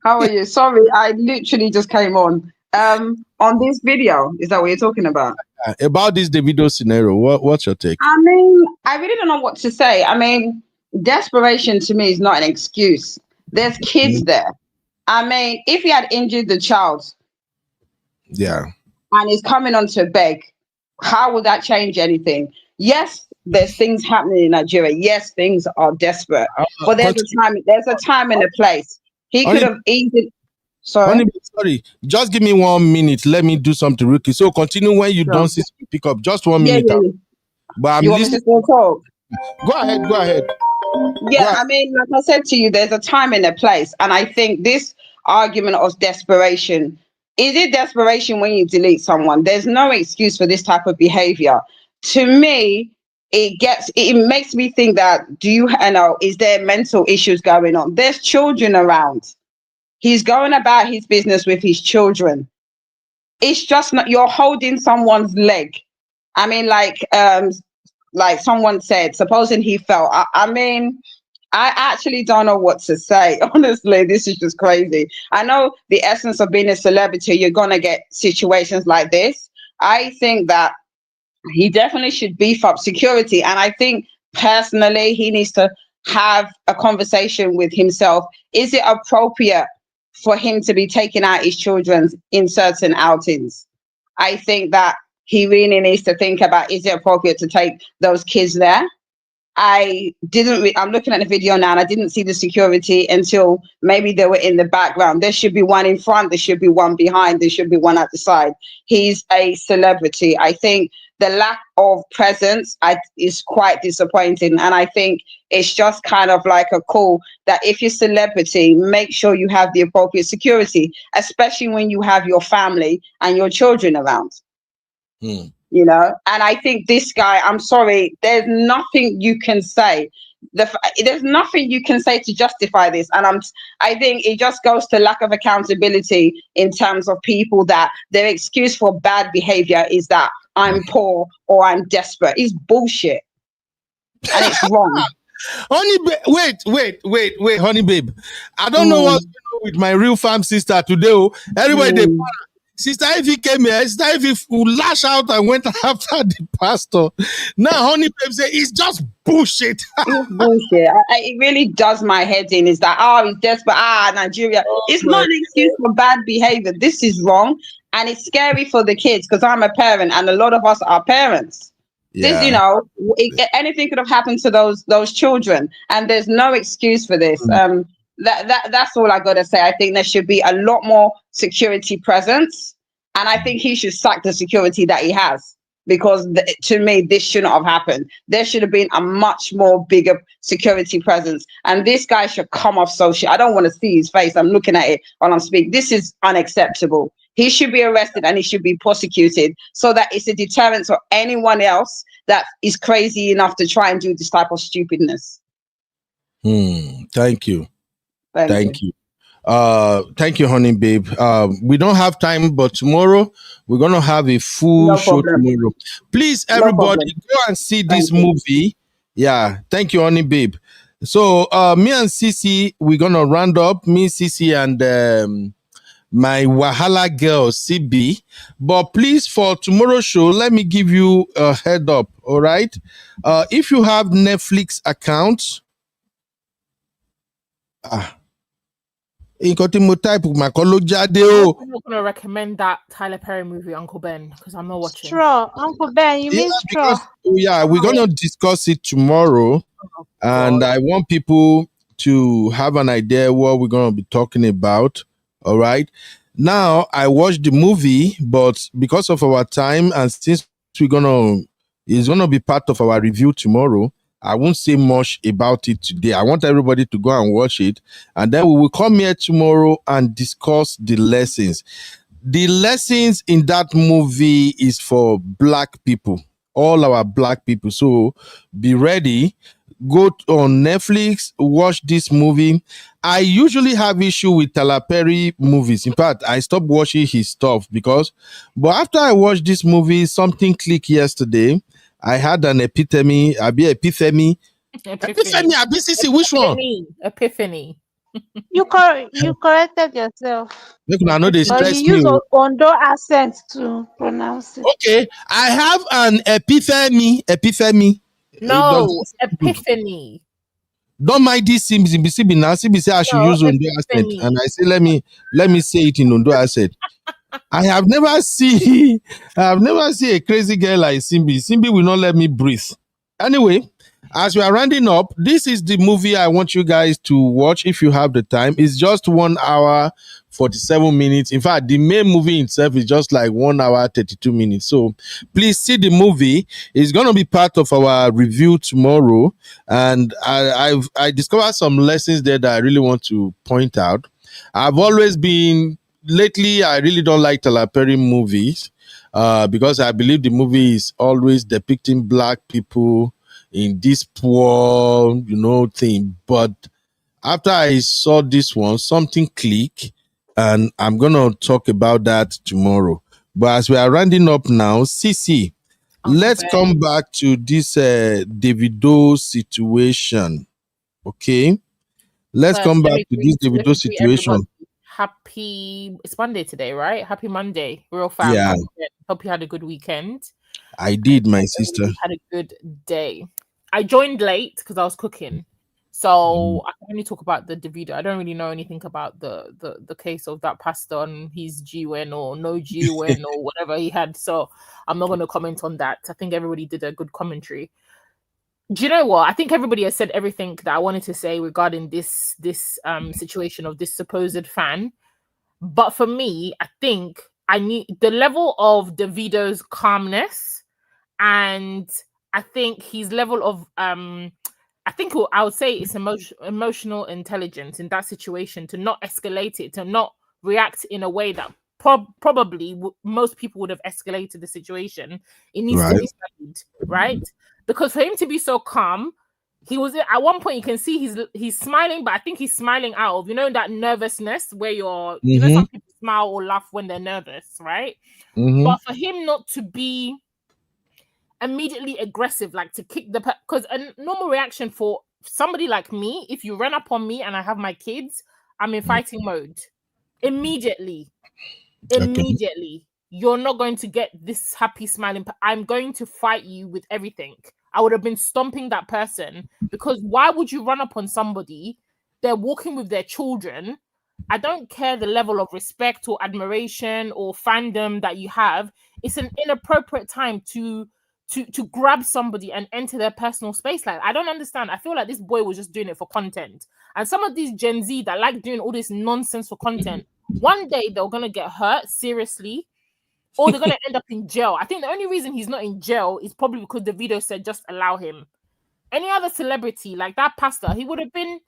How are you? Sorry, I literally just came on. On this video, is that what you're talking about? About this Davido scenario, what's your take? I mean, I really don't know what to say. I mean, desperation to me is not an excuse. There's kids there. I mean, if he had injured the child, and he's coming on to beg, how would that change anything? Yes, there's things happening in Nigeria. Yes, things are desperate. But there's a time and a place. He could have easily. Sorry. Sorry, just give me 1 minute. Let me do something, Ricky. So continue when you don't see pick up. Just 1 minute. Yeah. But I'm want me to still talk? Go ahead. Yeah, I mean, like I said to you, there's a time and a place. And I think this argument of desperation, is it desperation when you delete someone? There's no excuse for this type of behavior. To me, it makes me think that, is there mental issues going on? There's children around. He's going about his business with his children. It's just not, you're holding someone's leg. I mean, like someone said, supposing he fell. I mean, I actually don't know what to say. Honestly, this is just crazy. I know the essence of being a celebrity, you're going to get situations like this. I think that he definitely should beef up security. And I think personally, he needs to have a conversation with himself. Is it appropriate for him to be taking out his children in certain outings? I think that he really needs to think about, is it appropriate to take those kids there? I'm looking at the video now and I didn't see the security until maybe they were in the background. There should be one in front, there should be one behind, there should be one at the side. He's a celebrity. I think the lack of presence is quite disappointing. And I think it's just kind of like a call that if you're a celebrity, make sure you have the appropriate security, especially when you have your family and your children around. And I think this guy, I'm sorry, there's nothing you can say. There's nothing you can say to justify this. And I think it just goes to lack of accountability in terms of people that their excuse for bad behavior is that I'm poor or I'm desperate. It's bullshit. And it's wrong. Wait, Honey Babe. I don't know what's going on with my real fam sister today. Everybody, Sister Ivy came here. Sister Ivy lash out and went after the pastor. Now, Honey Babe say it's just bullshit. It's bullshit. It really does my head in. Is that he's desperate? Nigeria. It's not an excuse for bad behavior. This is wrong, and it's scary for the kids because I'm a parent, and a lot of us are parents. This, Yeah. anything could have happened to those children, and there's no excuse for this. That's all I gotta say. I think there should be a lot more security presence, and I think he should sack the security that he has, because to me this shouldn't have happened. There should have been a much more bigger security presence, and this guy should come off social. I don't want to see his face. I'm looking at it while I'm speaking. This is unacceptable. He should be arrested and he should be prosecuted, so that it's a deterrent for anyone else that is crazy enough to try and do this type of stupidness. Thank you. Thank you. Thank you, honey babe. We don't have time, but tomorrow we're gonna have a full show tomorrow. Please, everybody, go and see this movie. Yeah, thank you, honey babe. So me and Sisi, we're gonna round up. Me, Sisi, and my Wahala girl CB. But please, for tomorrow's show, let me give you a head up. All right, if you have Netflix account, I'm not going to recommend that Tyler Perry movie, Uncle Ben, because I'm not watching. Straw, Uncle Ben, you mean straw? We're gonna discuss it tomorrow, and I want people to have an idea what we're gonna be talking about. All right. Now I watched the movie, but because of our time and since it's gonna be part of our review tomorrow, I won't say much about it today. I want everybody to go and watch it, and then we will come here tomorrow and discuss the lessons. The lessons in that movie is for Black people, all our Black people. So be ready. Go on Netflix, watch this movie. I usually have issue with Tyler Perry movies. In fact, I stopped watching his stuff but after I watched this movie, something clicked yesterday. I had an epiphany. Epiphany, which one? Epiphany. You corrected yourself. Look, I know they stress you me. use Ondo accent to pronounce it. Okay, I have an epiphany. No, epiphany. Don't mind this CB now. CB say I should use Ondo accent, and I say let me say it in Ondo accent. I have never seen a crazy girl like Simbi. Simbi will not let me breathe. Anyway, as we are rounding up, this is the movie I want you guys to watch if you have the time. It's just 1 hour, 47 minutes. In fact, the main movie itself is just like 1 hour, 32 minutes. So please see the movie. It's going to be part of our review tomorrow. And I discovered some lessons there that I really want to point out. Lately, I really don't like Tyler Perry movies because I believe the movie is always depicting Black people in this poor, thing. But after I saw this one, something clicked, and I'm going to talk about that tomorrow. But as we are rounding up now, CC, let's come back to this Davido situation. Okay? Let's come back to this Davido situation. It's Monday today, right? Happy Monday, real fam. Yeah. Hope you had a good weekend. I did, my sister. Had a good day. I joined late because I was cooking, so I can only talk about the Davido. I don't really know anything about the case of that pastor and his GWN or no GWN or whatever he had. So I'm not going to comment on that. I think everybody did a good commentary. Do you know what? I think everybody has said everything that I wanted to say regarding this situation of this supposed fan. But for me, I think I need the level of Davido's calmness, and I think his level of I would say it's emotional intelligence in that situation to not escalate it, to not react in a way that probably most people would have escalated the situation. It needs to be studied, right? Because for him to be so calm, he was at one point you can see he's smiling, but I think he's smiling out of that nervousness where some people smile or laugh when they're nervous, right? But for him not to be immediately aggressive, like to kick because a normal reaction for somebody like me, if you run up on me and I have my kids, I'm in fighting mode immediately. You're not going to get this happy smiling. I'm going to fight you with everything. I would have been stomping that person, because why would you run up on somebody? They're walking with their children. I don't care the level of respect or admiration or fandom that you have. It's an inappropriate time to to grab somebody and enter their personal space. Like, I don't understand. I feel like this boy was just doing it for content. And some of these Gen Z that like doing all this nonsense for content, one day they're gonna get hurt seriously, or they're gonna end up in jail. I think the only reason he's not in jail is probably because Davido said just allow him. Any other celebrity like that pastor, he would have been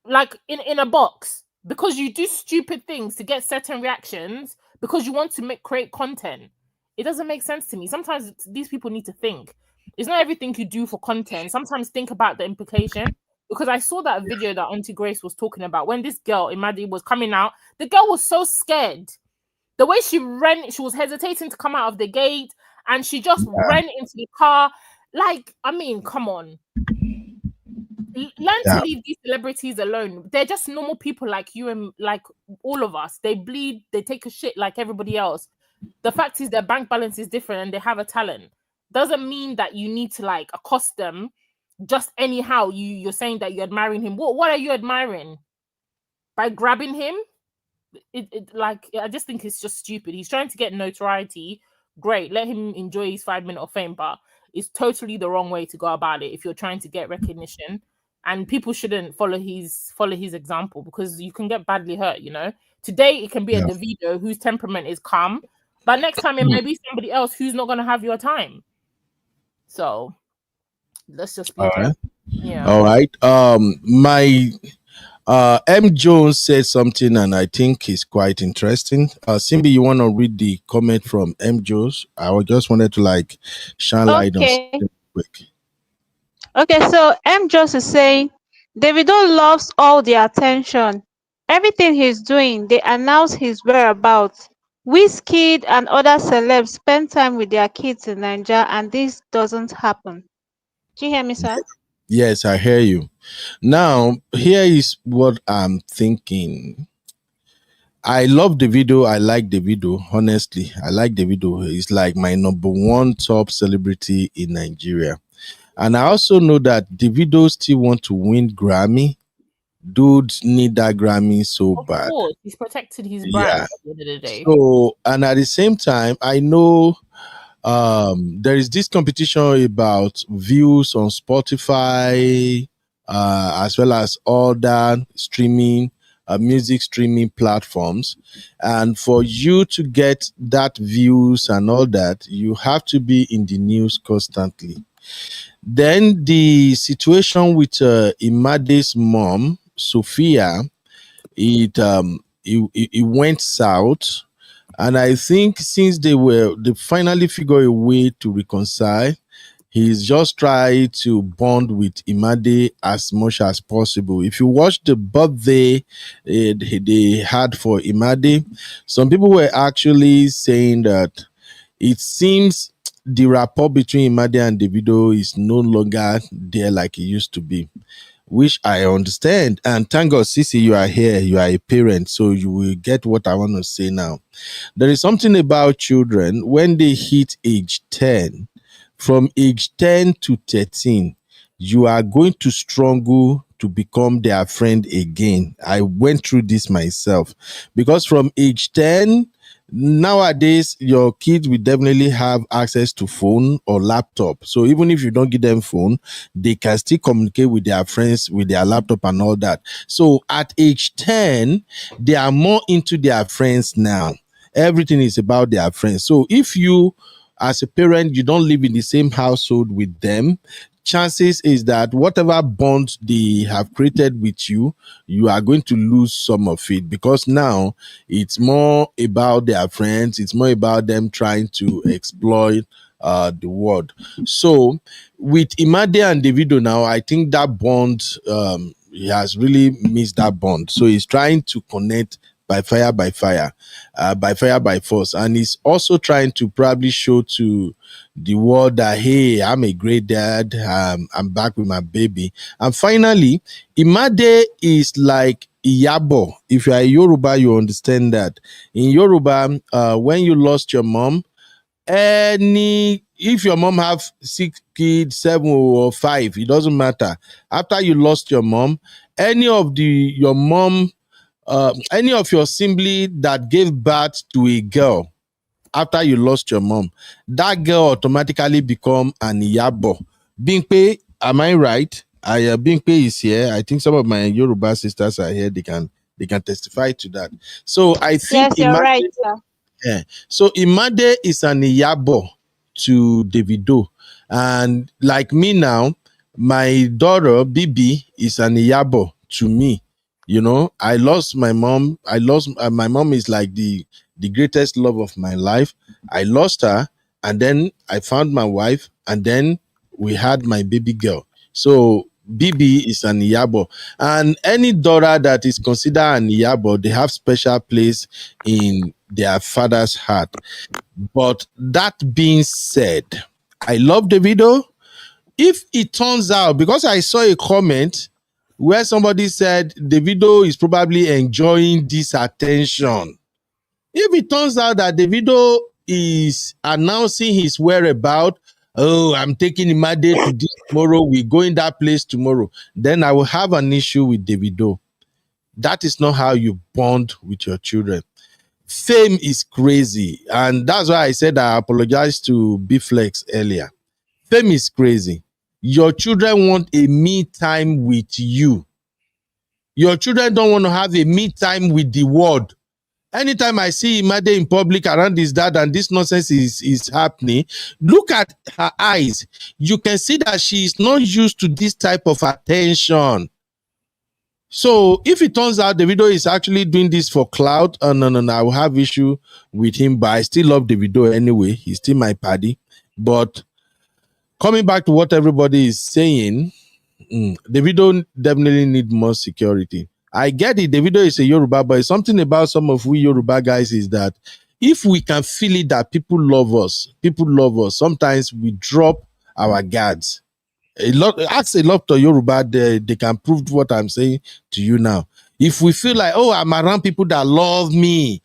like in a box, because you do stupid things to get certain reactions because you want to create content. It doesn't make sense to me. Sometimes these people need to think. It's not everything you do for content. Sometimes think about the implication. Because I saw that video that Auntie Grace was talking about when this girl, Imadi, was coming out. The girl was so scared. The way she ran, she was hesitating to come out of the gate, and she just ran into the car. Like, I mean, come on. Learn to leave these celebrities alone. They're just normal people like you and like all of us. They bleed, they take a shit like everybody else. The fact is their bank balance is different and they have a talent. Doesn't mean that you need to like accost them just anyhow. You're saying that you're admiring him. What are you admiring? By grabbing him? Like, I just think it's just stupid. He's trying to get notoriety. Great, let him enjoy his 5 minutes of fame, but it's totally the wrong way to go about it if you're trying to get recognition. And people shouldn't follow his example, because you can get badly hurt, you know. Today it can be a Davido whose temperament is calm, but next time it might be somebody else who's not going to have your time. So let's just be careful. Yeah. All right. My M Jones said something, and I think it's quite interesting. Simbi, you want to read the comment from M Jones? I just wanted to like shine light on something quick. Okay, so M Jones is saying Davido loves all the attention. Everything he's doing, they announce his whereabouts. Wizkid and other celebs spend time with their kids in Nigeria, and this doesn't happen. Do you hear me, sir? Yes, I hear you. Now, here is what I'm thinking. I love Davido. I like Davido. Honestly, I like Davido. He's like my number one top celebrity in Nigeria. And I also know that Davido still want to win Grammy. Dudes need that Grammy so bad. Of course, he's protected his brand at the end of the day. So, and at the same time, I know there is this competition about views on Spotify, as well as other streaming, music streaming platforms. And for you to get that views and all that, you have to be in the news constantly. Then the situation with Imade's mom, Sophia, it went south, and I think since they finally figured a way to reconcile, he's just tried to bond with Imade as much as possible. If you watch the birthday they had for Imade, some people were actually saying that it seems the rapport between Imade and Davido is no longer there like it used to be, which I understand. And thank God, Sisi, you are here. You are a parent, so you will get what I want to say now. There is something about children when they hit age 10. From age 10 to 13, you are going to struggle to become their friend again. I went through this myself, because from age 10, nowadays your kids will definitely have access to phone or laptop. So even if you don't give them phone, they can still communicate with their friends with their laptop and all that. So at age 10, they are more into their friends now. Everything is about their friends. So if you, as a parent, you don't live in the same household with them, chances is that whatever bond they have created with you, you are going to lose some of it, because now it's more about their friends. It's more about them trying to exploit the world. So with Imade and Davido now, I think that bond, he has really missed that bond. So he's trying to connect by fire, by fire, by force. And he's also trying to probably show to the world that, hey, I'm a great dad. I'm back with my baby. And finally, Imade is like Iyabo. If you are a Yoruba, you understand that. In Yoruba, when you lost your mom, if your mom have 6 kids, 7 or 5, it doesn't matter. After you lost your mom, any of your sibling that gave birth to a girl, after you lost your mom, that girl automatically become an Iyabo. Bimpe, am I right? Bimpe is here. I think some of my Yoruba sisters are here. They can testify to that. So I think Yes, you're right, sir. yeah. So Imade is an Iyabo to Davido. And like me now, my daughter, Bibi, is an Iyabo to me. You know, I lost my mom. My mom is like the greatest love of my life. I lost her, and then I found my wife, and then we had my baby girl. So Bibi is an Iyabo. And any daughter that is considered an Iyabo, they have special place in their father's heart. But that being said, I love Davido. If it turns out, because I saw a comment where somebody said Davido is probably enjoying this attention. If it turns out that Davido is announcing his whereabouts, oh, I'm taking Imade to this tomorrow, we're going that place tomorrow, then I will have an issue with Davido. That is not how you bond with your children. Fame is crazy. And that's why I said I apologize to B-Flex earlier. Fame is crazy. Your children want a me time with you. Your children don't want to have a me time with the world. Anytime I see Imade in public around his dad and this nonsense is happening, look at her eyes. You can see that she is not used to this type of attention. So if it turns out Davido is actually doing this for clout, no, I will have issue with him, but I still love Davido anyway. He's still my paddy. But coming back to what everybody is saying, Davido definitely need more security. I get it. Davido is a Yoruba, but something about some of we Yoruba guys is that if we can feel it that people love us, sometimes we drop our guards. Ask a lot of Yoruba, they can prove what I'm saying to you now. If we feel like, oh, I'm around people that love me,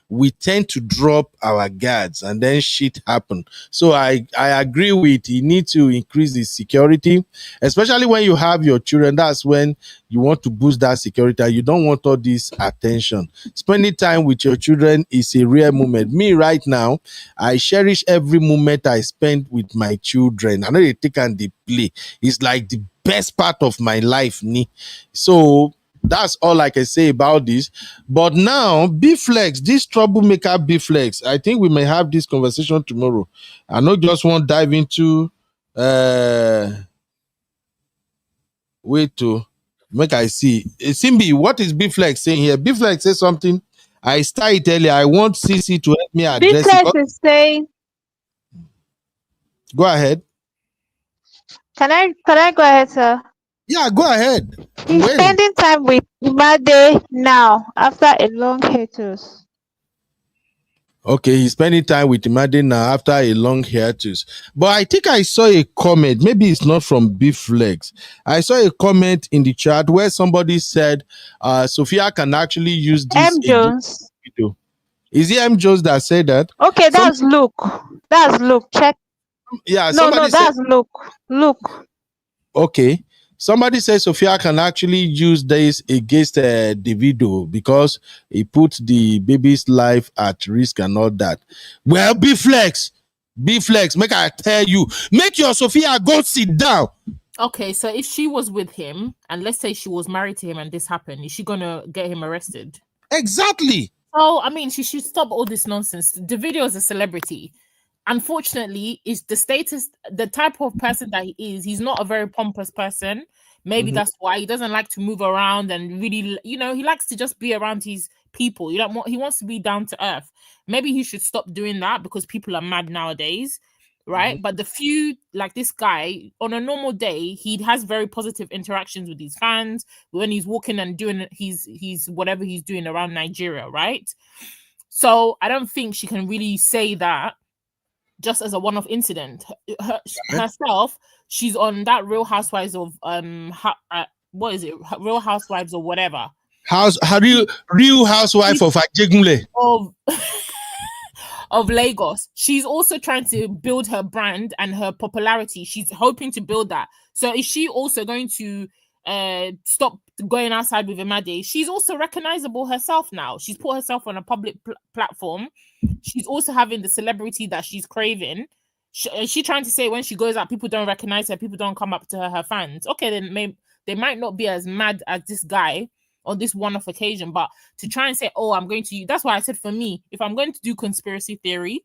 we tend to drop our guards and then shit happen. So I agree with you need to increase the security, especially when you have your children. That's when you want to boost that security. You don't want all this attention. Spending time with your children is a rare moment. Me right now, I cherish every moment I spend with my children. I know they take and they play. It's like the best part of my life. So that's all I can say about this. But now, B-Flex, this troublemaker B-Flex, I think we may have this conversation tomorrow. I not just want to dive into wait to make I see. Simbi, what is B-Flex saying here? B-Flex says something. I started earlier. I want CC to help me address B-Flex it. is saying, Go ahead. Can I go ahead, sir? Yeah, go ahead. He's spending time with Imade now after a long hiatus. Okay, he's spending time with Imade now after a long hiatus. But I think I saw a comment. Maybe it's not from B-Flex. I saw a comment in the chat where somebody said Sophia can actually use this. M. Jones. Video. Is it M. Jones that said that? Okay, that's Luke. That's Luke. Check. Yeah, No, that's Luke. Luke. Okay. Somebody says Sophia can actually use this against Davido because he put the baby's life at risk and all that. Well, B-Flex, make I tell you, make your Sophia go sit down. Okay, so if she was with him, and let's say she was married to him and this happened, is she gonna get him arrested? Exactly. So, I mean, she should stop all this nonsense. Davido is a celebrity. Unfortunately, is the status, the type of person that he is, he's not a very pompous person. Maybe that's why he doesn't like to move around and really, he likes to just be around his people. He wants to be down to earth. Maybe he should stop doing that because people are mad nowadays, right? But the few, like this guy, on a normal day, he has very positive interactions with his fans when he's walking and doing he's whatever he's doing around Nigeria, right? So I don't think she can really say that just as a one-off incident. Herself, she's on that Real Housewives of what is it? Real Housewives or whatever. Real Housewife of Ajegunle of Lagos. She's also trying to build her brand and her popularity. She's hoping to build that. So is she also going to stop going outside with Imade, she's also recognizable herself now. She's put herself on a public platform. She's also having the celebrity that she's craving. She trying to say when she goes out, people don't recognize her, people don't come up to her fans. Okay, then they might not be as mad as this guy on this one-off occasion, but to try and say, oh, I'm going to, that's why I said for me, if I'm going to do conspiracy theory,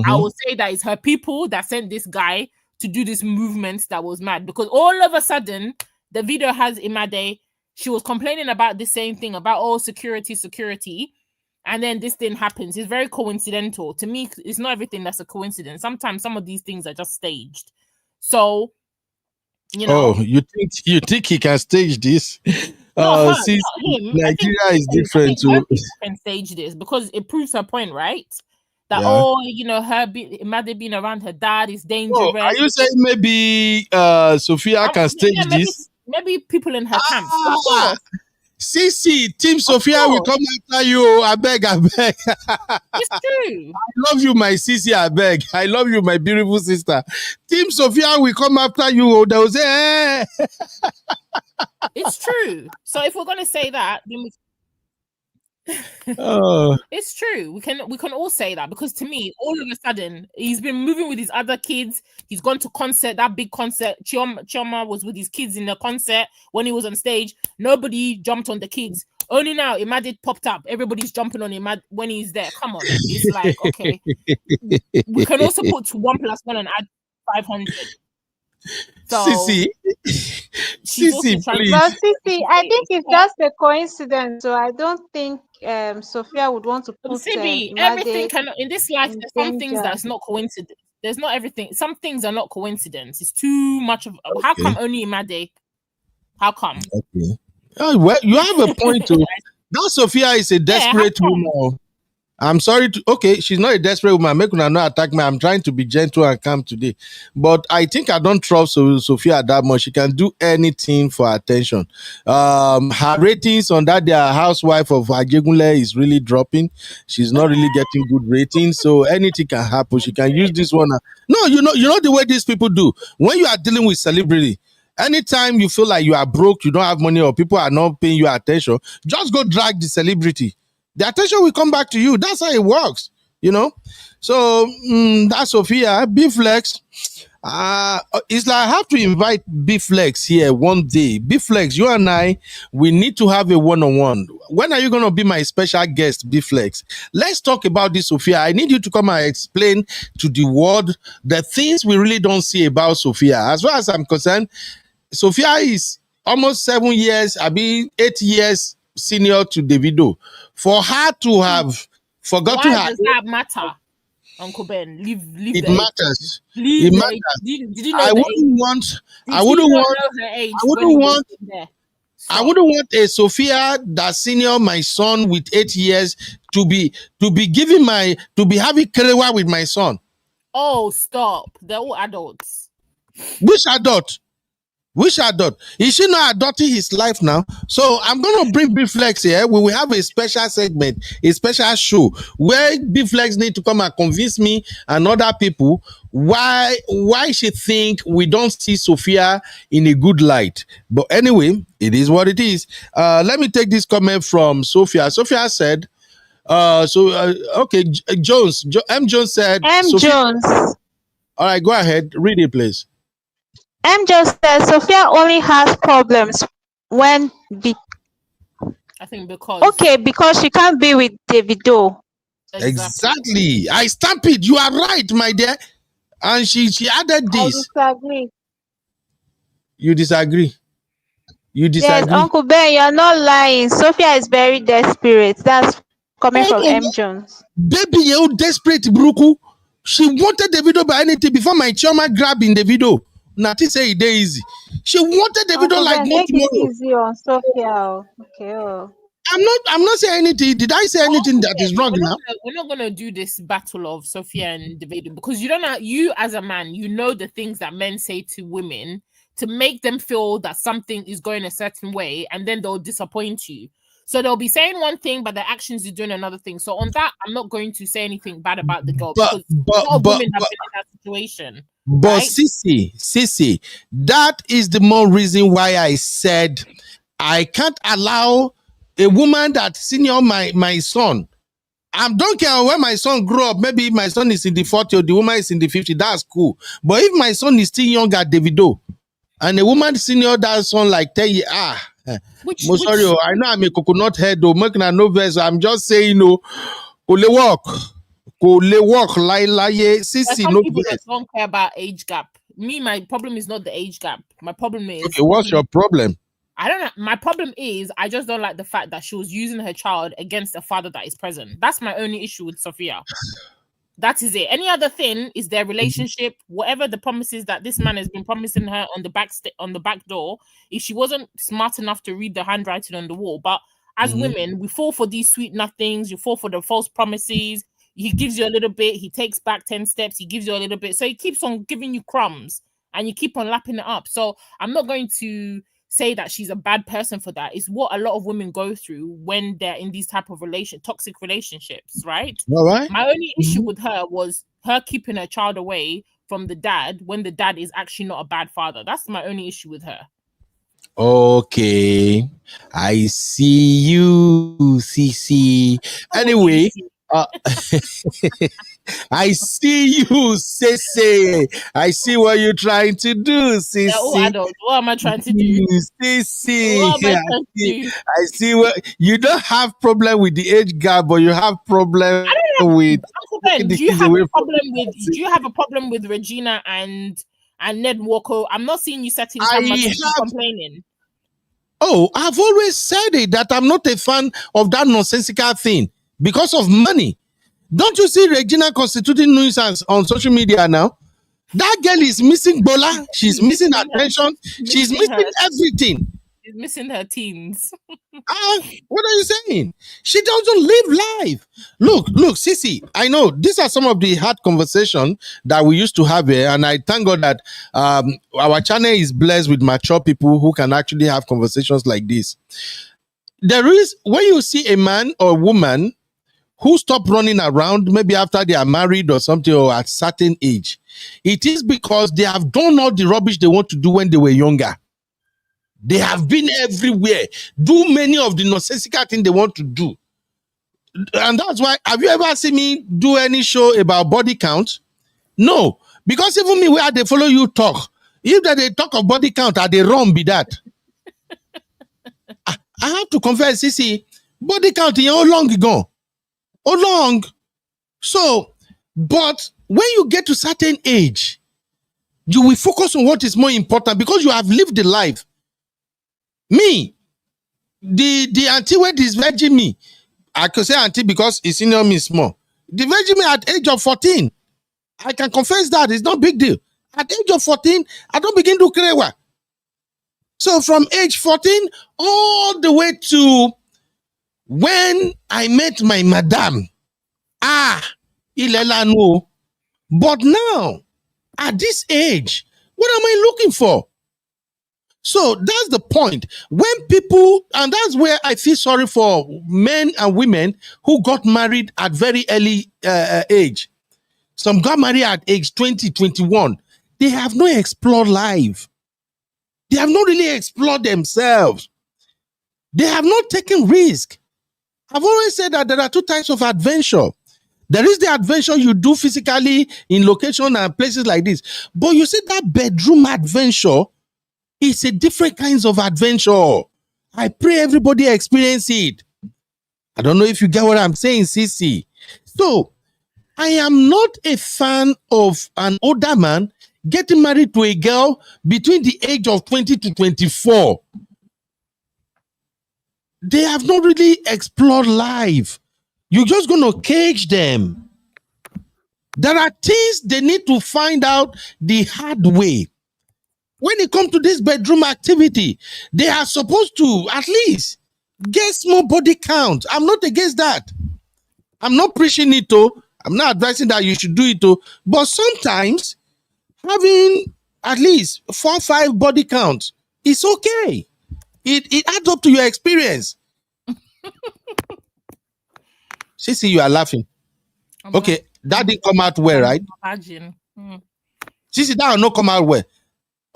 I will say that it's her people that sent this guy to do this movement that was mad, because all of a sudden, the video has Imade, she was complaining about the same thing, about, oh, security, and then this thing happens. It's very coincidental. To me, it's not everything that's a coincidence. Sometimes some of these things are just staged. So, you know. Oh, you think he can stage this? No, not See, him. Nigeria is different too. Can stage this because it proves her point, right? That Imade being around her dad is dangerous. Oh, are you saying maybe Sophia can stage this? Maybe people in her camp. Of course. Sisi, Team Sophia will come after you. I beg. It's true. I love you, my Sisi. I beg. I love you, my beautiful sister. Team Sophia will come after you. They'll say, It's true. So if we're gonna say that, then it's true. We can all say that, because to me, all of a sudden, he's been moving with his other kids. He's gone to concert, that big concert. Chioma was with his kids in the concert. When he was on stage, nobody jumped on the kids. Only now, Imade popped up. Everybody's jumping on Imade when he's there. Come on. It's like, okay. We can also put 1 + 1 and add 500. So, Sisi, please. But Sisi, I think it's just a coincidence. So I don't think Sophia would want to put everything in this life. There's some things that's not coincidence. There's not everything. Some things are not coincidence. It's too much of. Okay. How come only Imade? How come? Okay. Oh, well, you have a point too. That Sophia is a desperate woman. I'm sorry to. Okay, she's not a desperate woman. Make una not attack me. I'm trying to be gentle and calm today, but I think I don't trust Sophia that much. She can do anything for attention. Her ratings on that their housewife of Ajegunle is really dropping. She's not really getting good ratings, so anything can happen. She can use this one. No, you know the way these people do when you are dealing with celebrity. Anytime you feel like you are broke, you don't have money, or people are not paying you attention, just go drag the celebrity. The attention will come back to you. That's how it works, you know. So that's Sophia. B-Flex. It's like I have to invite B-Flex here one day. B-Flex, you and I, we need to have a one-on-one. When are you going to be my special guest, B-Flex? Let's talk about this, Sophia. I need you to come and explain to the world the things we really don't see about Sophia. As far as I'm concerned, Sophia is almost 7 years, 8 years senior to Davido. For her to have forgotten her. Why does that matter, Uncle Ben? Leave it matters. It matters. Did you know I wouldn't want a Sophia that senior my son with 8 years to be having kerewa with my son. Oh, stop. They're all adults. Which adult? Is she not adopting his life now? So I'm going to bring B-Flex here. We will have a special segment, a special show where B-Flex need to come and convince me and other people why she think we don't see Sophia in a good light. But anyway, it is what it is. Let me take this comment from Sophia. Sophia said, okay, Jones said, Sophia, Jones. All right, go ahead. Read it, please. Just says Sophia only has problems when I think because she can't be with Davido. Exactly. I stamp it. You are right, my dear. And she added this. I disagree. You disagree? Yes, Uncle Ben, you're not lying. Sophia is very desperate. That's coming from M. Jones. Baby, you're desperate, Bruku. She wanted Davido by anything before my Chioma grabbing Davido. Nothing say it easy. She wanted Davido like make it easy on Sophia. Okay. I'm not saying anything. Did I say anything that is wrong now? We're not gonna do this battle of Sophia and Davido because you don't know. You as a man, you know the things that men say to women to make them feel that something is going a certain way, and then they'll disappoint you. So they'll be saying one thing, but their actions is doing another thing. So on that, I'm not going to say anything bad about the girl because a lot of women have been in that situation. But right? Sissy, that is the more reason why I said I can't allow a woman that senior my son. I don't care when my son grow up. Maybe if my son is in the 40 or the woman is in the 50, that's cool. But if my son is still younger, Davido, and a woman senior that son like 10 years, sorry, I know I'm a coconut head, though, making a no verse. I'm just saying, Kole walk, There's some no people that verse. don't care about age gap. Me, my problem is not the age gap. My problem is Okay, what's your problem? I don't know. My problem is I just don't like the fact that she was using her child against a father that is present. That's my only issue with Sophia. That is it. Any other thing is their relationship, whatever the promises that this man has been promising her on the back door. If she wasn't smart enough to read the handwriting on the wall, but as women, we fall for these sweet nothings. You fall for the false promises. He gives you a little bit. He takes back 10 steps. He gives you a little bit. So he keeps on giving you crumbs, and you keep on lapping it up. So I'm not going to say that she's a bad person for that. It's what a lot of women go through when they're in these type of toxic relationships, right? All right. My only issue with her was her keeping her child away from the dad when the dad is actually not a bad father. That's my only issue with her. Okay, I see you, Cece. Anyway, I see you, Cece. I see what you're trying to do, Cece. Oh, adults. What am I trying to do? Cece. What am I trying to do? I see what you don't have problem with the age gap, but you have problem with. Ben, do you have a problem with? Do you have a problem with Regina and Ned Walker? I'm not seeing you setting cameras complaining. Oh, I've always said it that I'm not a fan of that nonsensical thing because of money. Don't you see Regina constituting nuisance on social media now? That girl is missing Bola. She's missing attention. She's missing everything. She's missing her teens. What are you saying? She doesn't live life. Look, Sissy, I know these are some of the hard conversations that we used to have here, and I thank God that our channel is blessed with mature people who can actually have conversations like this. There is, when you see a man or woman who stop running around, maybe after they are married or something, or at certain age, it is because they have done all the rubbish they want to do when they were younger. They have been everywhere, do many of the nonsensical things they want to do. And that's why, have you ever seen me do any show about body count? No, because even me, where they follow you talk, if they talk of body count, are they wrong be that? I have to confess, Sissy, body count in how long ago? How long? So, but when you get to certain age, you will focus on what is more important because you have lived the life. Me, the auntie where is virgin me, I could say auntie because it's senior me small. The virgin me at age of 14, I can confess that it's not big deal. At age of 14, I don't begin to cry. So from age 14 all the way to when I met my madam, Ilela no. But now, at this age, what am I looking for? So that's the point. When people, and that's where I feel sorry for men and women who got married at very early age. Some got married at age 20, 21. They have not explored life. They have not really explored themselves. They have not taken risk. I've always said that there are two types of adventure. There is the adventure you do physically in location and places like this. But you see that bedroom adventure, it's a different kinds of adventure. I pray everybody experience it. I don't know if you get what I'm saying, Cece. So, I am not a fan of an older man getting married to a girl between the age of 20 to 24. They have not really explored life. You're just going to cage them. There are things they need to find out the hard way. When it comes to this bedroom activity, they are supposed to at least get small body count. I'm not against that. I'm not preaching it though. I'm not advising that you should do it though. But sometimes having at least 4 or 5 body counts is okay. It adds up to your experience. See, you are laughing. Okay, that didn't come out well, right? Imagine. Sissy, that will not come out well.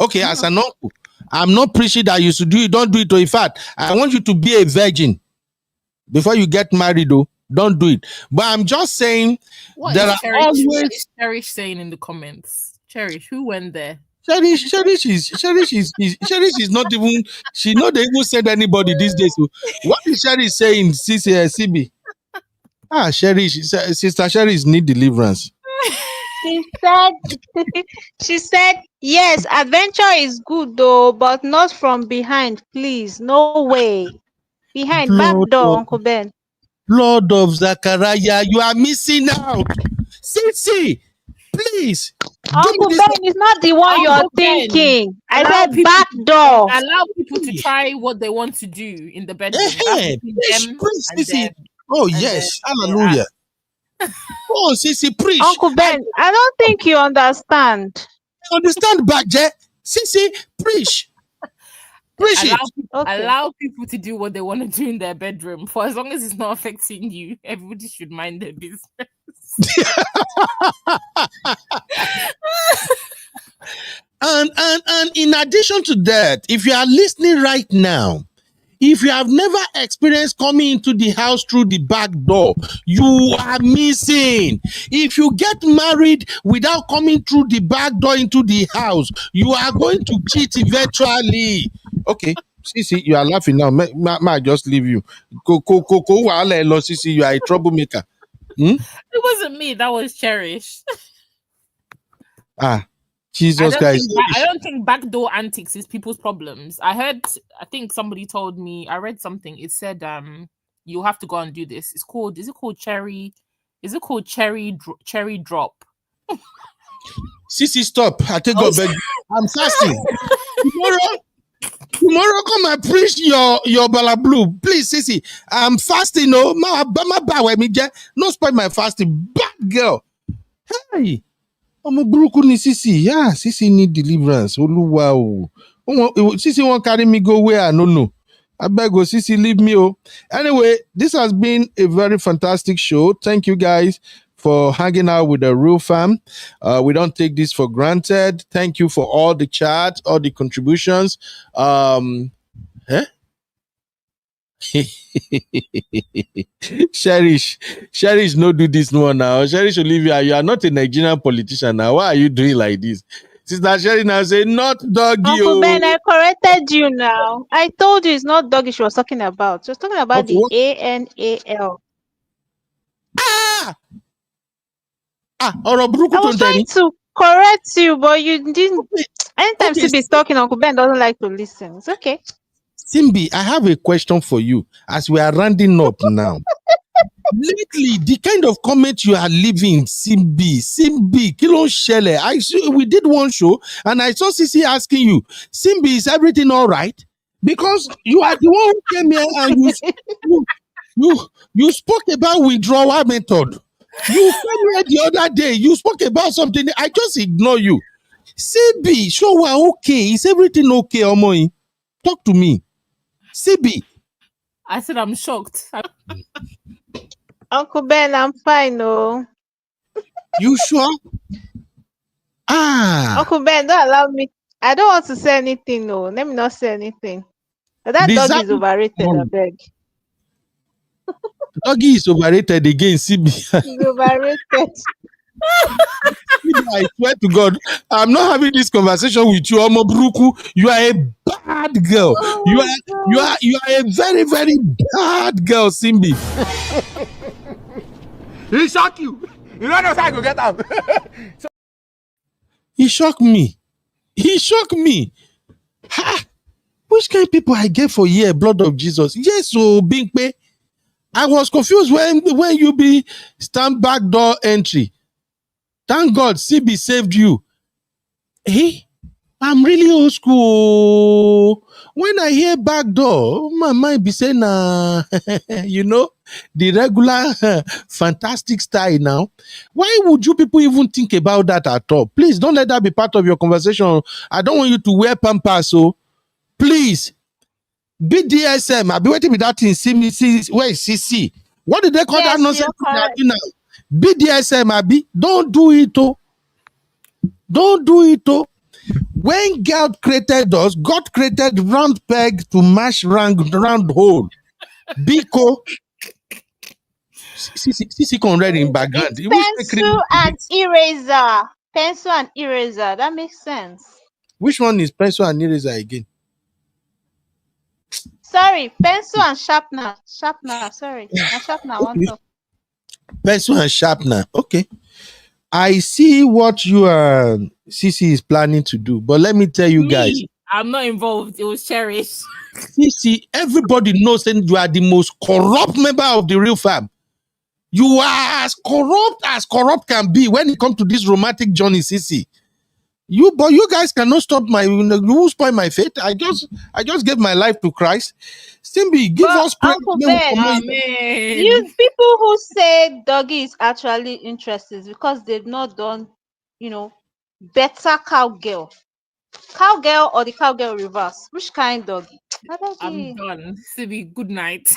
Okay, as an uncle, I'm not preaching that you should do it. Don't do it. In fact, I want you to be a virgin before you get married, though. Don't do it. But I'm just saying What there is are Cherish? always What is Cherish saying in the comments? Cherish, who went there? Cherish is not even, she not even send anybody these days. So what is Cherish saying, CB? Cherish, Sister Cherish need deliverance. She said, yes, adventure is good though, but not from behind, please. No way. Behind, back door, Uncle Ben. Blood of Zachariah, you are missing out. Sissy, please. Uncle Ben is not the one you're thinking. I said back door. Allow people to try what they want to do in the bedroom. Yes, hallelujah. Oh, Sissy, preach. Uncle Ben, I don't think you understand. I understand, Baje. Sissy, preach. Preach it. Allow people to do what they want to do in their bedroom. For as long as it's not affecting you, everybody should mind their business. And in addition to that, if you are listening right now, if you have never experienced coming into the house through the back door, you are missing. If you get married without coming through the back door into the house, you are going to cheat eventually. Okay, Sissy, you are laughing now. I just leave you. Sissy, you are a troublemaker. It wasn't me. That was Cherish. Jesus Christ. I don't think backdoor antics is people's problems. I think somebody told me, I read something. It said, you have to go and do this. Is it called cherry drop? Sissy, stop. I take your bed. I'm fasting. Tomorrow come and preach your balablu. Please, Sissy. I'm fasting. No, no spoil my fasting. Bad girl. Hey. I'm a broken Sissy. Yeah, Sissy need deliverance. Wow. Sissy won't carry me go where I don't know. I beg you, Sissy, leave me. Anyway, this has been a very fantastic show. Thank you guys for hanging out with the Real Fam. We don't take this for granted. Thank you for all the chats, all the contributions. Cherish, no do this one now. Cherish Olivia, you are not a Nigerian politician now. Why are you doing like this? Sister Cherish now say not doggy. Uncle Ben, I corrected you now. I told you it's not doggy she was talking about. She was talking about the ANAL. I was trying to correct you, but you didn't. Anytime Simbi's talking, Uncle Ben doesn't like to listen. It's okay. Simbi, I have a question for you as we are rounding up now. Lately, the kind of comment you are leaving, Simbi, Kilo Shele. We did one show and I saw Sissy asking you, Simbi, is everything all right? Because you are the one who came here and you spoke about withdrawal method. You came here the other day, you spoke about something. I just ignore you. Simbi, sure we're okay. Is everything okay, Omoy? Talk to me. CB. I said I'm shocked. Uncle Ben, I'm fine, no. You sure? Uncle Ben, don't allow me. I don't want to say anything, no. Let me not say anything. That dog is overrated, I beg. Doggy is overrated again, CB. He's overrated. I swear to God, I'm not having this conversation with you, Omobruku. You are a bad girl. You are a very, very bad girl, Simbi. He shocked you. You don't know how to get out. He shocked me. Which kind of people I get for here, blood of Jesus? Yes, so Bingpe. I was confused when you be stand back door entry. Thank God, CB saved you. Hey, I'm really old school. When I hear back door, my mind be saying, you know, the regular fantastic style now. Why would you people even think about that at all? Please don't let that be part of your conversation. I don't want you to wear pampers, so please. BDSM, I'll be waiting with that thing. Where is CC? What did they call that nonsense now? BDSM, Abi, don't do it. Don't do it, oh. When God created us, God created round peg to mash round hole. Biko. See, can read in background. It's pencil and eraser. Pencil and eraser. That makes sense. Which one is pencil and eraser again? Sorry, pencil and sharpener. Sharpener, sorry. And sharpener one top. Pencil and sharpener. Okay. I see what you CC is planning to do, but let me tell you guys. I'm not involved. It was Cherish. CC, everybody knows that you are the most corrupt member of the real fam. You are as corrupt can be when it comes to this romantic journey, CC. You guys cannot stop you won't spoil my faith. I just gave my life to Christ. Simbi, give us prayer. Uncle Ben, you people who say doggy is actually interested because they've not done, better cowgirl. Cowgirl or the cowgirl reverse? Which kind doggy? I'm done. Simbi, good night.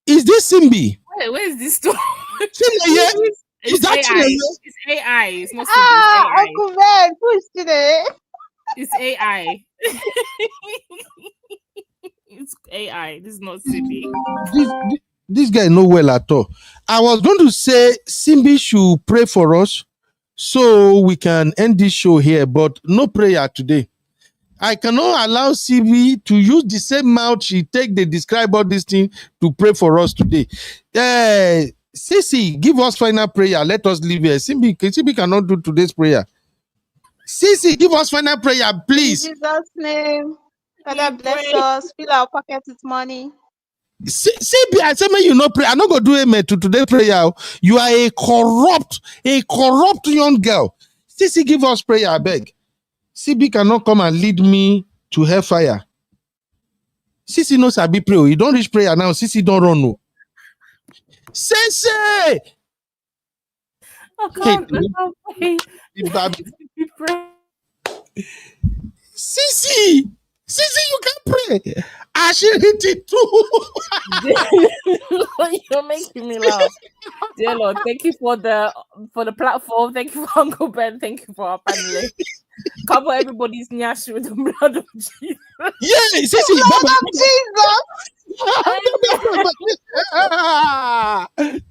Is this Simbi? Where is this story? Is that AI? It's AI. It's not Simbi. Uncle Ben, who is today? It's AI. It's AI. This is not Simbi. This guy know well at all. I was going to say Simbi should pray for us so we can end this show here, but no prayer today. I cannot allow CB to use the same mouth she take they describe all this thing to pray for us today. Sissy, give us final prayer. Let us leave here. CB cannot do today's prayer. Sissy, give us final prayer, please. In Jesus' name. Father, bless us. Fill our pockets with money. CB, I say, man, you not pray. I'm not going to do amen to today's prayer. You are a corrupt young girl. Sissy, give us prayer, I beg. CB cannot come and lead me to hellfire. Sissy knows I be pray. You don't reach prayer now. Sissy don't run. No. Sissy! Sissy! Sissy, you can pray. I should hit it too. You're making me laugh. Dear Lord, thank you for the platform. Thank you for Uncle Ben. Thank you for our panelists. Cover everybody's nyash with the blood of Jesus. Yeah, Sissy,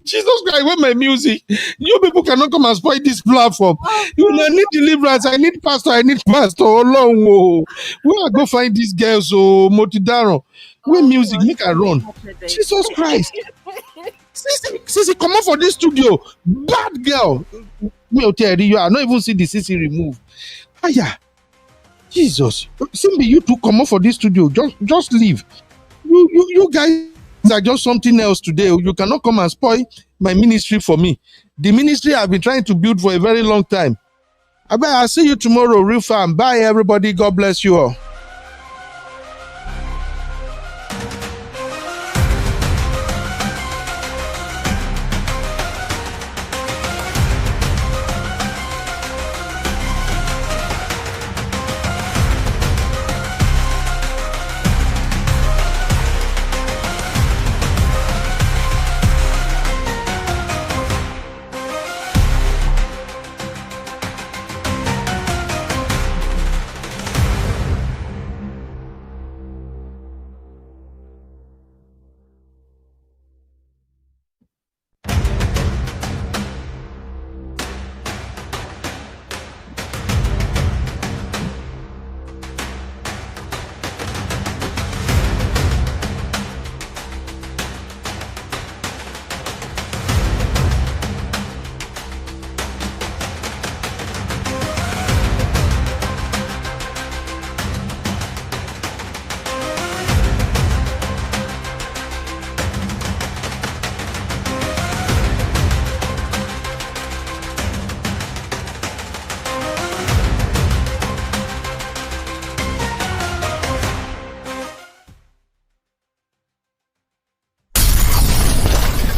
Jesus Christ, with my music. You people cannot come and spoil this platform. You need deliverance. I need pastor. Oh, long. Where I go find these girls? So Motidaro. Where music make her run? Jesus Christ. Sissy, come on for this studio. Bad girl. Me tell you, I not even see the Sissy remove. Yeah. Jesus. Simbi, you two come on for this studio. Just leave. You guys are just something else today. You cannot come and spoil my ministry for me. The ministry I've been trying to build for a very long time. I'll see you tomorrow, real fam. Bye, everybody. God bless you all.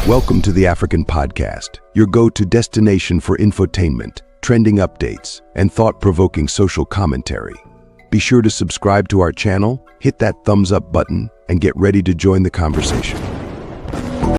Welcome to the African Podcast, your go-to destination for infotainment, trending updates, and thought-provoking social commentary. Be sure to subscribe to our channel, hit that thumbs up button, and get ready to join the conversation.